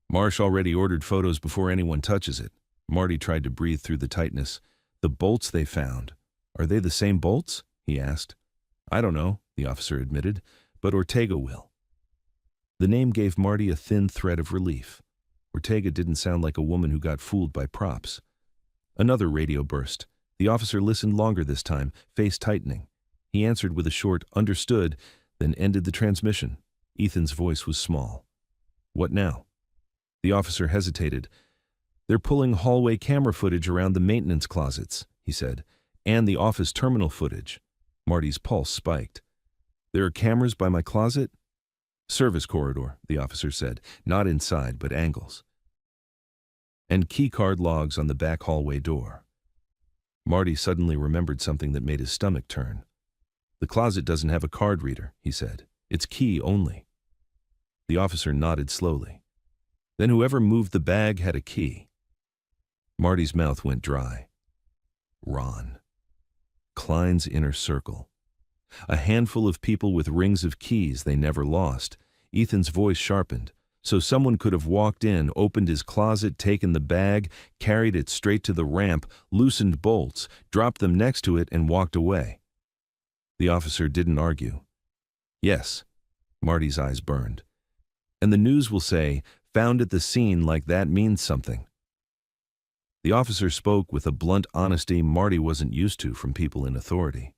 S1: "Marsh already ordered photos before anyone touches it." Marty tried to breathe through the tightness. "The bolts they found, are they the same bolts?" he asked. "I don't know," the officer admitted, "but Ortega will." The name gave Marty a thin thread of relief. Ortega didn't sound like a woman who got fooled by props. Another radio burst. The officer listened longer this time, face tightening. He answered with a short, "Understood," then ended the transmission. Ethan's voice was small. "What now?" The officer hesitated. "They're pulling hallway camera footage around the maintenance closets," he said, "and the office terminal footage." Marty's pulse spiked. "There are cameras by my closet?" "Service corridor," the officer said, "not inside, but angles. And key card logs on the back hallway door." Marty suddenly remembered something that made his stomach turn. "The closet doesn't have a card reader," he said. "It's key only." The officer nodded slowly. "Then whoever moved the bag had a key." Marty's mouth went dry. Ron. Klein's inner circle. A handful of people with rings of keys they never lost. Ethan's voice sharpened. So someone could have walked in, opened his closet, taken the bag, carried it straight to the ramp, loosened bolts, dropped them next to it, and walked away. The officer didn't argue. "Yes." Marty's eyes burned. "And the news will say, 'Found at the scene,' like that means something." The officer spoke with a blunt honesty Marty wasn't used to from people in authority.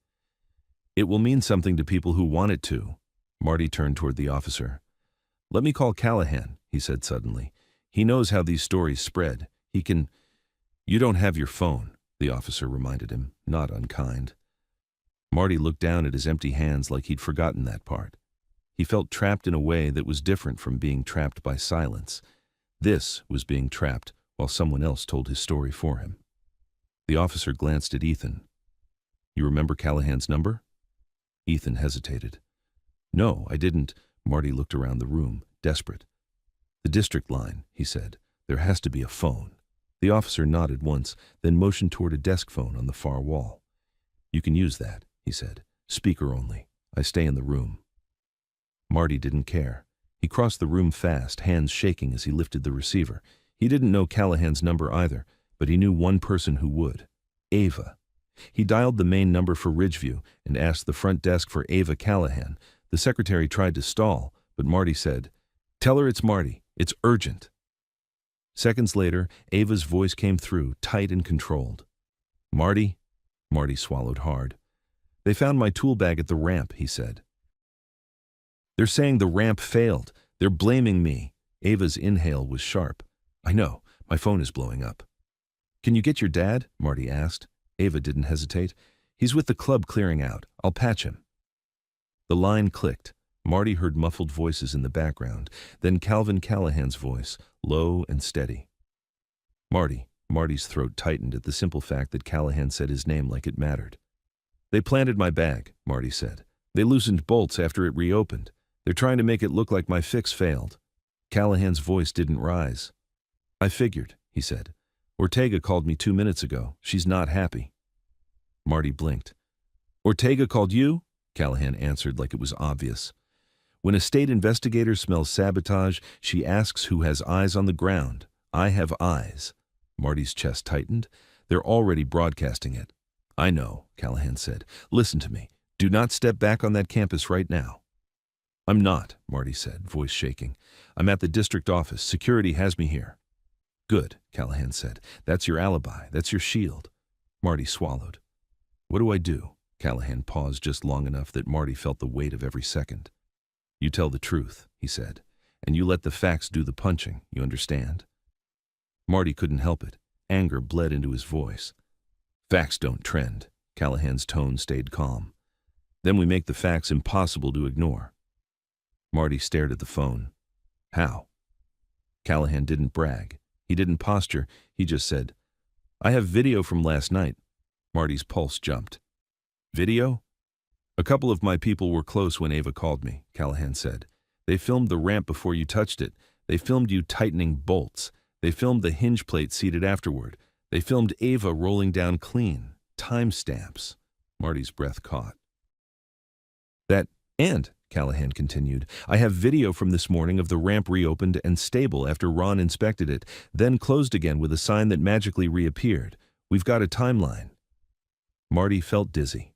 S1: "It will mean something to people who want it to." Marty turned toward the officer. "Let me call Callahan," he said suddenly. "He knows how these stories spread. He can—" "You don't have your phone," the officer reminded him, not unkind. Marty looked down at his empty hands like he'd forgotten that part. He felt trapped in a way that was different from being trapped by silence. This was being trapped while someone else told his story for him. The officer glanced at Ethan. "You remember Callahan's number?" Ethan hesitated. "No, I didn't." Marty looked around the room, desperate. "The district line," he said. "There has to be a phone." The officer nodded once, then motioned toward a desk phone on the far wall. "You can use that," he said. "Speaker only. I stay in the room. Marty didn't care. He crossed the room fast, hands shaking as he lifted the receiver. He didn't know Callahan's number either, but he knew one person who would. Ava. He dialed the main number for Ridgeview and asked the front desk for Ava Callahan. The secretary tried to stall, but Marty said, "Tell her it's Marty. It's urgent." Seconds later, Ava's voice came through, tight and controlled. "Marty?" Marty swallowed hard. "They found my tool bag at the ramp," he said. "They're saying the ramp failed. They're blaming me." Ava's inhale was sharp. "I know. My phone is blowing up." "Can you get your dad?" Marty asked. Ava didn't hesitate. "He's with the club clearing out. I'll patch him." The line clicked. Marty heard muffled voices in the background, then Calvin Callahan's voice, low and steady. "Marty." Marty's throat tightened at the simple fact that Callahan said his name like it mattered. "They planted my bag," Marty said. "They loosened bolts after it reopened. They're trying to make it look like my fix failed." Callahan's voice didn't rise. "I figured," he said. "Ortega called me 2 minutes ago. She's not happy." Marty blinked. "Ortega called you?" Callahan answered like it was obvious. "When a state investigator smells sabotage, she asks who has eyes on the ground. I have eyes." Marty's chest tightened. "They're already broadcasting it." "I know," Callahan said. "Listen to me. Do not step back on that campus right now." "I'm not," Marty said, voice shaking. "I'm at the district office. Security has me here." "Good," Callahan said. "That's your alibi. That's your shield." Marty swallowed. "What do I do?" Callahan paused just long enough that Marty felt the weight of every second. "You tell the truth," he said, "and you let the facts do the punching, you understand?" Marty couldn't help it. Anger bled into his voice. "Facts don't trend." Callahan's tone stayed calm. "Then we make the facts impossible to ignore." Marty stared at the phone. "How?" Callahan didn't brag. He didn't posture. He just said, "I have video from last night." Marty's pulse jumped. "Video?" "A couple of my people were close when Ava called me," Callahan said. "They filmed the ramp before you touched it. They filmed you tightening bolts. They filmed the hinge plate seated afterward. They filmed Ava rolling down clean. Timestamps." Marty's breath caught. And, Callahan continued, "I have video from this morning of the ramp reopened and stable after Ron inspected it, then closed again with a sign that magically reappeared. We've got a timeline." Marty felt dizzy.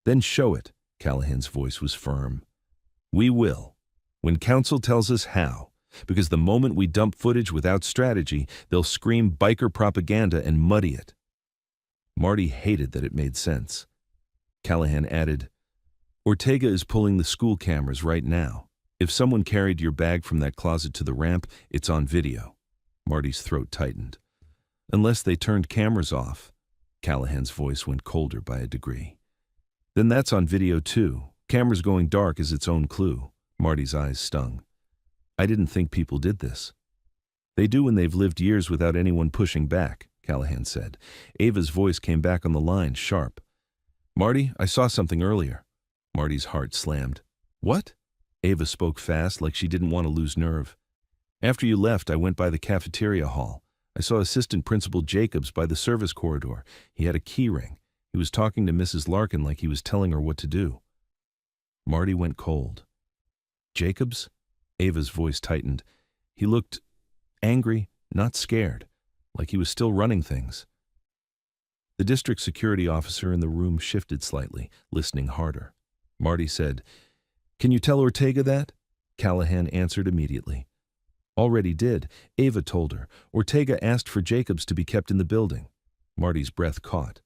S1: "Then show it." Callahan's voice was firm. "We will. When council tells us how. Because the moment we dump footage without strategy, they'll scream biker propaganda and muddy it." Marty hated that it made sense. Callahan added, "Ortega is pulling the school cameras right now. If someone carried your bag from that closet to the ramp, it's on video." Marty's throat tightened. "Unless they turned cameras off." Callahan's voice went colder by a degree. "Then that's on video too. Cameras going dark is its own clue." Marty's eyes stung. "I didn't think people did this." "They do when they've lived years without anyone pushing back," Callahan said. Ava's voice came back on the line, sharp. "Marty, I saw something earlier." Marty's heart slammed. "What?" Ava spoke fast, like she didn't want to lose nerve. "After you left, I went by the cafeteria hall. I saw Assistant Principal Jacobs by the service corridor. He had a key ring. He was talking to Mrs. Larkin like he was telling her what to do." Marty went cold. "Jacobs?" Ava's voice tightened. He looked angry, not scared, like he was still running things. The district security officer in the room shifted slightly, listening harder. Marty said, "Can you tell Ortega that?" Callahan answered immediately. "Already did. Ava told her. Ortega asked for Jacobs to be kept in the building." Marty's breath caught.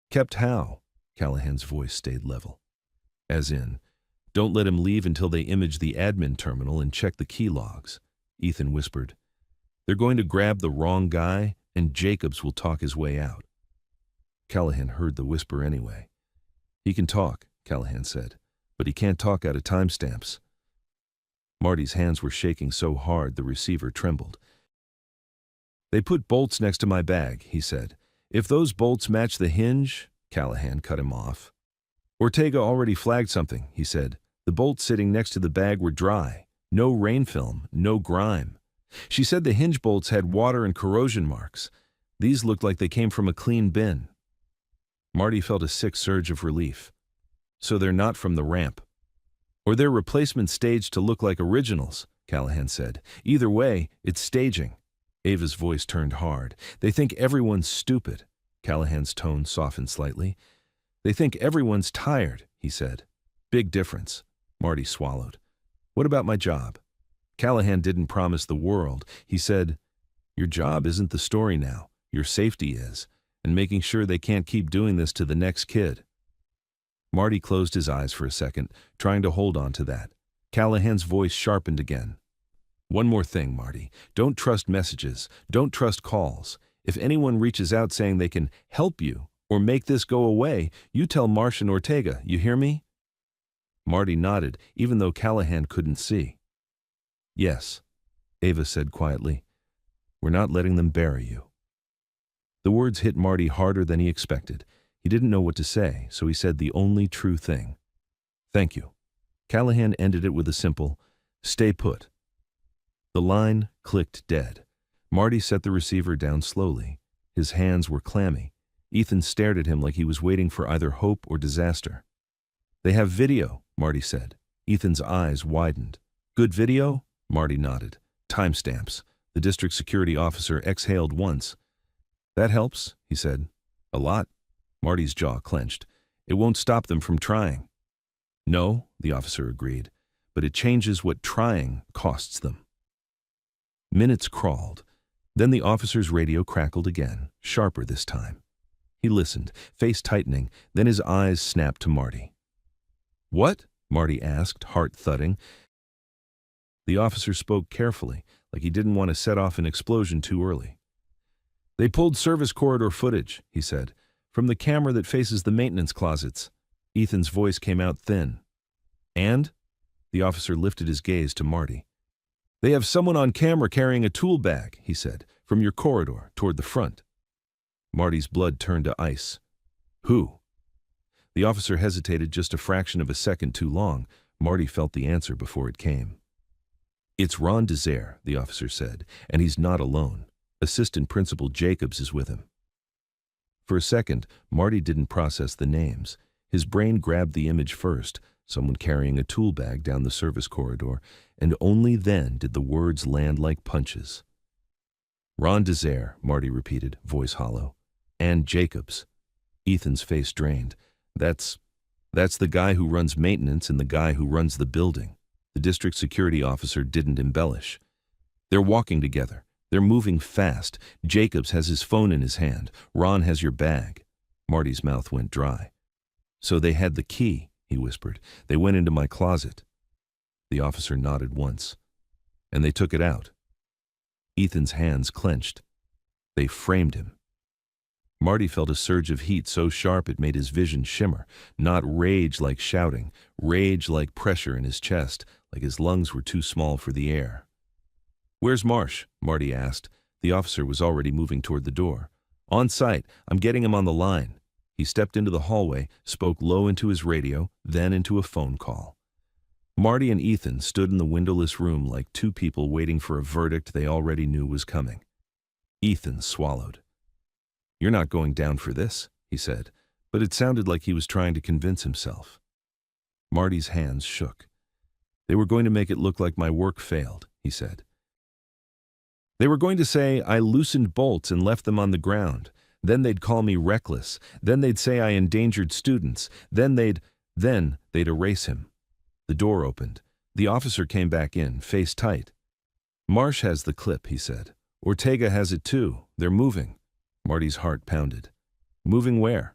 S1: "Kept how?" Callahan's voice stayed level. "As in, don't let him leave until they image the admin terminal and check the key logs." Ethan whispered. "They're going to grab the wrong guy, and Jacobs will talk his way out." Callahan heard the whisper anyway. "He can talk," Callahan said, "but he can't talk out of timestamps." Marty's hands were shaking so hard the receiver trembled. "They put bolts next to my bag," he said. "If those bolts match the hinge—" Callahan cut him off. "Ortega already flagged something," he said. "The bolts sitting next to the bag were dry. No rain film, no grime. She said the hinge bolts had water and corrosion marks. These looked like they came from a clean bin." Marty felt a sick surge of relief. So they're not from the ramp. Or they're replacement staged to look like originals, Callahan said. Either way, it's staging. Ava's voice turned hard. They think everyone's stupid. Callahan's tone softened slightly. They think everyone's tired, he said. Big difference. Marty swallowed. What about my job? Callahan didn't promise the world. He said, your job isn't the story now. Your safety is, and making sure they can't keep doing this to the next kid. Marty closed his eyes for a second, trying to hold on to that. Callahan's voice sharpened again. One more thing, Marty. Don't trust messages. Don't trust calls. If anyone reaches out saying they can help you or make this go away, you tell Marsh and Ortega, you hear me? Marty nodded, even though Callahan couldn't see. Yes, Ava said quietly. We're not letting them bury you. The words hit Marty harder than he expected. He didn't know what to say, so he said the only true thing. Thank you. Callahan ended it with a simple, stay put. The line clicked dead. Marty set the receiver down slowly. His hands were clammy. Ethan stared at him like he was waiting for either hope or disaster. They have video, Marty said. Ethan's eyes widened. Good video? Marty nodded. Timestamps. The district security officer exhaled once. That helps, he said. A lot. Marty's jaw clenched. It won't stop them from trying. No, the officer agreed, but it changes what trying costs them. Minutes crawled. Then the officer's radio crackled again, sharper this time. He listened, face tightening, then his eyes snapped to Marty. What? Marty asked, heart thudding. The officer spoke carefully, like he didn't want to set off an explosion too early. They pulled service corridor footage, he said, from the camera that faces the maintenance closets. Ethan's voice came out thin. And? The officer lifted his gaze to Marty. They have someone on camera carrying a tool bag, he said, from your corridor toward the front. Marty's blood turned to ice. Who? The officer hesitated just a fraction of a second too long. Marty felt the answer before it came. It's Ron DeZere, the officer said, and he's not alone. Assistant Principal Jacobs is with him. For a second, Marty didn't process the names. His brain grabbed the image first, someone carrying a tool bag down the service corridor, and only then did the words land like punches. Ron DeZere, Marty repeated, voice hollow. And Jacobs. Ethan's face drained. That's the guy who runs maintenance and the guy who runs the building. The district security officer didn't embellish. They're walking together. They're moving fast. Jacobs has his phone in his hand. Ron has your bag. Marty's mouth went dry. So they had the key, he whispered. They went into my closet. The officer nodded once. And they took it out. Ethan's hands clenched. They framed him. Marty felt a surge of heat so sharp it made his vision shimmer. Not rage like shouting, rage like pressure in his chest, like his lungs were too small for the air. Where's Marsh? Marty asked. The officer was already moving toward the door. On site. I'm getting him on the line. He stepped into the hallway, spoke low into his radio, then into a phone call. Marty and Ethan stood in the windowless room like two people waiting for a verdict they already knew was coming. Ethan swallowed. You're not going down for this, he said, but it sounded like he was trying to convince himself. Marty's hands shook. They were going to make it look like my work failed, he said. They were going to say I loosened bolts and left them on the ground. Then they'd call me reckless. Then they'd say I endangered students. Then they'd erase him. The door opened. The officer came back in, face tight. Marsh has the clip, he said. Ortega has it too. They're moving. Marty's heart pounded. Moving where?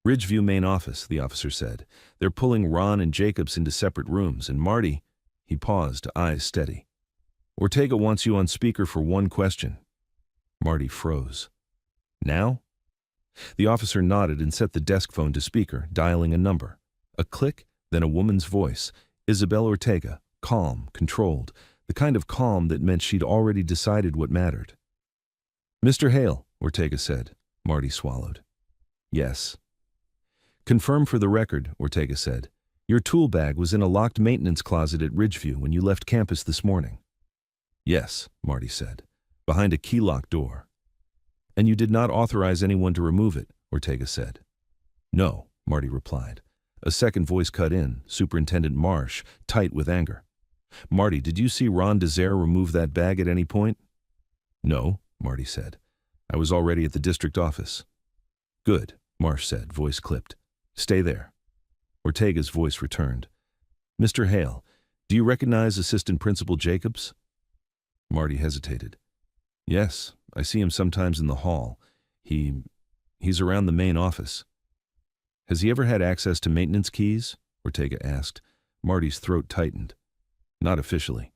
S1: Ridgeview main office, the officer said. They're pulling Ron and Jacobs into separate rooms, and Marty, he paused, eyes steady. Ortega wants you on speaker for one question. Marty froze. Now? The officer nodded and set the desk phone to speaker, dialing a number. A click, then a woman's voice. Isabel Ortega, calm, controlled, the kind of calm that meant she'd already decided what mattered. Mr. Hale, Ortega said. Marty swallowed. Yes. Confirm for the record, Ortega said. Your tool bag was in a locked maintenance closet at Ridgeview when you left campus this morning. Yes, Marty said, behind a key-locked door. And you did not authorize anyone to remove it, Ortega said. No, Marty replied. A second voice cut in, Superintendent Marsh, tight with anger. "Marty, did you see Ron DeZere remove that bag at any point?" "No," Marty said. "I was already at the district office." "Good," Marsh said, voice clipped. "Stay there." Ortega's voice returned. "Mr. Hale, do you recognize Assistant Principal Jacobs?" Marty hesitated. "Yes, I see him sometimes in the hall. He's around the main office." "Has he ever had access to maintenance keys?" Ortega asked. Marty's throat tightened. "Not officially,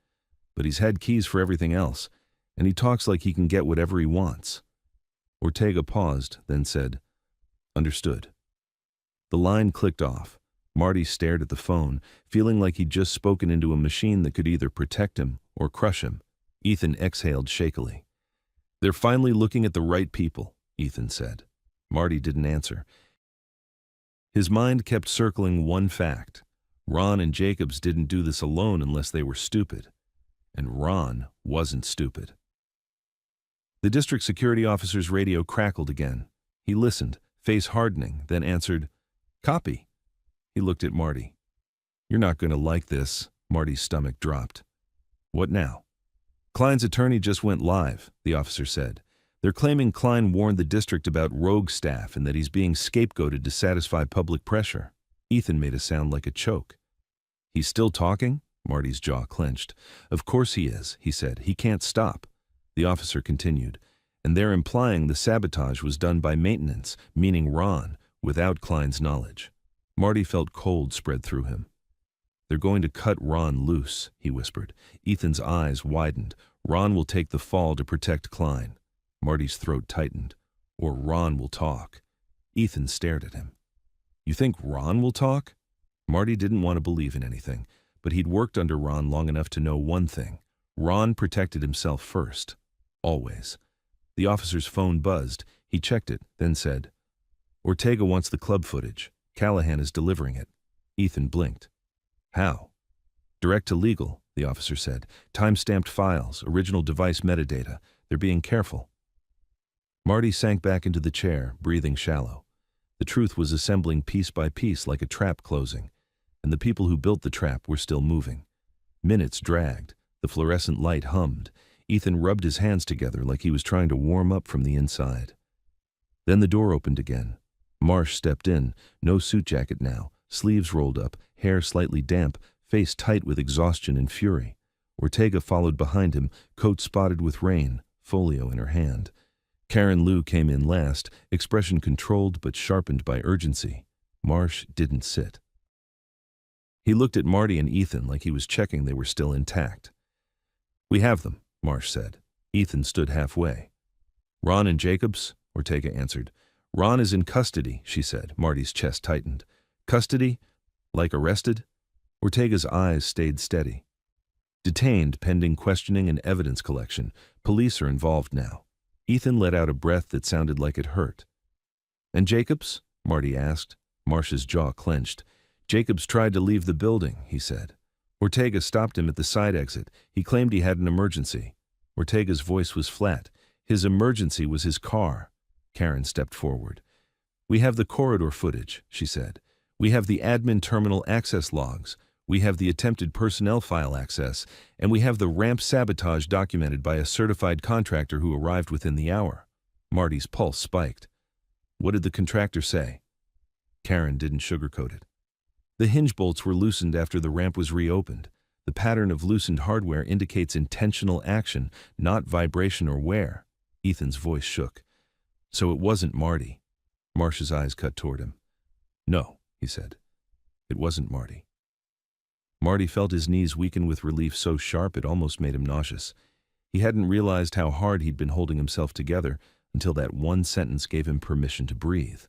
S1: but he's had keys for everything else, and he talks like he can get whatever he wants." Ortega paused, then said, "Understood." The line clicked off. Marty stared at the phone, feeling like he'd just spoken into a machine that could either protect him or crush him. Ethan exhaled shakily. "They're finally looking at the right people," Ethan said. Marty didn't answer. His mind kept circling one fact. Ron and Jacobs didn't do this alone unless they were stupid. And Ron wasn't stupid. The district security officer's radio crackled again. He listened, face hardening, then answered, "Copy." He looked at Marty. "You're not going to like this." Marty's stomach dropped. "What now?" "Klein's attorney just went live," the officer said. "They're claiming Klein warned the district about rogue staff and that he's being scapegoated to satisfy public pressure." Ethan made a sound like a choke. "He's still talking?" Marty's jaw clenched. "Of course he is," he said. "He can't stop." The officer continued, "And they're implying the sabotage was done by maintenance, meaning Ron, without Klein's knowledge." Marty felt cold spread through him. "They're going to cut Ron loose," he whispered. Ethan's eyes widened. "Ron will take the fall to protect Klein." Marty's throat tightened. "Or Ron will talk." Ethan stared at him. "You think Ron will talk?" Marty didn't want to believe in anything, but he'd worked under Ron long enough to know one thing. Ron protected himself first. Always. The officer's phone buzzed. He checked it, then said, "Ortega wants the club footage. Callahan is delivering it." Ethan blinked. "How?" "Direct to legal," the officer said. "Time-stamped files, original device metadata. They're being careful." Marty sank back into the chair, breathing shallow. The truth was assembling piece by piece like a trap closing, and the people who built the trap were still moving. Minutes dragged. The fluorescent light hummed. Ethan rubbed his hands together like he was trying to warm up from the inside. Then the door opened again. Marsh stepped in, no suit jacket now, sleeves rolled up, hair slightly damp, face tight with exhaustion and fury. Ortega followed behind him, coat spotted with rain, folio in her hand. Karen Lou came in last, expression controlled but sharpened by urgency. Marsh didn't sit. He looked at Marty and Ethan like he was checking they were still intact. "We have them," Marsh said. Ethan stood halfway. "Ron and Jacobs?" Ortega answered. "Ron is in custody," she said. Marty's chest tightened. "Custody? Like arrested?" Ortega's eyes stayed steady. "Detained pending questioning and evidence collection. Police are involved now." Ethan let out a breath that sounded like it hurt. "And Jacobs?" Marty asked. Marsh's jaw clenched. "Jacobs tried to leave the building," he said. Ortega stopped him at the side exit. He claimed he had an emergency. Ortega's voice was flat. His emergency was his car. Karen stepped forward. "We have the corridor footage," she said. "We have the admin terminal access logs. We have the attempted personnel file access, and we have the ramp sabotage documented by a certified contractor who arrived within the hour." Marty's pulse spiked. "What did the contractor say?" Karen didn't sugarcoat it. "The hinge bolts were loosened after the ramp was reopened. The pattern of loosened hardware indicates intentional action, not vibration or wear." Ethan's voice shook. "So it wasn't Marty." Marsh's eyes cut toward him. "No," he said. "It wasn't Marty." Marty felt his knees weaken with relief so sharp it almost made him nauseous. He hadn't realized how hard he'd been holding himself together until that one sentence gave him permission to breathe.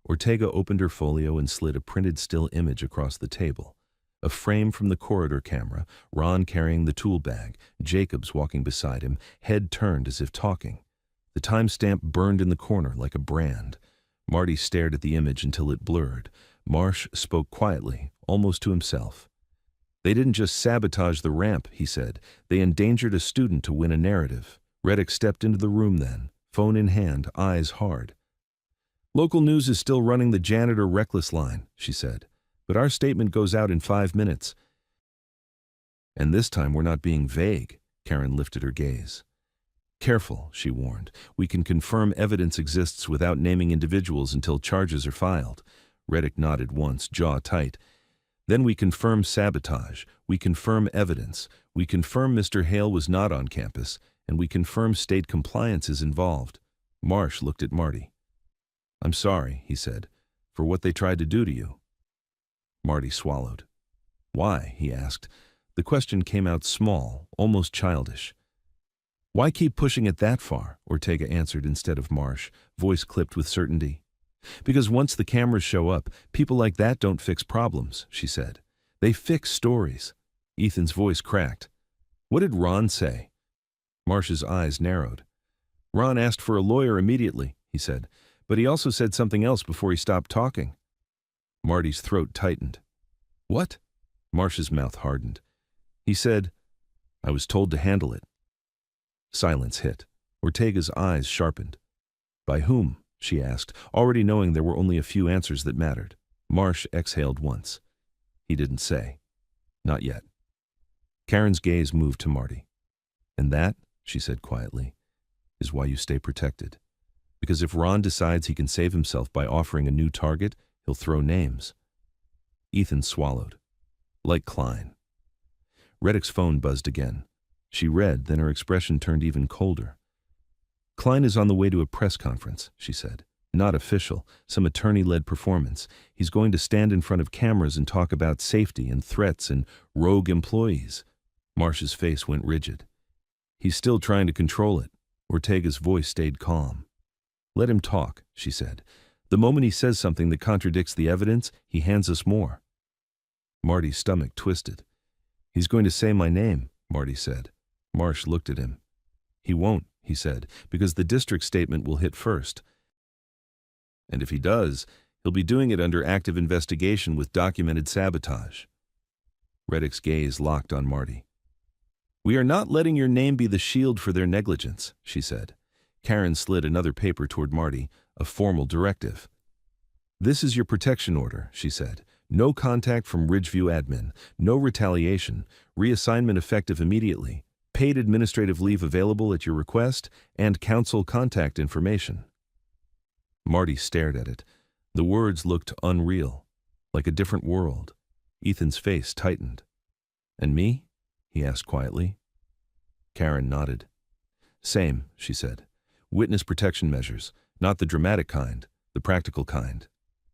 S1: Ortega opened her folio and slid a printed still image across the table. A frame from the corridor camera, Ron carrying the tool bag, Jacobs walking beside him, head turned as if talking. The timestamp burned in the corner like a brand. Marty stared at the image until it blurred. Marsh spoke quietly, almost to himself. "They didn't just sabotage the ramp," he said. "They endangered a student to win a narrative." Reddick stepped into the room then, phone in hand, eyes hard. "Local news is still running the Janitor reckless line," she said. But our statement goes out in 5 minutes. And this time we're not being vague. Karen lifted her gaze. Careful, she warned. We can confirm evidence exists without naming individuals until charges are filed. Reddick nodded once, jaw tight. Then we confirm sabotage. We confirm evidence. We confirm Mr. Hale was not on campus. And we confirm state compliance is involved. Marsh looked at Marty. I'm sorry, he said, for what they tried to do to you. Marty swallowed. Why? He asked. The question came out small, almost childish. Why keep pushing it that far? Ortega answered instead of Marsh, voice clipped with certainty. Because once the cameras show up, people like that don't fix problems, she said. They fix stories. Ethan's voice cracked. What did Ron say? Marsh's eyes narrowed. Ron asked for a lawyer immediately, he said, but he also said something else before he stopped talking. Marty's throat tightened. What? Marsh's mouth hardened. He said, I was told to handle it. Silence hit. Ortega's eyes sharpened. By whom? She asked, already knowing there were only a few answers that mattered. Marsh exhaled once. He didn't say. Not yet. Karen's gaze moved to Marty. And that, she said quietly, is why you stay protected. Because if Ron decides he can save himself by offering a new target, he'll throw names. Ethan swallowed. Like Klein. Reddick's phone buzzed again. She read, then her expression turned even colder. Klein is on the way to a press conference, she said. Not official, some attorney-led performance. He's going to stand in front of cameras and talk about safety and threats and rogue employees. Marsh's face went rigid. He's still trying to control it. Ortega's voice stayed calm. Let him talk, she said. The moment he says something that contradicts the evidence, he hands us more. Marty's stomach twisted. He's going to say my name, Marty said. Marsh looked at him. He won't, he said, because the district statement will hit first. And if he does, he'll be doing it under active investigation with documented sabotage. Reddick's gaze locked on Marty. We are not letting your name be the shield for their negligence, she said. Karen slid another paper toward Marty, a formal directive. This is your protection order, she said. No contact from Ridgeview admin, no retaliation, reassignment effective immediately, paid administrative leave available at your request, and council contact information. Marty stared at it. The words looked unreal, like a different world. Ethan's face tightened. And me? He asked quietly. Karen nodded. Same, she said. Witness protection measures, not the dramatic kind, the practical kind.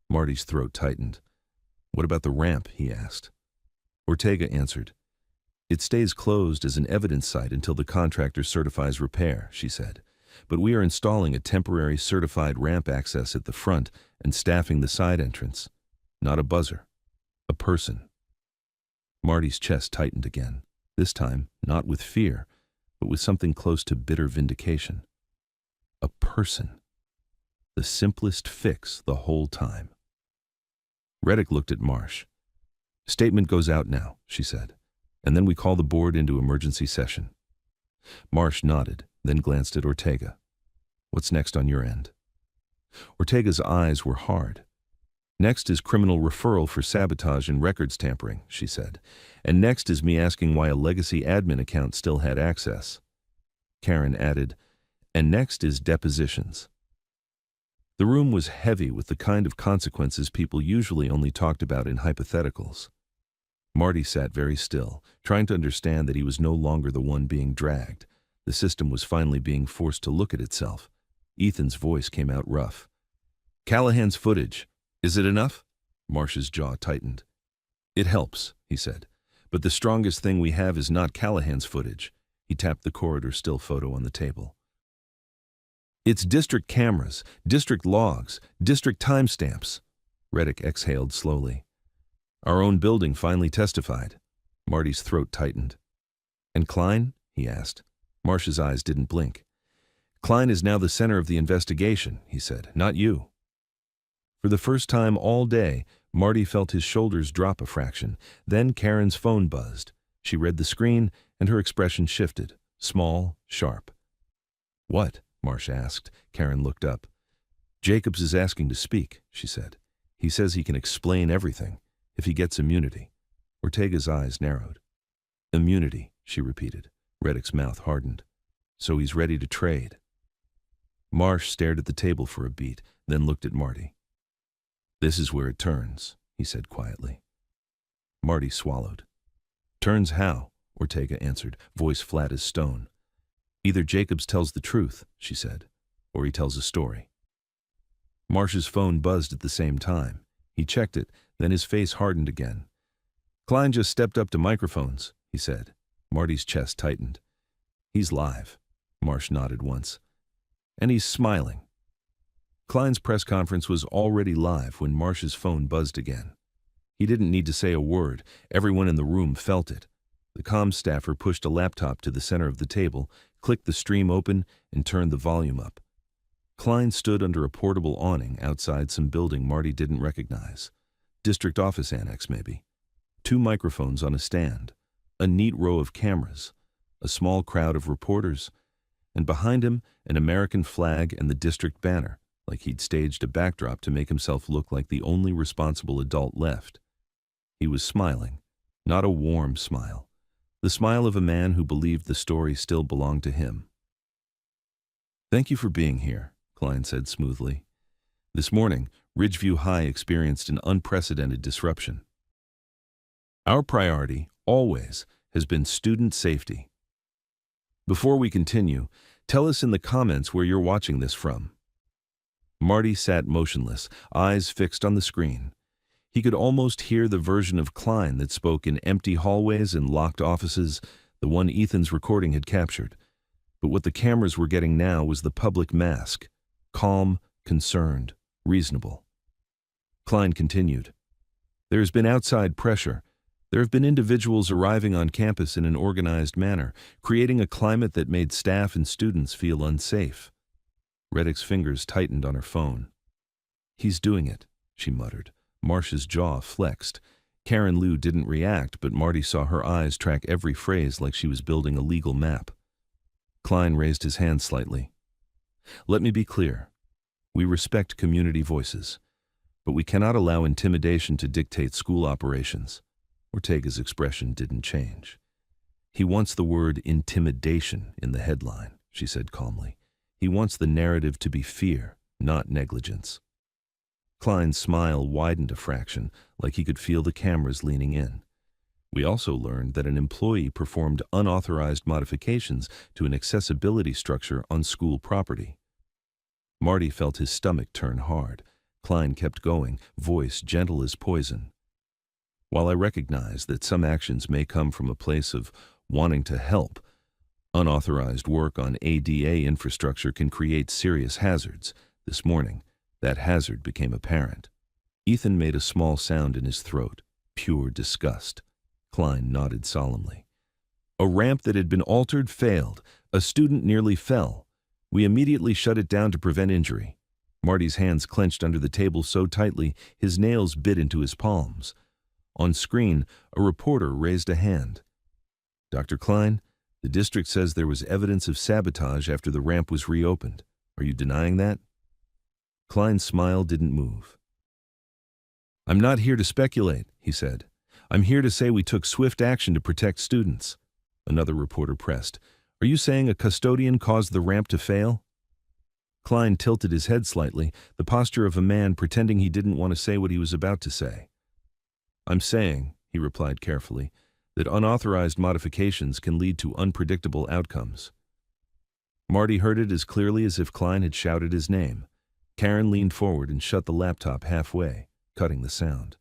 S1: Marty's throat tightened. What about the ramp? He asked. Ortega answered. It stays closed as an evidence site until the contractor certifies repair, she said. But we are installing a temporary certified ramp access at the front and staffing the side entrance. Not a buzzer. A person. Marty's chest tightened again. This time, not with fear, but with something close to bitter vindication. A person. The simplest fix the whole time. Reddick looked at Marsh. Statement goes out now, she said, and then we call the board into emergency session. Marsh nodded, then glanced at Ortega. What's next on your end? Ortega's eyes were hard. Next is criminal referral for sabotage and records tampering, she said. And next is me asking why a legacy admin account still had access. Karen added, and next is depositions. The room was heavy with the kind of consequences people usually only talked about in hypotheticals. Marty sat very still, trying to understand that he was no longer the one being dragged. The system was finally being forced to look at itself. Ethan's voice came out rough. Callahan's footage. Is it enough? Marsh's jaw tightened. It helps, he said. But the strongest thing we have is not Callahan's footage. He tapped the corridor still photo on the table. It's district cameras, district logs, district timestamps. Reddick exhaled slowly. Our own building finally testified. Marty's throat tightened. And Klein? He asked. Marsh's eyes didn't blink. Klein is now the center of the investigation, he said, not you. For the first time all day, Marty felt his shoulders drop a fraction. Then Karen's phone buzzed. She read the screen, and her expression shifted, small, sharp. What? Marsh asked. Karen looked up. Jacobs is asking to speak, she said. He says he can explain everything. If he gets immunity. Ortega's eyes narrowed. Immunity, she repeated. Reddick's mouth hardened. So he's ready to trade. Marsh stared at the table for a beat, then looked at Marty. This is where it turns, he said quietly. Marty swallowed. Turns how? Ortega answered, voice flat as stone. Either Jacobs tells the truth, she said, or he tells a story. Marsh's phone buzzed at the same time. He checked it, then his face hardened again. Klein just stepped up to microphones, he said. Marty's chest tightened. He's live, Marsh nodded once. And he's smiling. Klein's press conference was already live when Marsh's phone buzzed again. He didn't need to say a word. Everyone in the room felt it. The comms staffer pushed a laptop to the center of the table, clicked the stream open, and turned the volume up. Klein stood under a portable awning outside some building Marty didn't recognize. District office annex, maybe. 2 microphones on a stand. A neat row of cameras. A small crowd of reporters. And behind him, an American flag and the district banner, like he'd staged a backdrop to make himself look like the only responsible adult left. He was smiling. Not a warm smile. The smile of a man who believed the story still belonged to him. Thank you for being here, Klein said smoothly. This morning, Ridgeview High experienced an unprecedented disruption. Our priority, always, has been student safety. Before we continue, tell us in the comments where you're watching this from. Marty sat motionless, eyes fixed on the screen. He could almost hear the version of Klein that spoke in empty hallways and locked offices, the one Ethan's recording had captured. But what the cameras were getting now was the public mask. Calm, concerned, reasonable. Klein continued. There has been outside pressure. There have been individuals arriving on campus in an organized manner, creating a climate that made staff and students feel unsafe. Reddick's fingers tightened on her phone. He's doing it, she muttered. Marsh's jaw flexed. Karen Lou didn't react, but Marty saw her eyes track every phrase like she was building a legal map. Klein raised his hand slightly. Let me be clear. We respect community voices, but we cannot allow intimidation to dictate school operations. Ortega's expression didn't change. He wants the word intimidation in the headline, she said calmly. He wants the narrative to be fear, not negligence. Klein's smile widened a fraction, like he could feel the cameras leaning in. We also learned that an employee performed unauthorized modifications to an accessibility structure on school property. Marty felt his stomach turn hard. Klein kept going, voice gentle as poison. While I recognize that some actions may come from a place of wanting to help, unauthorized work on ADA infrastructure can create serious hazards. This morning, that hazard became apparent. Ethan made a small sound in his throat, pure disgust. Klein nodded solemnly. A ramp that had been altered failed. A student nearly fell. We immediately shut it down to prevent injury. Marty's hands clenched under the table so tightly his nails bit into his palms. On screen, a reporter raised a hand. Dr. Klein, the district says there was evidence of sabotage after the ramp was reopened. Are you denying that? Klein's smile didn't move. I'm not here to speculate, he said. I'm here to say we took swift action to protect students. Another reporter pressed. Are you saying a custodian caused the ramp to fail? Klein tilted his head slightly, the posture of a man pretending he didn't want to say what he was about to say. I'm saying, he replied carefully, that unauthorized modifications can lead to unpredictable outcomes. Marty heard it as clearly as if Klein had shouted his name. Karen leaned forward and shut the laptop halfway, cutting the sound.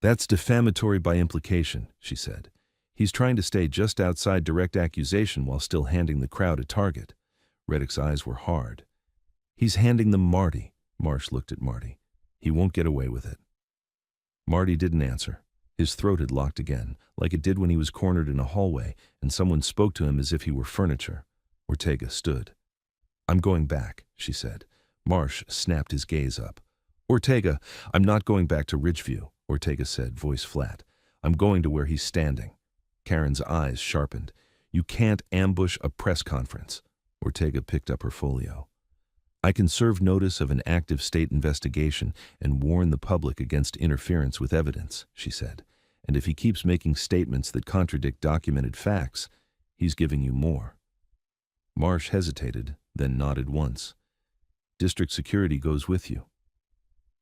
S1: That's defamatory by implication, she said. He's trying to stay just outside direct accusation while still handing the crowd a target. Reddick's eyes were hard. He's handing them Marty. Marsh looked at Marty. He won't get away with it. Marty didn't answer. His throat had locked again, like it did when he was cornered in a hallway and someone spoke to him as if he were furniture. Ortega stood. I'm going back, she said. Marsh snapped his gaze up. Ortega, I'm not going back to Ridgeview, Ortega said, voice flat. I'm going to where he's standing. Karen's eyes sharpened. You can't ambush a press conference. Ortega picked up her folio. I can serve notice of an active state investigation and warn the public against interference with evidence, she said. And if he keeps making statements that contradict documented facts, he's giving you more. Marsh hesitated, then nodded once. District security goes with you.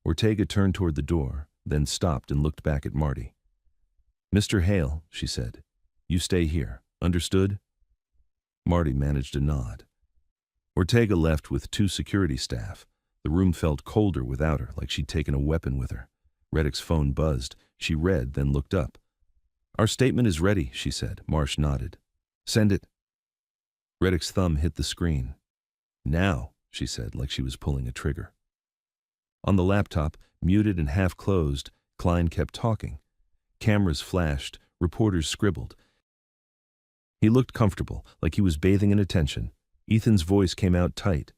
S1: Ortega turned toward the door, then stopped and looked back at Marty. Mr. Hale, she said, you stay here. Understood? Marty managed a nod. Ortega left with 2 security staff. The room felt colder without her, like she'd taken a weapon with her. Reddick's phone buzzed. She read, then looked up. Our statement is ready, she said. Marsh nodded. Send it. Reddick's thumb hit the screen. Now, she said, like she was pulling a trigger. On the laptop, muted and half closed, Klein kept talking. Cameras flashed, reporters scribbled. He looked comfortable, like he was bathing in attention. Ethan's voice came out tight.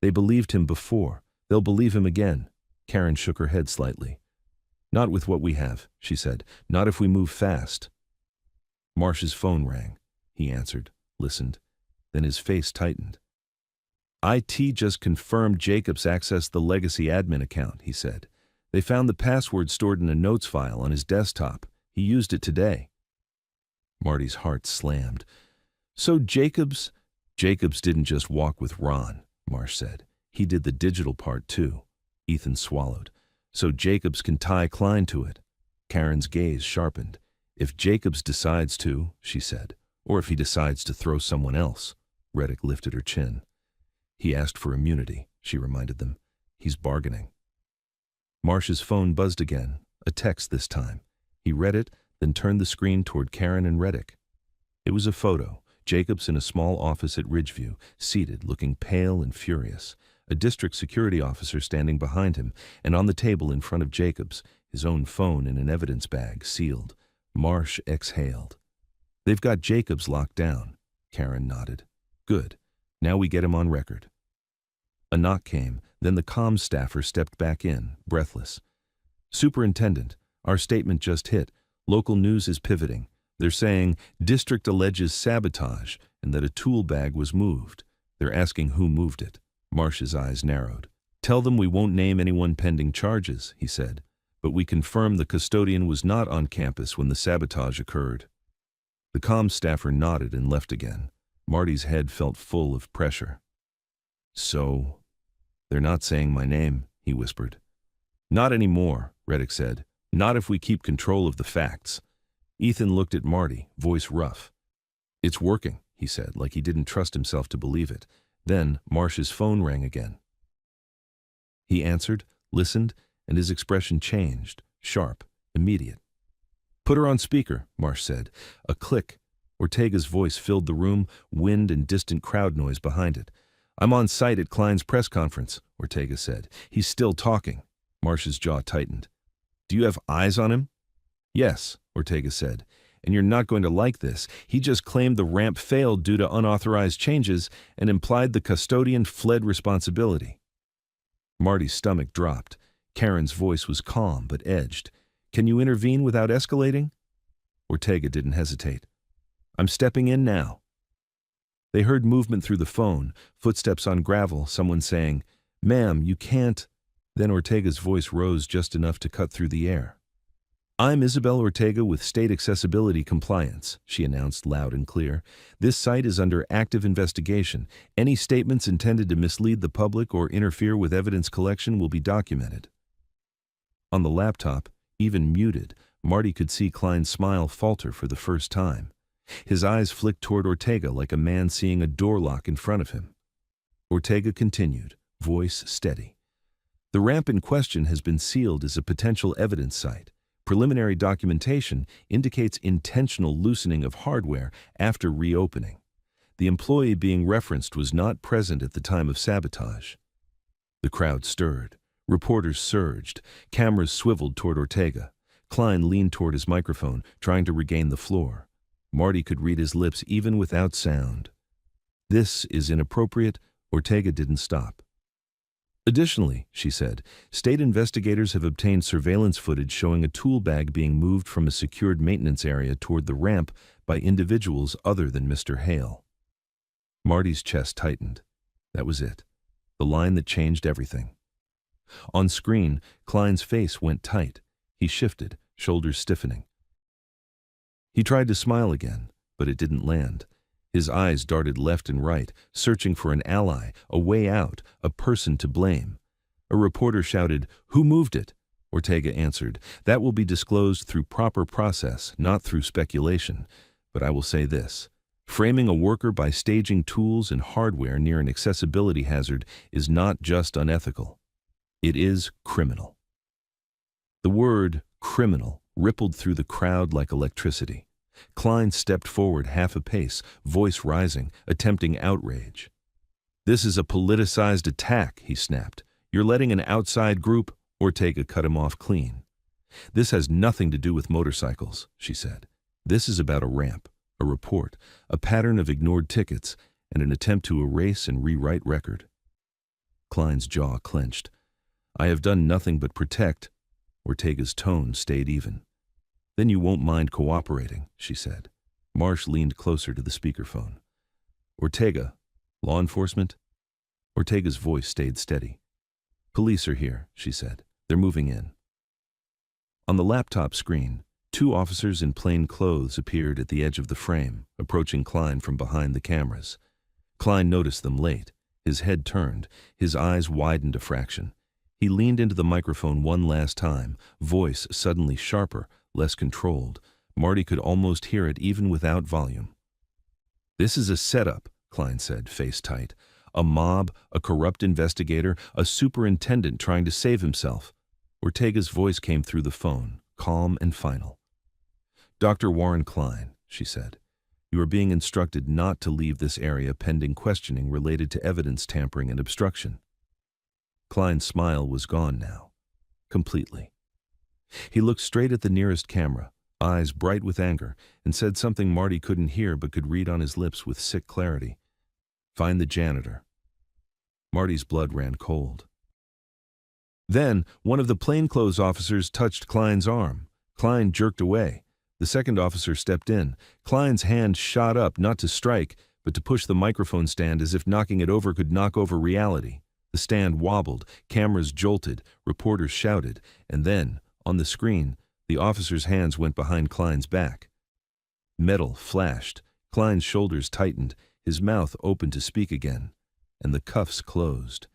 S1: They believed him before. They'll believe him again. Karen shook her head slightly. Not with what we have, she said. Not if we move fast. Marsh's phone rang. He answered, listened. Then his face tightened. IT just confirmed Jacobs accessed the legacy admin account, he said. They found the password stored in a notes file on his desktop. He used it today. Marty's heart slammed. So Jacobs didn't just walk with Ron, Marsh said. He did the digital part too. Ethan swallowed. So Jacobs can tie Klein to it. Karen's gaze sharpened. If Jacobs decides to, she said, or if he decides to throw someone else. Reddick lifted her chin. He asked for immunity, she reminded them. He's bargaining. Marsh's phone buzzed again, a text this time. He read it, then turned the screen toward Karen and Reddick. It was a photo, Jacobs in a small office at Ridgeview, seated, looking pale and furious. A district security officer standing behind him, and on the table in front of Jacobs, his own phone in an evidence bag, sealed. Marsh exhaled. They've got Jacobs locked down. Karen nodded. Good. Now we get him on record. A knock came, then the comms staffer stepped back in, breathless. Superintendent, our statement just hit. Local news is pivoting. They're saying district alleges sabotage and that a tool bag was moved. They're asking who moved it. Marsh's eyes narrowed. Tell them we won't name anyone pending charges, he said, but we confirm the custodian was not on campus when the sabotage occurred. The comms staffer nodded and left again. Marty's head felt full of pressure. So, they're not saying my name, he whispered. Not anymore, Reddick said. Not if we keep control of the facts. Ethan looked at Marty, voice rough. It's working, he said, like he didn't trust himself to believe it. Then Marsh's phone rang again. He answered, listened, and his expression changed, sharp, immediate. Put her on speaker, Marsh said. A click. Ortega's voice filled the room, wind and distant crowd noise behind it. I'm on site at Klein's press conference, Ortega said. He's still talking. Marsh's jaw tightened. Do you have eyes on him? Yes, Ortega said. And you're not going to like this. He just claimed the ramp failed due to unauthorized changes and implied the custodian fled responsibility. Marty's stomach dropped. Karen's voice was calm but edged. Can you intervene without escalating? Ortega didn't hesitate. I'm stepping in now. They heard movement through the phone, footsteps on gravel, someone saying, Ma'am, you can't. Then Ortega's voice rose just enough to cut through the air. I'm Isabel Ortega with State Accessibility Compliance, she announced loud and clear. This site is under active investigation. Any statements intended to mislead the public or interfere with evidence collection will be documented. On the laptop, even muted, Marty could see Klein's smile falter for the first time. His eyes flicked toward Ortega like a man seeing a door lock in front of him. Ortega continued, voice steady. The ramp in question has been sealed as a potential evidence site. Preliminary documentation indicates intentional loosening of hardware after reopening. The employee being referenced was not present at the time of sabotage. The crowd stirred. Reporters surged. Cameras swiveled toward Ortega. Klein leaned toward his microphone, trying to regain the floor. Marty could read his lips even without sound. This is inappropriate. Ortega didn't stop. Additionally, she said, state investigators have obtained surveillance footage showing a tool bag being moved from a secured maintenance area toward the ramp by individuals other than Mr. Hale. Marty's chest tightened. That was it. the line that changed everything. On screen, Klein's face went tight. He shifted, shoulders stiffening. He tried to smile again, but it didn't land. His eyes darted left and right, searching for an ally, a way out, a person to blame. A reporter shouted, "Who moved it?" Ortega answered, "That will be disclosed through proper process, not through speculation. But I will say this. Framing a worker by staging tools and hardware near an accessibility hazard is not just unethical. It is criminal." The word criminal rippled through the crowd like electricity. Klein stepped forward half a pace, voice rising, attempting outrage. "This is a politicized attack," he snapped. "You're letting an outside group—" Ortega cut him off clean. "This has nothing to do with motorcycles," she said. "This is about a ramp, a report, a pattern of ignored tickets, and an attempt to erase and rewrite record." Klein's jaw clenched. "I have done nothing but protect." Ortega's tone stayed even. "Then you won't mind cooperating," she said. Marsh leaned closer to the speakerphone. "Ortega, law enforcement?" Ortega's voice stayed steady. "Police are here," she said. "They're moving in." On the laptop screen, two officers in plain clothes appeared at the edge of the frame, approaching Klein from behind the cameras. Klein noticed them late. His head turned, his eyes widened a fraction. He leaned into the microphone one last time, voice suddenly sharper, less controlled. Marty could almost hear it even without volume. "This is a setup," Klein said, face tight. "A mob, a corrupt investigator, a superintendent trying to save himself." Ortega's voice came through the phone, calm and final. "Dr. Warren Klein," she said, "you are being instructed not to leave this area pending questioning related to evidence tampering and obstruction." Klein's smile was gone now, completely. He looked straight at the nearest camera, eyes bright with anger, and said something Marty couldn't hear but could read on his lips with sick clarity. "Find the janitor." Marty's blood ran cold. Then, one of the plainclothes officers touched Klein's arm. Klein jerked away. The second officer stepped in. Klein's hand shot up, not to strike, but to push the microphone stand as if knocking it over could knock over reality. The stand wobbled, cameras jolted, reporters shouted, and then, on the screen, the officer's hands went behind Klein's back. Metal flashed, Klein's shoulders tightened, his mouth opened to speak again, and the cuffs closed.